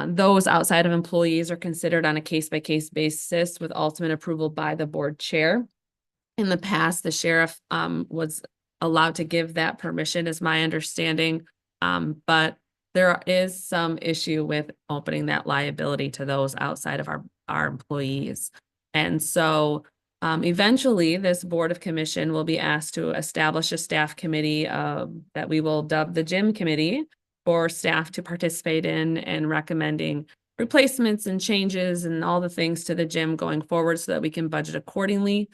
those outside of employees are considered on a case-by-case basis with ultimate approval by the board chair. In the past, the sheriff was allowed to give that permission, is my understanding. But there is some issue with opening that liability to those outside of our employees. And so eventually this Board of Commission will be asked to establish a staff committee that we will dub the gym committee for staff to participate in and recommending replacements and changes and all the things to the gym going forward so that we can budget accordingly.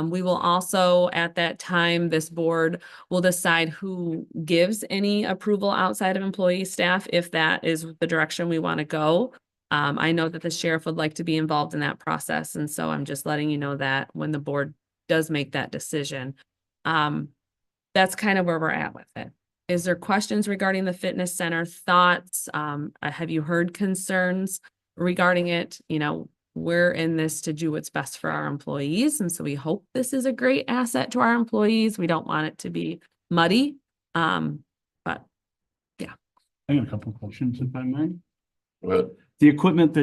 We will also, at that time, this board will decide who gives any approval outside of employee staff, if that is the direction we want to go. I know that the sheriff would like to be involved in that process. And so I'm just letting you know that when the board does make that decision, that's kind of where we're at with it. Is there questions regarding the fitness center? Thoughts? Have you heard concerns regarding it? You know, we're in this to do what's best for our employees. And so we hope this is a great asset to our employees. We don't want it to be muddy. But yeah. I got a couple of questions if I may. But The equipment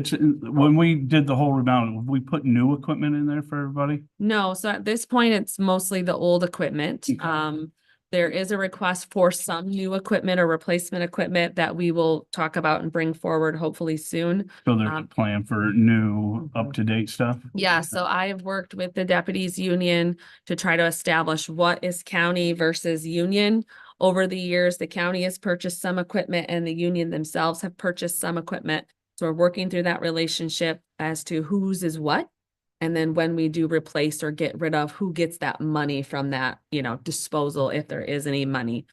when we did the whole remount, we put new equipment in there for everybody? No, so at this point, it's mostly the old equipment. Okay. There is a request for some new equipment or replacement equipment that we will talk about and bring forward hopefully soon. So there's a plan for new up-to-date stuff? Yeah, so I have worked with the deputies union to try to establish what is county versus union. Over the years, the county has purchased some equipment and the union themselves have purchased some equipment. So we're working through that relationship as to whose is what. And then when we do replace or get rid of, who gets that money from that, you know, disposal, if there is any money.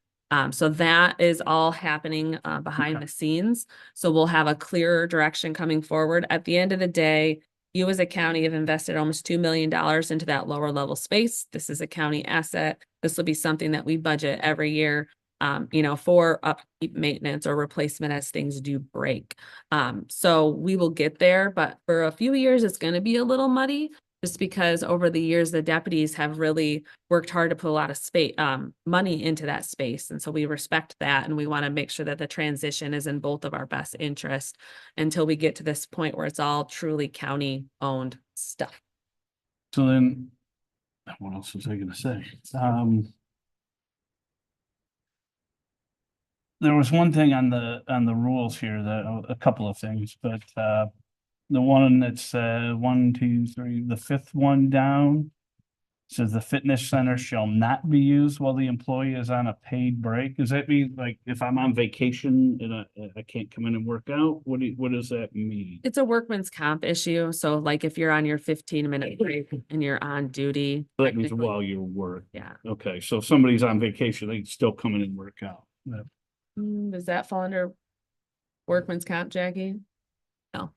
So that is all happening behind the scenes. So we'll have a clearer direction coming forward. At the end of the day, you as a county have invested almost $2 million into that lower level space. This is a county asset. This will be something that we budget every year, you know, for upkeep, maintenance or replacement as things do break. So we will get there, but for a few years, it's going to be a little muddy just because over the years, the deputies have really worked hard to put a lot of space, money into that space. And so we respect that. And we want to make sure that the transition is in both of our best interests until we get to this point where it's all truly county owned stuff. So then, what else was I gonna say? There was one thing on the rules here, that a couple of things, but the one that's 1, 2, 3, the fifth one down says the fitness center shall not be used while the employee is on a paid break. Does that mean like if I'm on vacation and I can't come in and work out? What does that mean? It's a workman's comp issue. So like if you're on your 15-minute break and you're on duty. That means technically- while you're work. Yeah. Okay, so if somebody's on vacation, they can still come in and work out. Yeah. Does that fall under workman's comp, Jackie? No,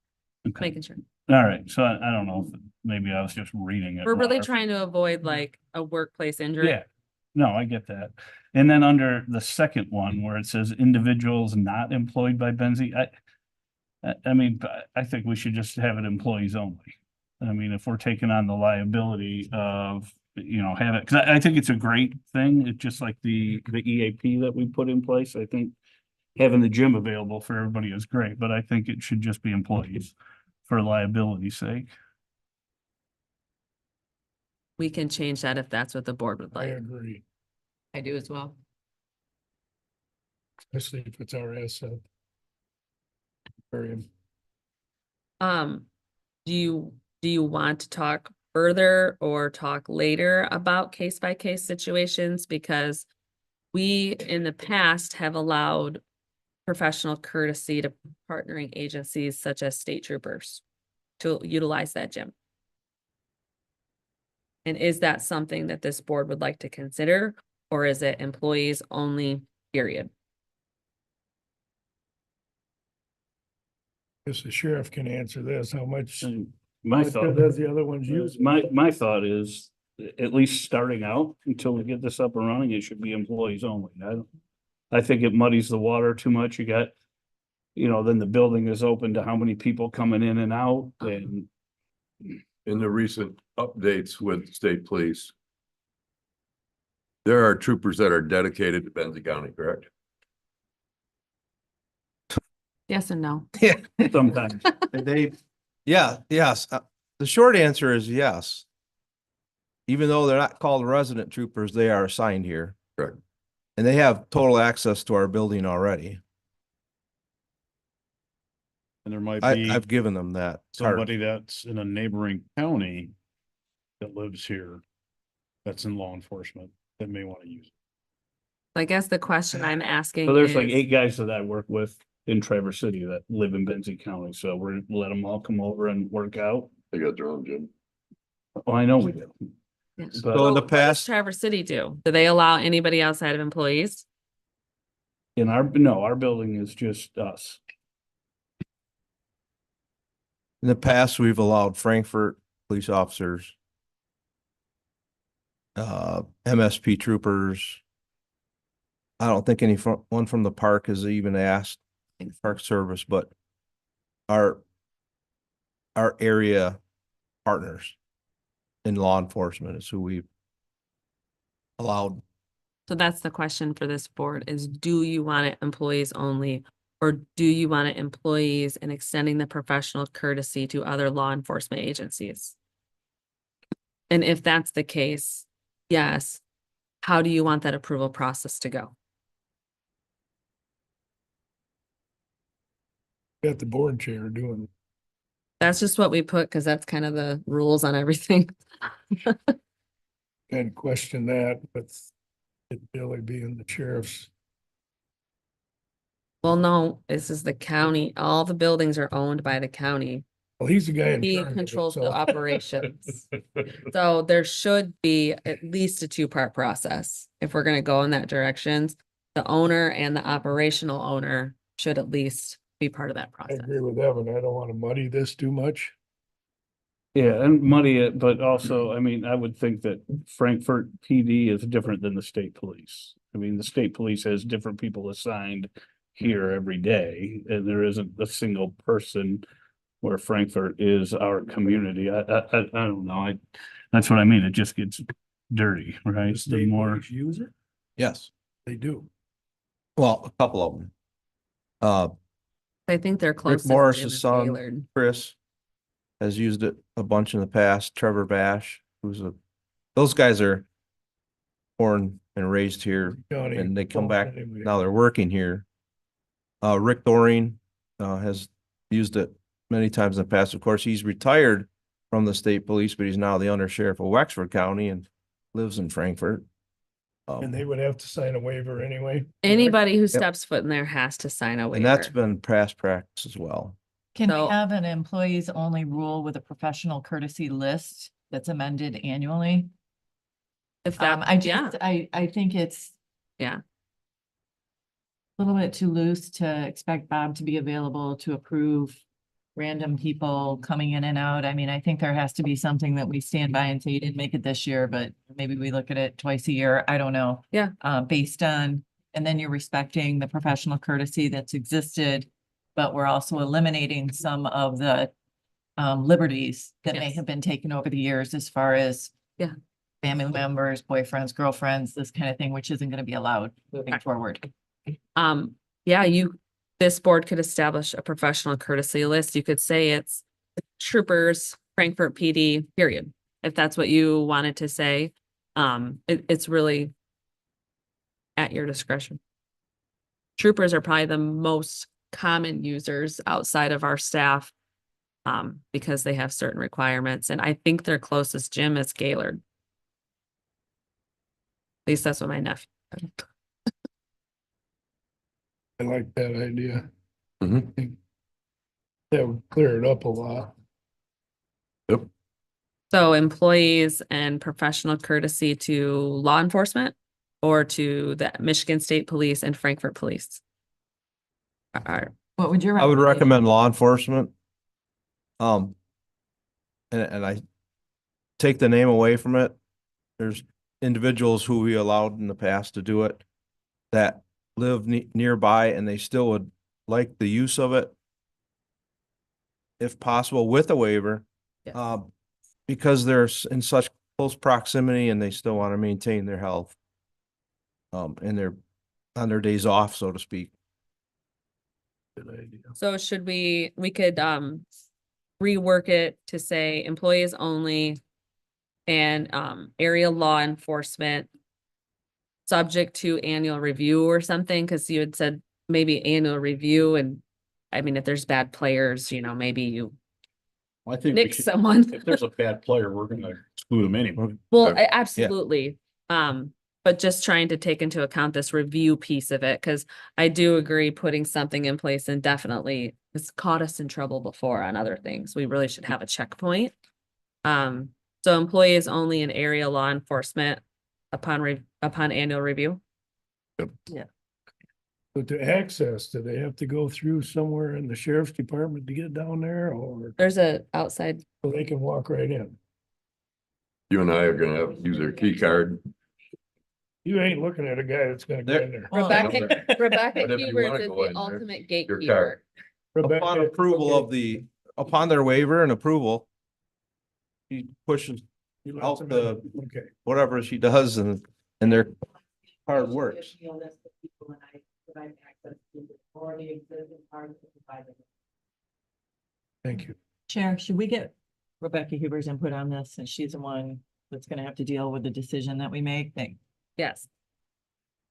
Okay. making sure. All right, so I don't know, if maybe I was just reading it. We're really wrong. trying to avoid like a workplace injury. Yeah, no, I get that. And then under the second one where it says individuals not employed by Benzie, I mean, I think we should just have it employees only. I mean, if we're taking on the liability of, you know, have it, because I think it's a great thing. It's just like the EAP that we put in place. I think having the gym available for everybody is great, but I think it should just be employees for liability's sake. We can change that if that's what the board would I like. agree, I do as well. especially if it's our asset. Very, Do you want to talk further or talk later about case by case situations? Because we in the past have allowed professional courtesy to partnering agencies such as state troopers to utilize that gym. And is that something that this board would like to consider, or is it employees only, period? guess the sheriff can answer this, how much, And my thought. does the other ones use? My thought is, at least starting out, until we get this up and running, it should be employees only. I think it muddies the water too much. You got, then the building is open to how many people coming in and out, and In the recent updates with state police, there are troopers that are dedicated to Benzie County, correct? Yes and no. sometimes. Yes. The short answer is yes. Even though they're not called resident troopers, they are assigned here. Correct. And they have total access to our building already. And there might be I've given them that. card. somebody that's in a neighboring county that lives here, that's in law enforcement, that may want to use it. I guess the question I'm asking So there's like is- 8 guys that I work with in Traverse City that live in Benzie County, so we're let them all come over and work out. They got their own gym. Oh, I know we do. Yeah. But So in the What does past, Traverse City do? Do they allow anybody outside of employees? our building is just us. in the past, we've allowed Frankfurt police officers, MSP troopers. I don't think one from the park has even asked Park Service, but our area partners in law enforcement is who we've allowed. So that's the question for this board is, do you want it employees only? Or do you want it employees and extending the professional courtesy to other law enforcement agencies? And if that's the case, yes, how do you want that approval process to go? Got the board chair doing, That's just what we put, because that's kind of the rules on everything. and question that, but it Billy being the sheriff's. Well, no, this is the county. All the buildings are owned by the county. Well, he's the guy in He charge of it, controls the so- operations. So there should be at least a 2-part process. If we're gonna go in that direction, the owner and the operational owner should at least be part of that I process. agree with Evan. I don't want to muddy this too much. Yeah, and muddy it, but also, I mean, I would think that Frankfurt PD is different than the state police. I mean, the state police has different people assigned here every day, and there isn't a single person where Frankfurt is our community. I don't know. That's what I mean. It just gets dirty, right? The State more, police use it? Yes. They do. Well, a couple of them. I think they're Rick close. Morris's son, Chris, has used it a bunch in the past. Trevor Bash, those guys are born and raised here, County and they come fault back, anyway. now they're working here. Rick Doring, has used it many times in the past. Of course, he's retired from the state police, but he's now the undersheriff of Wexford County and lives in Frankfurt. And they would have to sign a waiver anyway. Anybody who steps foot in there has to sign a waiver. And that's been past practice as well. Can So- we have an employees only rule with a professional courtesy list that's amended annually? If that, yeah, I think it's yeah. a little bit too loose to expect Bob to be available to approve random people coming in and out. I mean, I think there has to be something that we stand by and say, you didn't make it this year, but maybe we look at it twice a year. I don't know. Yeah. Based on, and then you're respecting the professional courtesy that's existed, but we're also eliminating some of the liberties that may Yes. have been taken over the years as far as Yeah. family members, boyfriends, girlfriends, this kind of thing, which isn't going to be allowed moving Correct. forward. Yeah, this board could establish a professional courtesy list. You could say it's troopers, Frankfurt PD, period. If that's what you wanted to say, it's really at your discretion. Troopers are probably the most common users outside of our staff, because they have certain requirements, and I think their closest gym is Gaylord. At least that's what my nephew said. I like that idea. Mhm. That would clear it up a lot. Yep. So employees and professional courtesy to law enforcement or to the Michigan State Police and Frankfurt Police. What would your? I would recommendation? recommend law enforcement. And I take the name away from it. There's individuals who we allowed in the past to do it that live nearby and they still would like the use of it. If possible, with a waiver. Yes. Because they're in such close proximity and they still want to maintain their health. And they're on their days off, so to speak. Good idea. So should we could rework it to say employees only and area law enforcement subject to annual review or something, because you had said maybe annual review, and I mean, if there's bad players, maybe you I think we nix should- someone. if there's a bad player, we're gonna exclude them anyway. Well, Okay. absolutely. But just trying to take into account this review piece of it, because I do agree putting something in place indefinitely has caught us in trouble before on other things. We really should have a checkpoint. So employees only in area law enforcement upon annual review. But to access, do they have to go through somewhere in the sheriff's department to get down there, or There's a outside, so they can walk right in? You and I are gonna have to use our key card. You ain't looking at a guy that's gonna get in there. Rebecca But if you Hubers wanna is go the in there, ultimate your gatekeeper. card. Upon approval of upon their waiver and approval. He pushes out the, Okay. whatever she does and their card works. Thank you. Chair, should we get Rebecca Huber's input on this, since she's the one that's gonna have to deal with the decision that we make? Yes.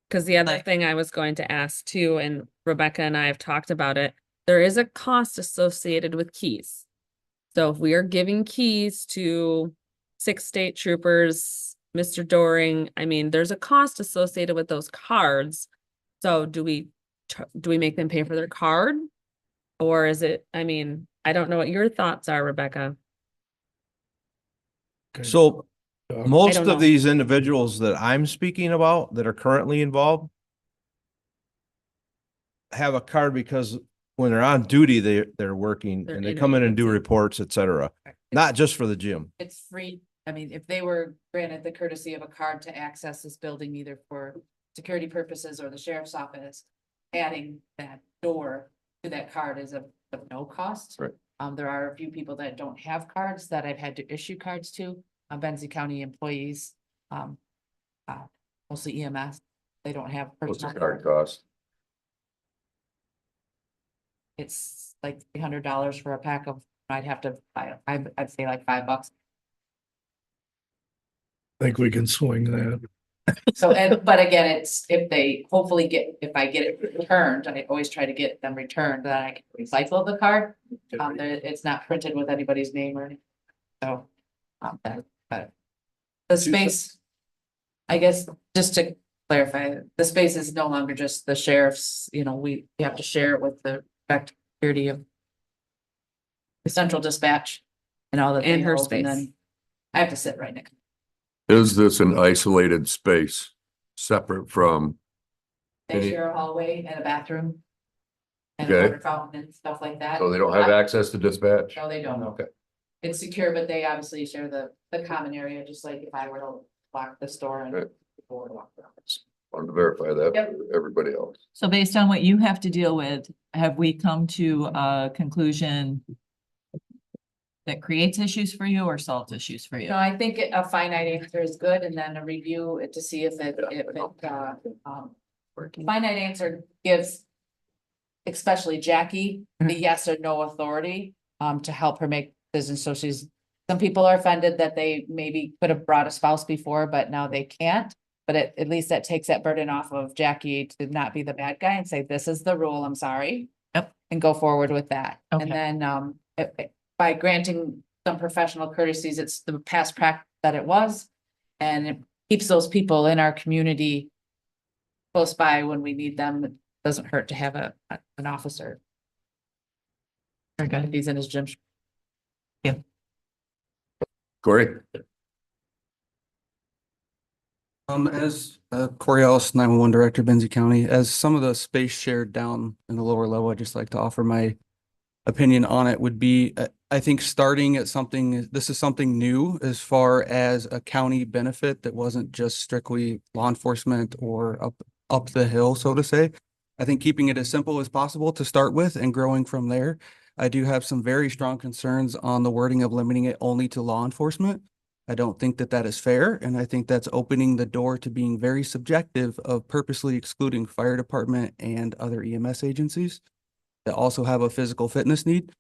Because the other thing I was going to ask too, and Rebecca and I have talked about it, there is a cost associated with keys. So if we are giving keys to 6 state troopers, Mr. Doring, I mean, there's a cost associated with those cards. So do we make them pay for their card? Or is it, I mean, I don't know what your thoughts are, Rebecca. So most don't know. of these individuals that I'm speaking about that are currently involved have a card because when they're on duty, they're working They're and they in come in and do agency. reports, et cetera. Not just for the gym. It's free. I mean, if they were granted the courtesy of a card to access this building, either for security purposes or the sheriff's office, adding that door to that card is of no cost. Right. There are a few people that don't have cards that I've had to issue cards to, Benzie County employees, mostly EMS. They don't have. What's the personal card cost? It's like $300 for a pack of, I'd have to buy, I'd say like $5. I think we can swing that. So, but again, it's if they hopefully if I get it returned, I always try to get them returned, then I can recycle the card. It's not printed with anybody's name or anything. So, but the space, I guess, just to clarify, the space is no longer just the sheriff's, we have to share it with the security of the central dispatch and all that. And they her hold, and space. then I have to sit right next. Is this an isolated space separate from? They Any- share a hallway and a bathroom. And a Okay. water fountain and stuff like that. So they don't have access to dispatch? No, they don't. Okay. It's secure, but they obviously share the common area, just like if I were to lock the store and. Right. people were to walk around. Wanted to verify that Yep. for everybody else. So based on what you have to deal with, have we come to a conclusion that creates issues for you or solves issues for you? No, I think a finite answer is good, and then a review to see if finite answer gives especially Jackie, a yes or no authority, to help her make decisions. So some people are offended that they maybe could have brought a spouse before, but now they can't. But at least that takes that burden off of Jackie to not be the bad guy and say, this is the rule, I'm sorry. Yep. And go forward with that. Okay. And then, by granting some professional courtesies, it's the past practice that it was. And it keeps those people in our community close by when we need them. It doesn't hurt to have an officer. Very good. If he's in his gym. Corey? As Corey Ellis, 911 Director, Benzie County, as some of the space shared down in the lower level, I'd just like to offer my opinion on it would be, I think starting at something, this is something new as far as a county benefit that wasn't just strictly law enforcement or up the hill, so to say. I think keeping it as simple as possible to start with and growing from there. I do have some very strong concerns on the wording of limiting it only to law enforcement. I don't think that that is fair, and I think that's opening the door to being very subjective of purposely excluding fire department and other EMS agencies that also have a physical fitness need.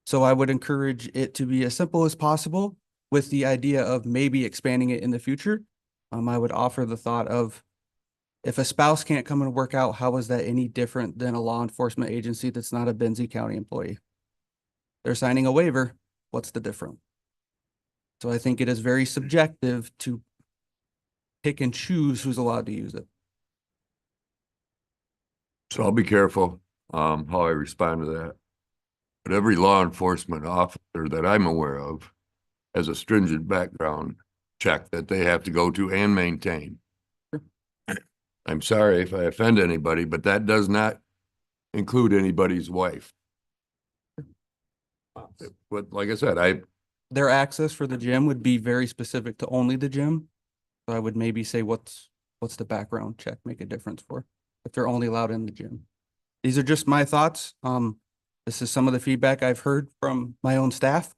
So I would encourage it to be as simple as possible with the idea of maybe expanding it in the future. I would offer the thought of, if a spouse can't come and work out, how is that any different than a law enforcement agency that's not a Benzie County employee? They're signing a waiver. What's the difference? So I think it is very subjective to pick and choose who's allowed to use it. So I'll be careful, how I respond to that. But every law enforcement officer that I'm aware of has a stringent background check that they have to go to and maintain. I'm sorry if I offend anybody, but that does not include anybody's wife. But like I said, Their access for the gym would be very specific to only the gym. So I would maybe say what's the background check make a difference for if they're only allowed in the gym. These are just my thoughts. This is some of the feedback I've heard from my own staff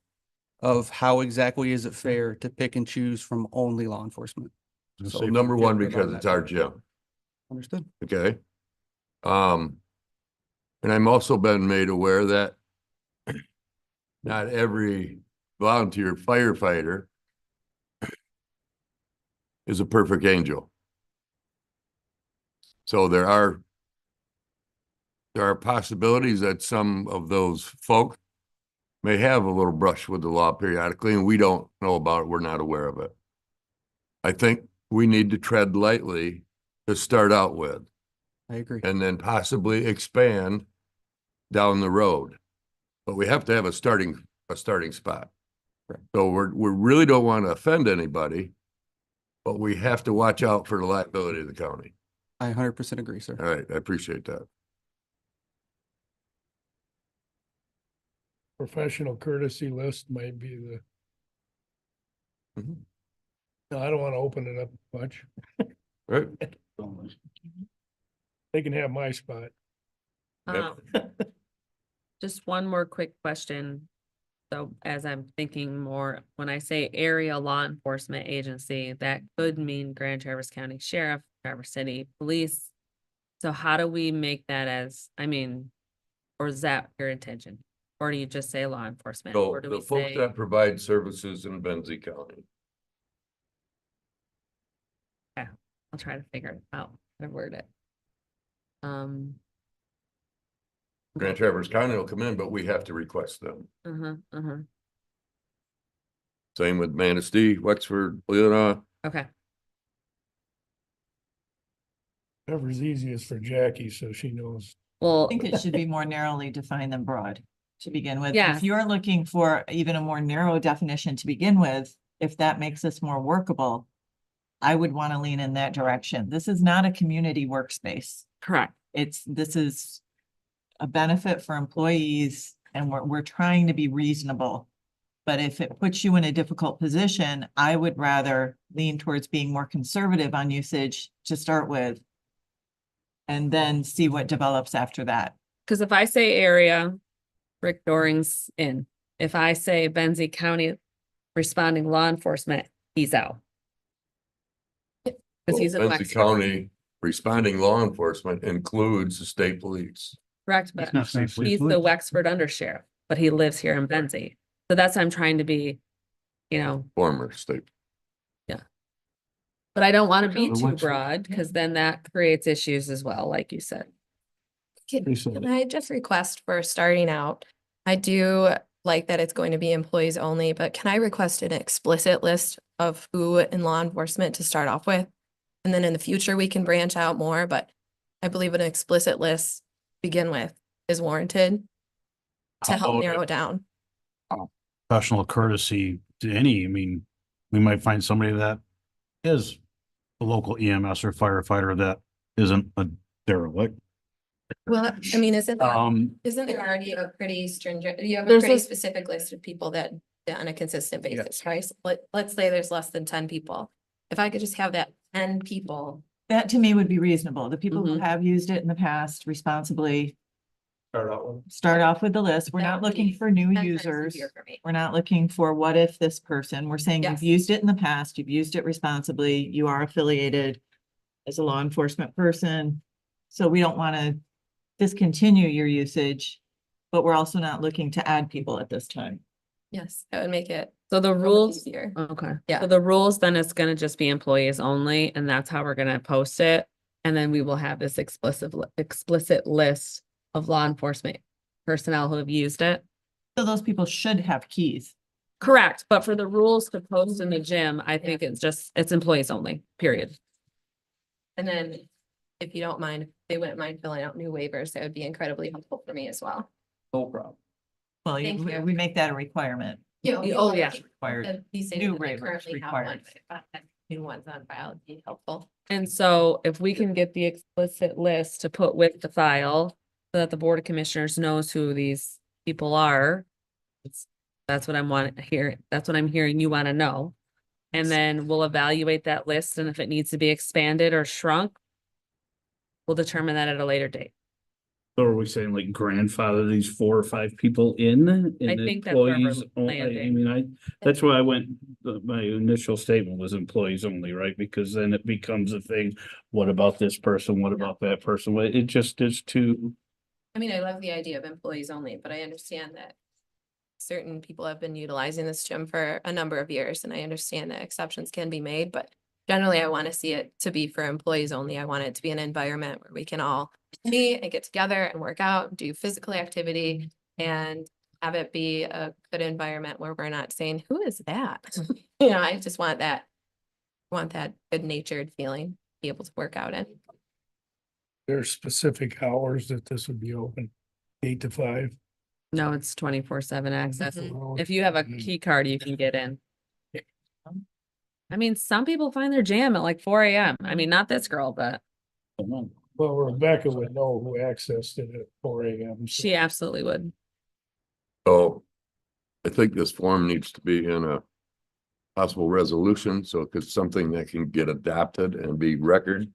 of how exactly is it fair to pick and choose from only law enforcement. so number one, because it's our gym. Understood. Okay. And I'm also been made aware that not every volunteer firefighter is a perfect angel. So there are possibilities that some of those folks may have a little brush with the law periodically, and we don't know about it. We're not aware of it. I think we need to tread lightly to start out with. I agree. And then possibly expand down the road. But we have to have a starting spot. Right. So we really don't want to offend anybody, but we have to watch out for the liability of the county. I 100% agree, sir. All right, I appreciate that. Professional courtesy list might be the. Mhm. No, I don't want to open it up much. Right? They can have my spot. Just one more quick question. So as I'm thinking more, when I say area law enforcement agency, that could mean Grand Traverse County Sheriff, Traverse City Police. So how do we make that or is that your intention? Or do you just say law enforcement? So Or do the we folks say, that provide services in Benzie County. I'll try to figure it out, how to word it. Grand Traverse County will come in, but we have to request them. Same with Manistee, Wexford, Leelanau. Okay. Whatever's easiest for Jackie, so she knows. Well, I think it should be more narrowly defined than broad to begin with. Yeah. If you're looking for even a more narrow definition to begin with, if that makes this more workable, I would want to lean in that direction. This is not a community workspace. correct. This is a benefit for employees and we're trying to be reasonable. But if it puts you in a difficult position, I would rather lean towards being more conservative on usage to start with. And then see what develops after that. Because if I say area, Rick Doring's in. If I say Benzie County responding law enforcement, he's out. Because he's in Benzie Wexford. County responding law enforcement includes the state police. Correct, but He's not saying police, he's the police. Wexford undersheriff, but he lives here in Benzie. So that's why I'm trying to be, you know, Former state. but I don't want to be The too Wexford- broad because then that creates issues as well, like you said. Lisa, Can I just request for starting out? I do like that it's going to be employees only, but can I request an explicit list of who in law enforcement to start off with? And then in the future, we can branch out more, but I believe an explicit list to begin with is warranted to How help about narrow it? it down. Professional courtesy to any, I mean, we might find somebody that is a local EMS or firefighter that isn't a derelict. Well, I mean, isn't there already a pretty stringent, you have a There's pretty a- specific list of people that on a consistent basis, right? So let's say there's less than 10 people. If I could just have that 10 people. That to me would be reasonable. The people who Mhm. have used it in the past responsibly Start out with. start off with the list. We're That not would looking be for new 10 times users. easier for me. We're not looking for what if this person, we're saying Yes. you've used it in the past, you've used it responsibly, you are affiliated as a law enforcement person. So we don't want to discontinue your usage, but we're also not looking to add people at this time. Yes, that would make it So the rules, easier. okay. Yeah. So the rules, then it's gonna just be employees only, and that's how we're gonna post it. And then we will have this explicit list of law enforcement personnel who have used it. So those people should have keys. Correct, but for the rules to post in the gym, I think it's employees only, period. And then if you don't mind, if they wouldn't mind filling out new waivers, that would be incredibly helpful for me as well. No problem. Well, Thank you. we make that a requirement. Oh, yeah. Required. These days, New that they waivers currently have required. one, but if I had new ones on file, it'd be helpful. And so if we can get the explicit list to put with the file, so that the Board of Commissioners knows who these people are. That's what I'm wanting to hear. That's what I'm hearing you want to know. And then we'll evaluate that list, and if it needs to be expanded or shrunk, we'll determine that at a later date. So are we saying like grandfather these 4 or 5 people in? I and think that's where we're employees only? I landing. mean, that's why I went, my initial statement was employees only, right? Because then it becomes a thing. What about this person? What about that person? Well, it just is too. I mean, I love the idea of employees only, but I understand that certain people have been utilizing this gym for a number of years, and I understand that exceptions can be made, but generally I want to see it to be for employees only. I want it to be an environment where we can all meet and get together and work out, do physical activity, and have it be a good environment where we're not saying, who is that? You know, I just want that good natured feeling, to be able to work out in. There's specific hours that this would be open, 8 to 5. No, it's 24/7 access. Mhm. If you have a key card, you can get in. I mean, some people find their jam at like 4 AM. I mean, not this girl, but Well, Rebecca would know who accessed it at 4 AM. so- she absolutely would. So I think this form needs to be in a possible resolution, so it's something that can get adopted and be record,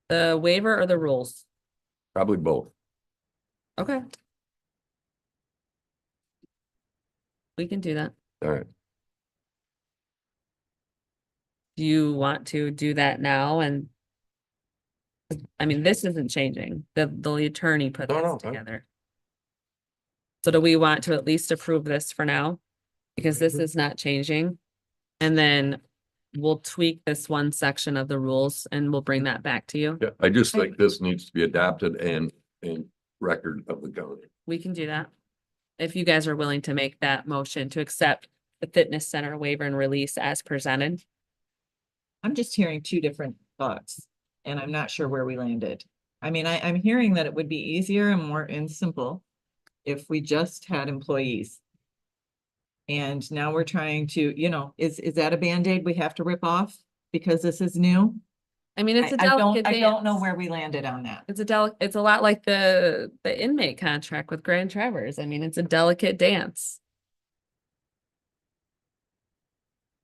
The waiver or the rules? probably both. Okay. We can do that. All right. Do you want to do that now? And I mean, this isn't changing. The attorney put No, this no, together. So do we want to at least approve this for now? Because this is not changing. And then we'll tweak this one section of the rules and we'll bring that back to you. Yeah, I just think this needs to be adopted and record of the county. We can do that. If you guys are willing to make that motion to accept the fitness center waiver and release as presented. I'm just hearing two different thoughts, and I'm not sure where we landed. I mean, I'm hearing that it would be easier and more simple if we just had employees. And now we're trying to, is that a Band-Aid we have to rip off because this is new? I mean, it's a I delicate don't know dance. where we landed on that. It's a lot like the inmate contract with Grand Traverse. I mean, it's a delicate dance.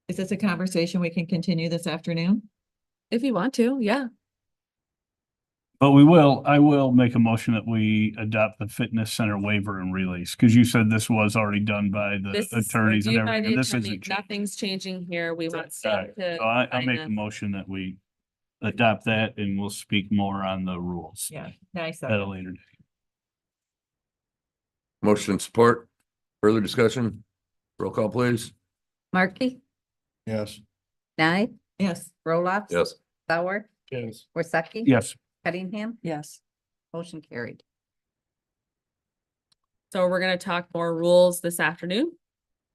Is this a conversation we can continue this afternoon? If you want to, yeah. But I will make a motion that we adopt the fitness center waiver and release, because you said this was already done by the This is attorneys and reviewed by everything. the and This attorney. isn't. changing. Nothing's changing here. We want All Sam right, to. so I sign make a this. motion that we adopt that and we'll speak more on the rules Yeah, nice. at a later date. Motion and support. Further discussion? Roll call, please. Markey, Yes. Nye, Yes. Roloff. Yes. Sauer, Yes. Worsakki. Yes. Cunningham, Yes. motion carried. So we're gonna talk more rules this afternoon.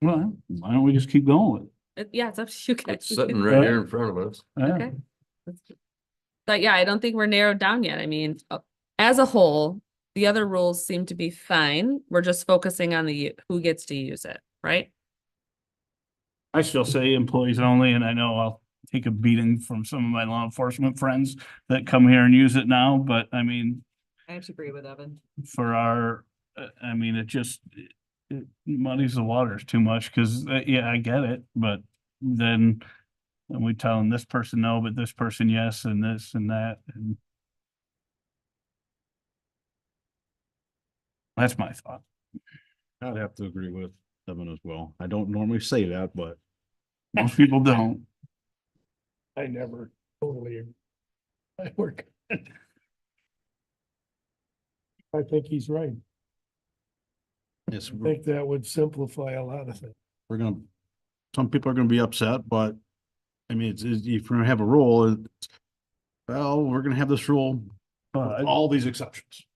Well, why don't we just keep going with Yeah, it's up to you guys. It's sitting right here in front of us. it? Yeah. Okay. But yeah, I don't think we're narrowed down yet. I mean, as a whole, the other rules seem to be fine. We're just focusing on who gets to use it, right? I still say employees only, and I know I'll take a beating from some of my law enforcement friends that come here and use it now, but I mean, I have to agree with Evan. for our, I mean, it just it muddies the waters too much, because, yeah, I get it, but then we tell them this person no, but this person yes, and this and that, and that's my thought. I'd have to agree with Evan as well. I don't normally say that, but Most people don't. I never totally. I work. I think he's right. yes, I think that would simplify a lot of things. we're gonna, some people are gonna be upset, but I mean, if you're gonna have a rule, well, we're gonna have this rule, with all these exceptions.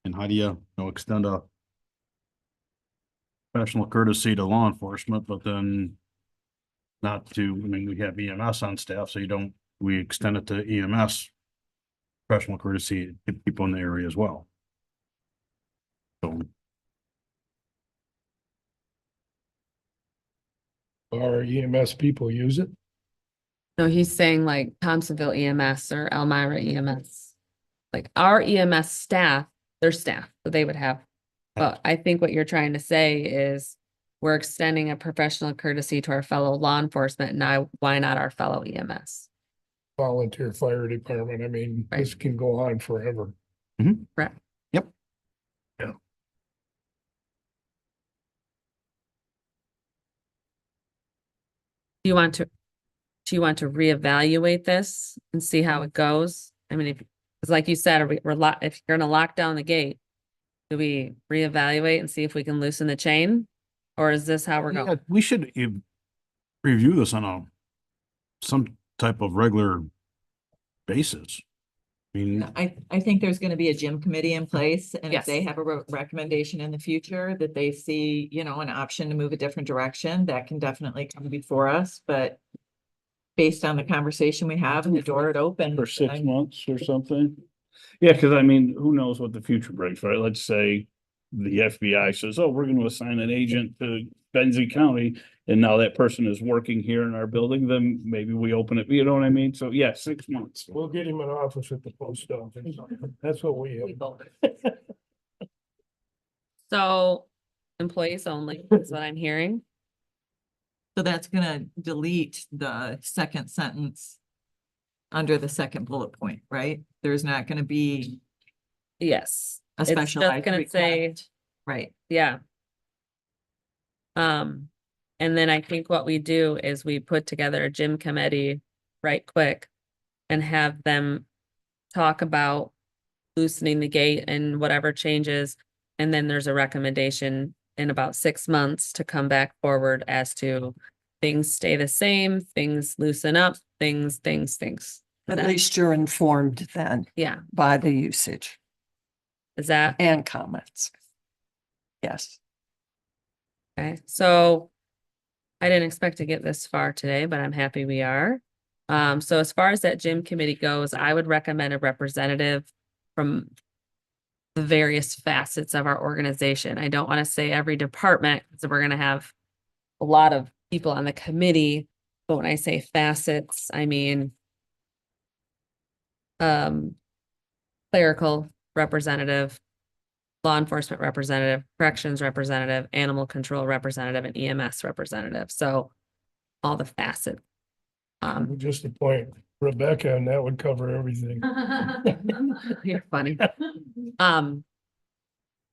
And how do you know, extend a professional courtesy to law enforcement, but then not to, I mean, we have EMS on staff, so we extend it to EMS professional courtesy to people in the area as well. So Our EMS people use it. No, he's saying like Thompsonville EMS or Elmira EMS. Like our EMS staff, their staff that they would have. But I think what you're trying to say is we're extending a professional courtesy to our fellow law enforcement. Now, why not our fellow EMS? Volunteer fire department. I mean, this can go on forever. Correct. Yep. Yeah. Do you want to reevaluate this and see how it goes? I mean, it's like you said, if you're gonna lock down the gate, do we reevaluate and see if we can loosen the chain? Or is this how we're yeah, going? we should review this on some type of regular basis. I mean, I think there's gonna be a gym committee in place, and if they Yes. have a recommendation in the future that they see, you know, an option to move a different direction, that can definitely come before us, but based on the conversation we have and the door it opened. For 6 months or something. Yeah, because I mean, who knows what the future brings, right? Let's say the FBI says, oh, we're going to assign an agent to Benzie County, and now that person is working here in our building, then maybe we open it, you know what I mean? So yeah, 6 months. We'll get him an office at the post office. That's what we have. So employees only is what I'm hearing. So that's gonna delete the second sentence under the second bullet point, right? There's not gonna be Yes. a It's just specialized gonna say, request. Right. yeah. And then I think what we do is we put together a gym committee right quick and have them talk about loosening the gate and whatever changes. And then there's a recommendation in about 6 months to come back forward as to things stay the same, things loosen up, things. At least you're informed then Yeah, by the usage is that? and comments. Yes. Okay, so I didn't expect to get this far today, but I'm happy we are. So as far as that gym committee goes, I would recommend a representative from the various facets of our organization. I don't want to say every department, so we're gonna have a lot of people on the committee, but when I say facets, I mean clerical representative, law enforcement representative, corrections representative, animal control representative, and EMS representative. So all the facets. We'll just appoint Rebecca and that would cover everything. You're funny.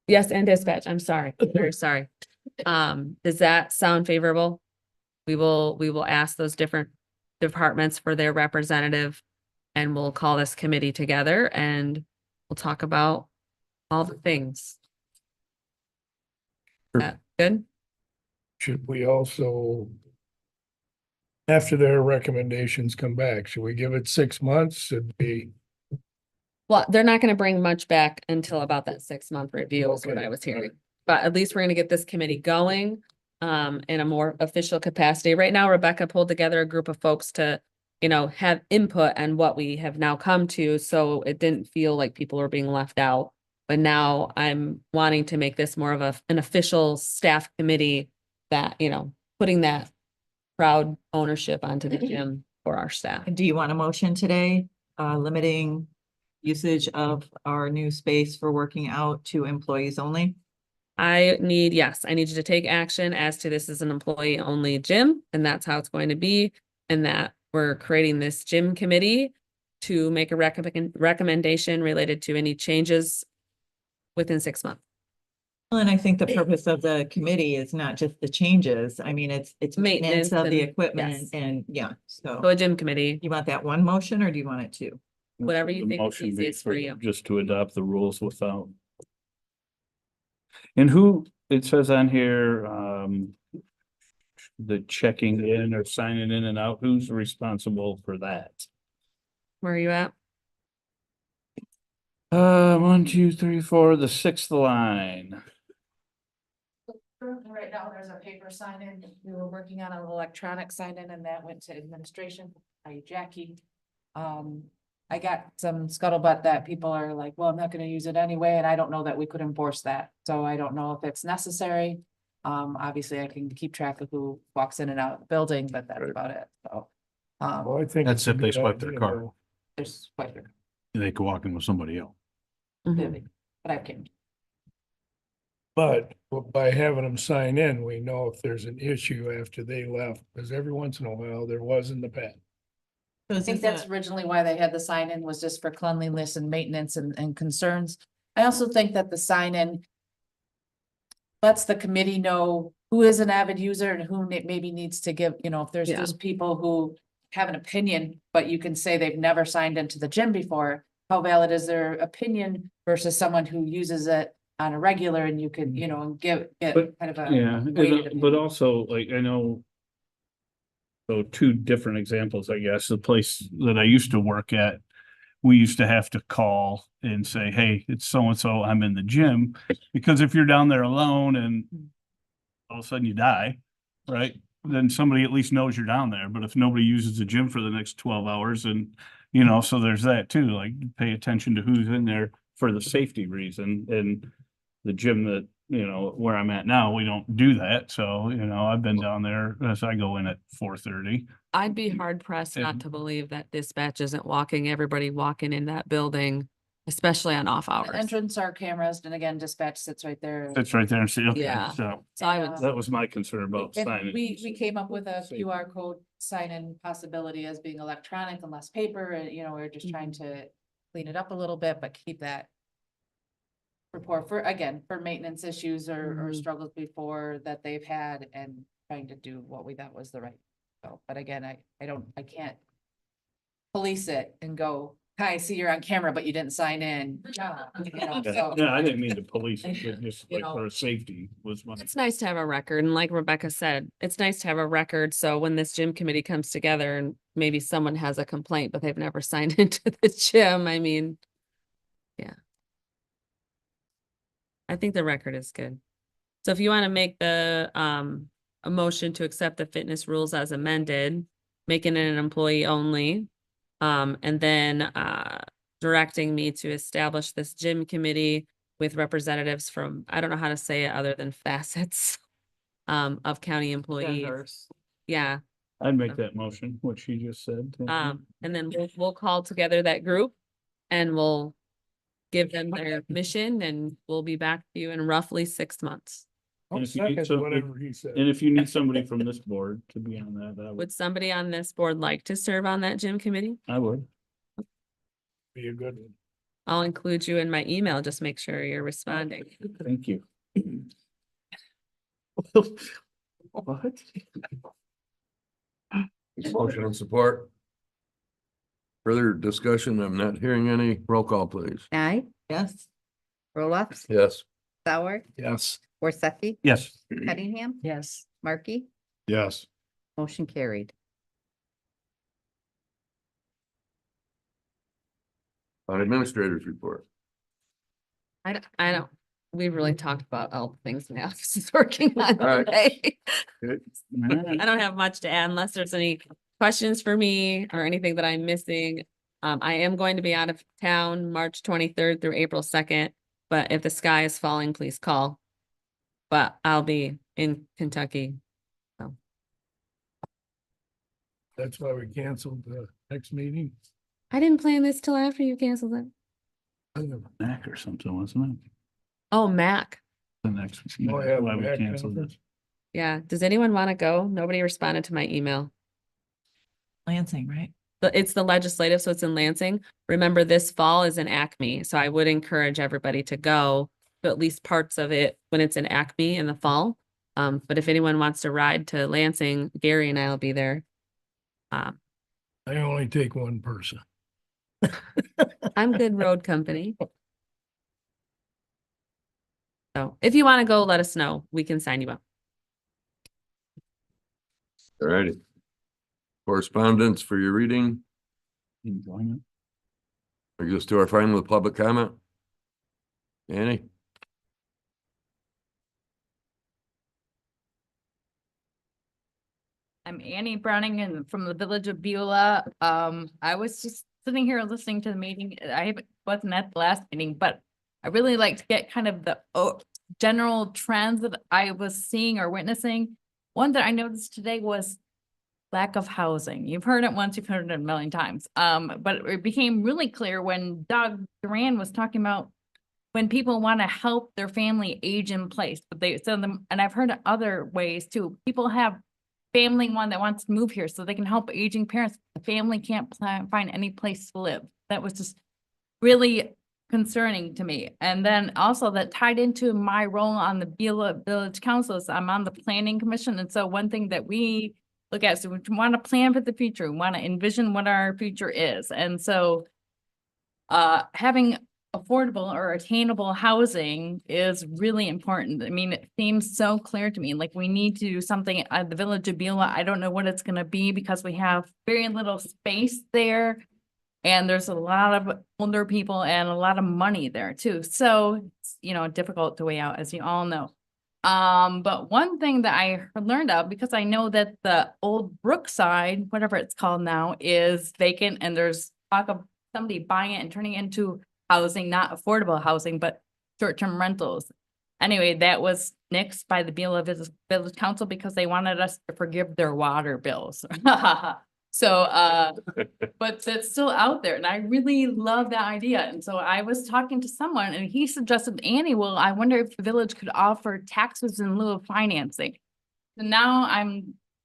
Yes, and dispatch. I'm sorry. Very sorry. Does that sound favorable? We will ask those different departments for their representative, and we'll call this committee together and we'll talk about all the things. Sure. That good? Should we also, after their recommendations come back, should we give it 6 months? Should we? Well, they're not gonna bring much back until about that 6-month review is what Okay, I was all right. hearing. But at least we're gonna get this committee going in a more official capacity. Right now, Rebecca pulled together a group of folks to, have input on what we have now come to, so it didn't feel like people were being left out. But now I'm wanting to make this more of an official staff committee that, putting that proud ownership onto the gym for our staff. And do you want a motion today, limiting usage of our new space for working out to employees only? I need you to take action as to this is an employee only gym, and that's how it's going to be. And that we're creating this gym committee to make a recommendation related to any changes within 6 months. Well, and I think the purpose of the committee is not just the changes. I mean, it's maintenance Maintenance of the and- equipment yes. and So so a gym committee, you want that one motion or do you want it two? whatever you The think is motion be easiest for you. Just to adopt the rules without. And who, it says on here, the checking in or signing in and out, who's responsible for that? Where are you at? 1, 2, 3, 4, the 6th line. Right now, there's a paper sign in. We were working on an electronic sign in and that went to administration. Hi, Jackie. I got some scuttlebutt that people are like, well, I'm not gonna use it anyway, and I don't know that we could enforce that. So I don't know if it's necessary. Obviously I can keep track of who walks in and out of the building, but that's about it. So. Well, I think. That's it's a if they good swipe their idea, card. though. There's quite a bit, They could walk in with somebody else. Mhm. but I can. But by having them sign in, we know if there's an issue after they left, because every once in a while there was in the past. I think that's originally why they had the sign in was just for cleanliness and maintenance and concerns. I also think that the sign in lets the committee know who is an avid user and who maybe needs to give, if there's Yeah. just people who have an opinion, but you can say they've never signed into the gym before. How valid is their opinion versus someone who uses it on a regular and you could, and get But- kind of a. Yeah, weighted but opinion. also, like, I know. So 2 different examples, I guess, the place that I used to work at, we used to have to call and say, hey, it's so-and-so, I'm in the gym. Because if you're down there alone and all of a sudden you die, right? Then somebody at least knows you're down there, but if nobody uses the gym for the next 12 hours and, so there's that too, like pay attention to who's in there for the safety reason. And the gym that, where I'm at now, we don't do that. So, I've been down there as I go in at 4:30. I'd be hard pressed not And- to believe that dispatch isn't everybody walking in that building, especially on off The hours. entrance are cameras and again, dispatch sits right there. That's right there and see, okay, Yeah. so So I would, that was my concern about And signing. we came up with a Safety. QR code sign-in possibility as being electronic and less paper, and, we're just trying Mm-hmm. to clean it up a little bit, but keep that report for, again, for maintenance issues or Mhm. struggles before that they've had and trying to do what we thought was the right. So, but again, I can't police it and go, hi, I see you're on camera, but you didn't sign in. Yeah, so- yeah, I didn't mean to police it, but just You like know. for safety was my. it's nice to have a record. And like Rebecca said, it's nice to have a record. So when this gym committee comes together and maybe someone has a complaint, but they've never signed into the gym, I mean, yeah. I think the record is good. So if you want to make the, a motion to accept the fitness rules as amended, making it an employee only, and then, directing me to establish this gym committee with representatives from, I don't know how to say it other than facets, of county employees. Genders. Yeah. I'd make that motion, what she just said. And then we'll call together that group and we'll give them their mission and we'll be back to you in roughly 6 months. I'll And if you need second some- whatever he said. And if you need somebody from this board to be on that, Would somebody on this board like to serve on that gym committee? I would. Be a good one. I'll include you in my email. Just make sure you're responding. Thank you. What? Motion and support. Further discussion, I'm not hearing any. Roll call, please. Aye. Yes. Roloffs, Yes. Sauer, Yes. Worsakki, Yes. Cunningham, Yes. Markey, Yes. motion carried. On administrators report. I don't, we really talked about all the things the office is working on All right. today. Good. I don't have much to add unless there's any questions for me or anything that I'm missing. I am going to be out of town March 23rd through April 2nd, but if the sky is falling, please call. But I'll be in Kentucky. That's why we canceled the next meeting. I didn't plan this till after you canceled it. Mac or something, wasn't it? Oh, Mac. The next. Oh, yeah, Why we Mac canceled it. conference. Yeah. Does anyone want to go? Nobody responded to my email. Lansing, right? But it's the legislative, so it's in Lansing. Remember, this fall is in Acme, so I would encourage everybody to go to at least parts of it when it's in Acme in the fall. But if anyone wants to ride to Lansing, Gary and I will be there. I only take one person. I'm good road company. So if you want to go, let us know. We can sign you up. All righty. Correspondence for your reading. Enjoyment. Or just do our final with public comment? Annie? I'm Annie Browning and from the village of Beulah. I was just sitting here listening to the meeting. Wasn't at the last meeting, but I really like to get kind of the general trends that I was seeing or witnessing. One that I noticed today was lack of housing. You've heard it once, you've heard it a million times. But it became really clear when Doug Duran was talking about when people want to help their family age in place, but they send them, and I've heard it other ways too. People have family one that wants to move here so they can help aging parents. The family can't find any place to live. That was just really concerning to me. And then also that tied into my role on the Beulah Village Council is I'm on the planning commission. And so one thing that we look at, so we want to plan for the future. We want to envision what our future is. And so having affordable or attainable housing is really important. I mean, it seems so clear to me, like we need to do something at the village of Beulah. I don't know what it's going to be because we have very little space there. And there's a lot of older people and a lot of money there too. So it's, difficult to weigh out, as you all know. But one thing that I learned of, because I know that the old Brookside, whatever it's called now, is vacant and there's talk of somebody buying it and turning it into housing, not affordable housing, but short-term rentals. Anyway, that was nixed by the Beulah Village Council because they wanted us to forgive their water bills. So, but it's still out there and I really love that idea. And so I was talking to someone and he suggested, Annie, well, I wonder if the village could offer taxes in lieu of financing. So now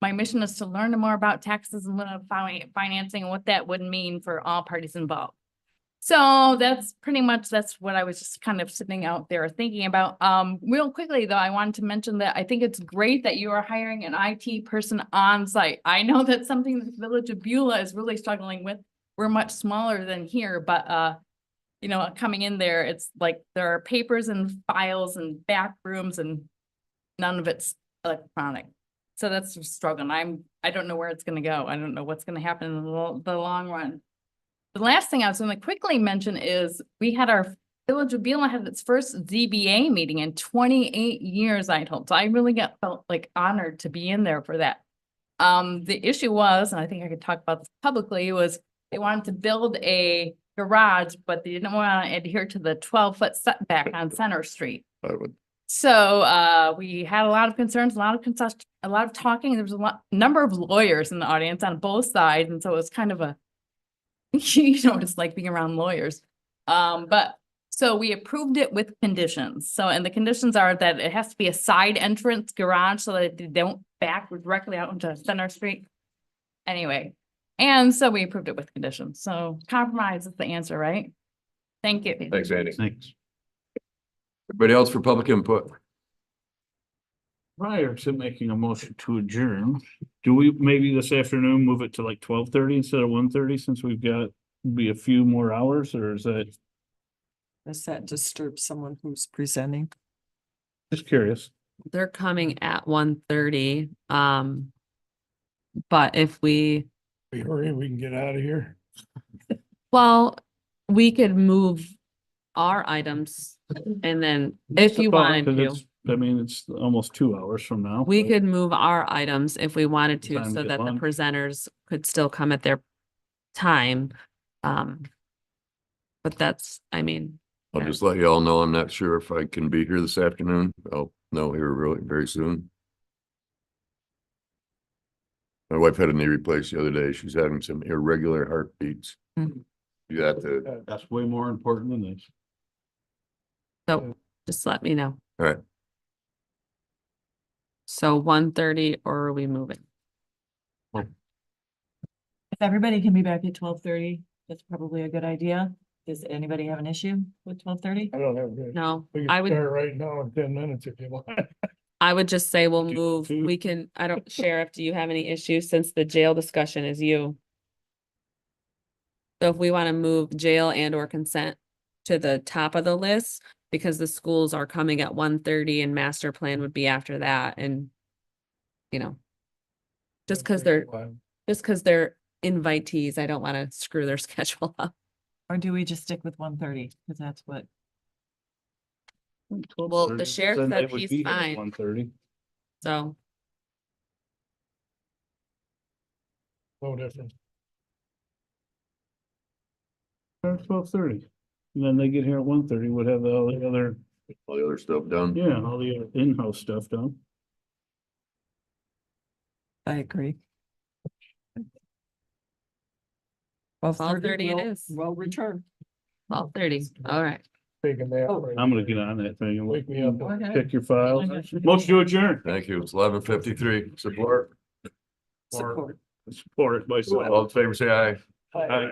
my mission is to learn more about taxes in lieu of financing and what that would mean for all parties involved. So that's what I was just kind of sitting out there thinking about. Real quickly though, I wanted to mention that I think it's great that you are hiring an IT person on site. I know that's something that the village of Beulah is really struggling with. We're much smaller than here, but coming in there, it's like there are papers and files and back rooms and none of it's electronic. So that's a struggle. I don't know where it's going to go. I don't know what's going to happen in the long run. The last thing I was going to quickly mention is we had our Village of Beulah had its first ZBA meeting in 28 years, I told. So I really felt like honored to be in there for that. The issue was, and I think I could talk about this publicly, was they wanted to build a garage, but they didn't want to adhere to the 12-foot setback on Center Street. So we had a lot of concerns, a lot of talking. There was number of lawyers in the audience on both sides. And so it was kind of it's like being around lawyers. But so we approved it with conditions. So, and the conditions are that it has to be a side entrance garage so that they don't back directly out into Center Street. Anyway, and so we approved it with conditions. So compromise is the answer, right? Thank you. Thanks, Andy. Thanks. Everybody else for public input? Prior to making a motion to adjourn, do we maybe this afternoon move it to like 12:30 instead of 1:30 since we've got be a few more hours, or is that? Does that disturb someone who's presenting? Just curious. They're coming at 1:30. But if we, We hurry, we can get out of here. well, we could move our items and then if you wanted Because to, it's- I mean, it's almost 2 hours from now. we could move our items if we wanted to, Time to so get that the lunch. presenters could still come at their time. But that's, I mean, I'll just let you all know, I'm not sure if I can be here this afternoon. I'll know here really very soon. My wife had a knee replaced the other day. She's having some irregular heartbeats. Mhm. You got to, That's way more important than this. so just let me know. all right. So 1:30 or are we moving? If everybody can be back at 12:30, that's probably a good idea. Does anybody have an issue with 12:30? I don't have. good- No, We I can would, start right now in 10 minutes if you want. I would just say we'll Do- move, do- we can, I don't, Sheriff, do you have any issues since the jail discussion is you? So if we want to move jail and or consent to the top of the list, because the schools are coming at 1:30 and master plan would be after that and, you know, just because they're invitees, I don't want to screw their schedule up. Or do we just stick with 1:30? Because that's what, Well, the sheriff said he's fine. 1:30. So, No difference. 12:30. And then they get here at 1:30, would have all the other, All the other stuff done. yeah, all the other in-house stuff done. I agree. 12:30 it will- is. Will return. 12:30, all right. Take a nap. Oh, right I'm gonna there. get on that thing and Wake me up. Go ahead. check your files. Motion to adjourn. Thank you. It's 11:53. Support. Support. Support it by. All in favor, say aye. Hi.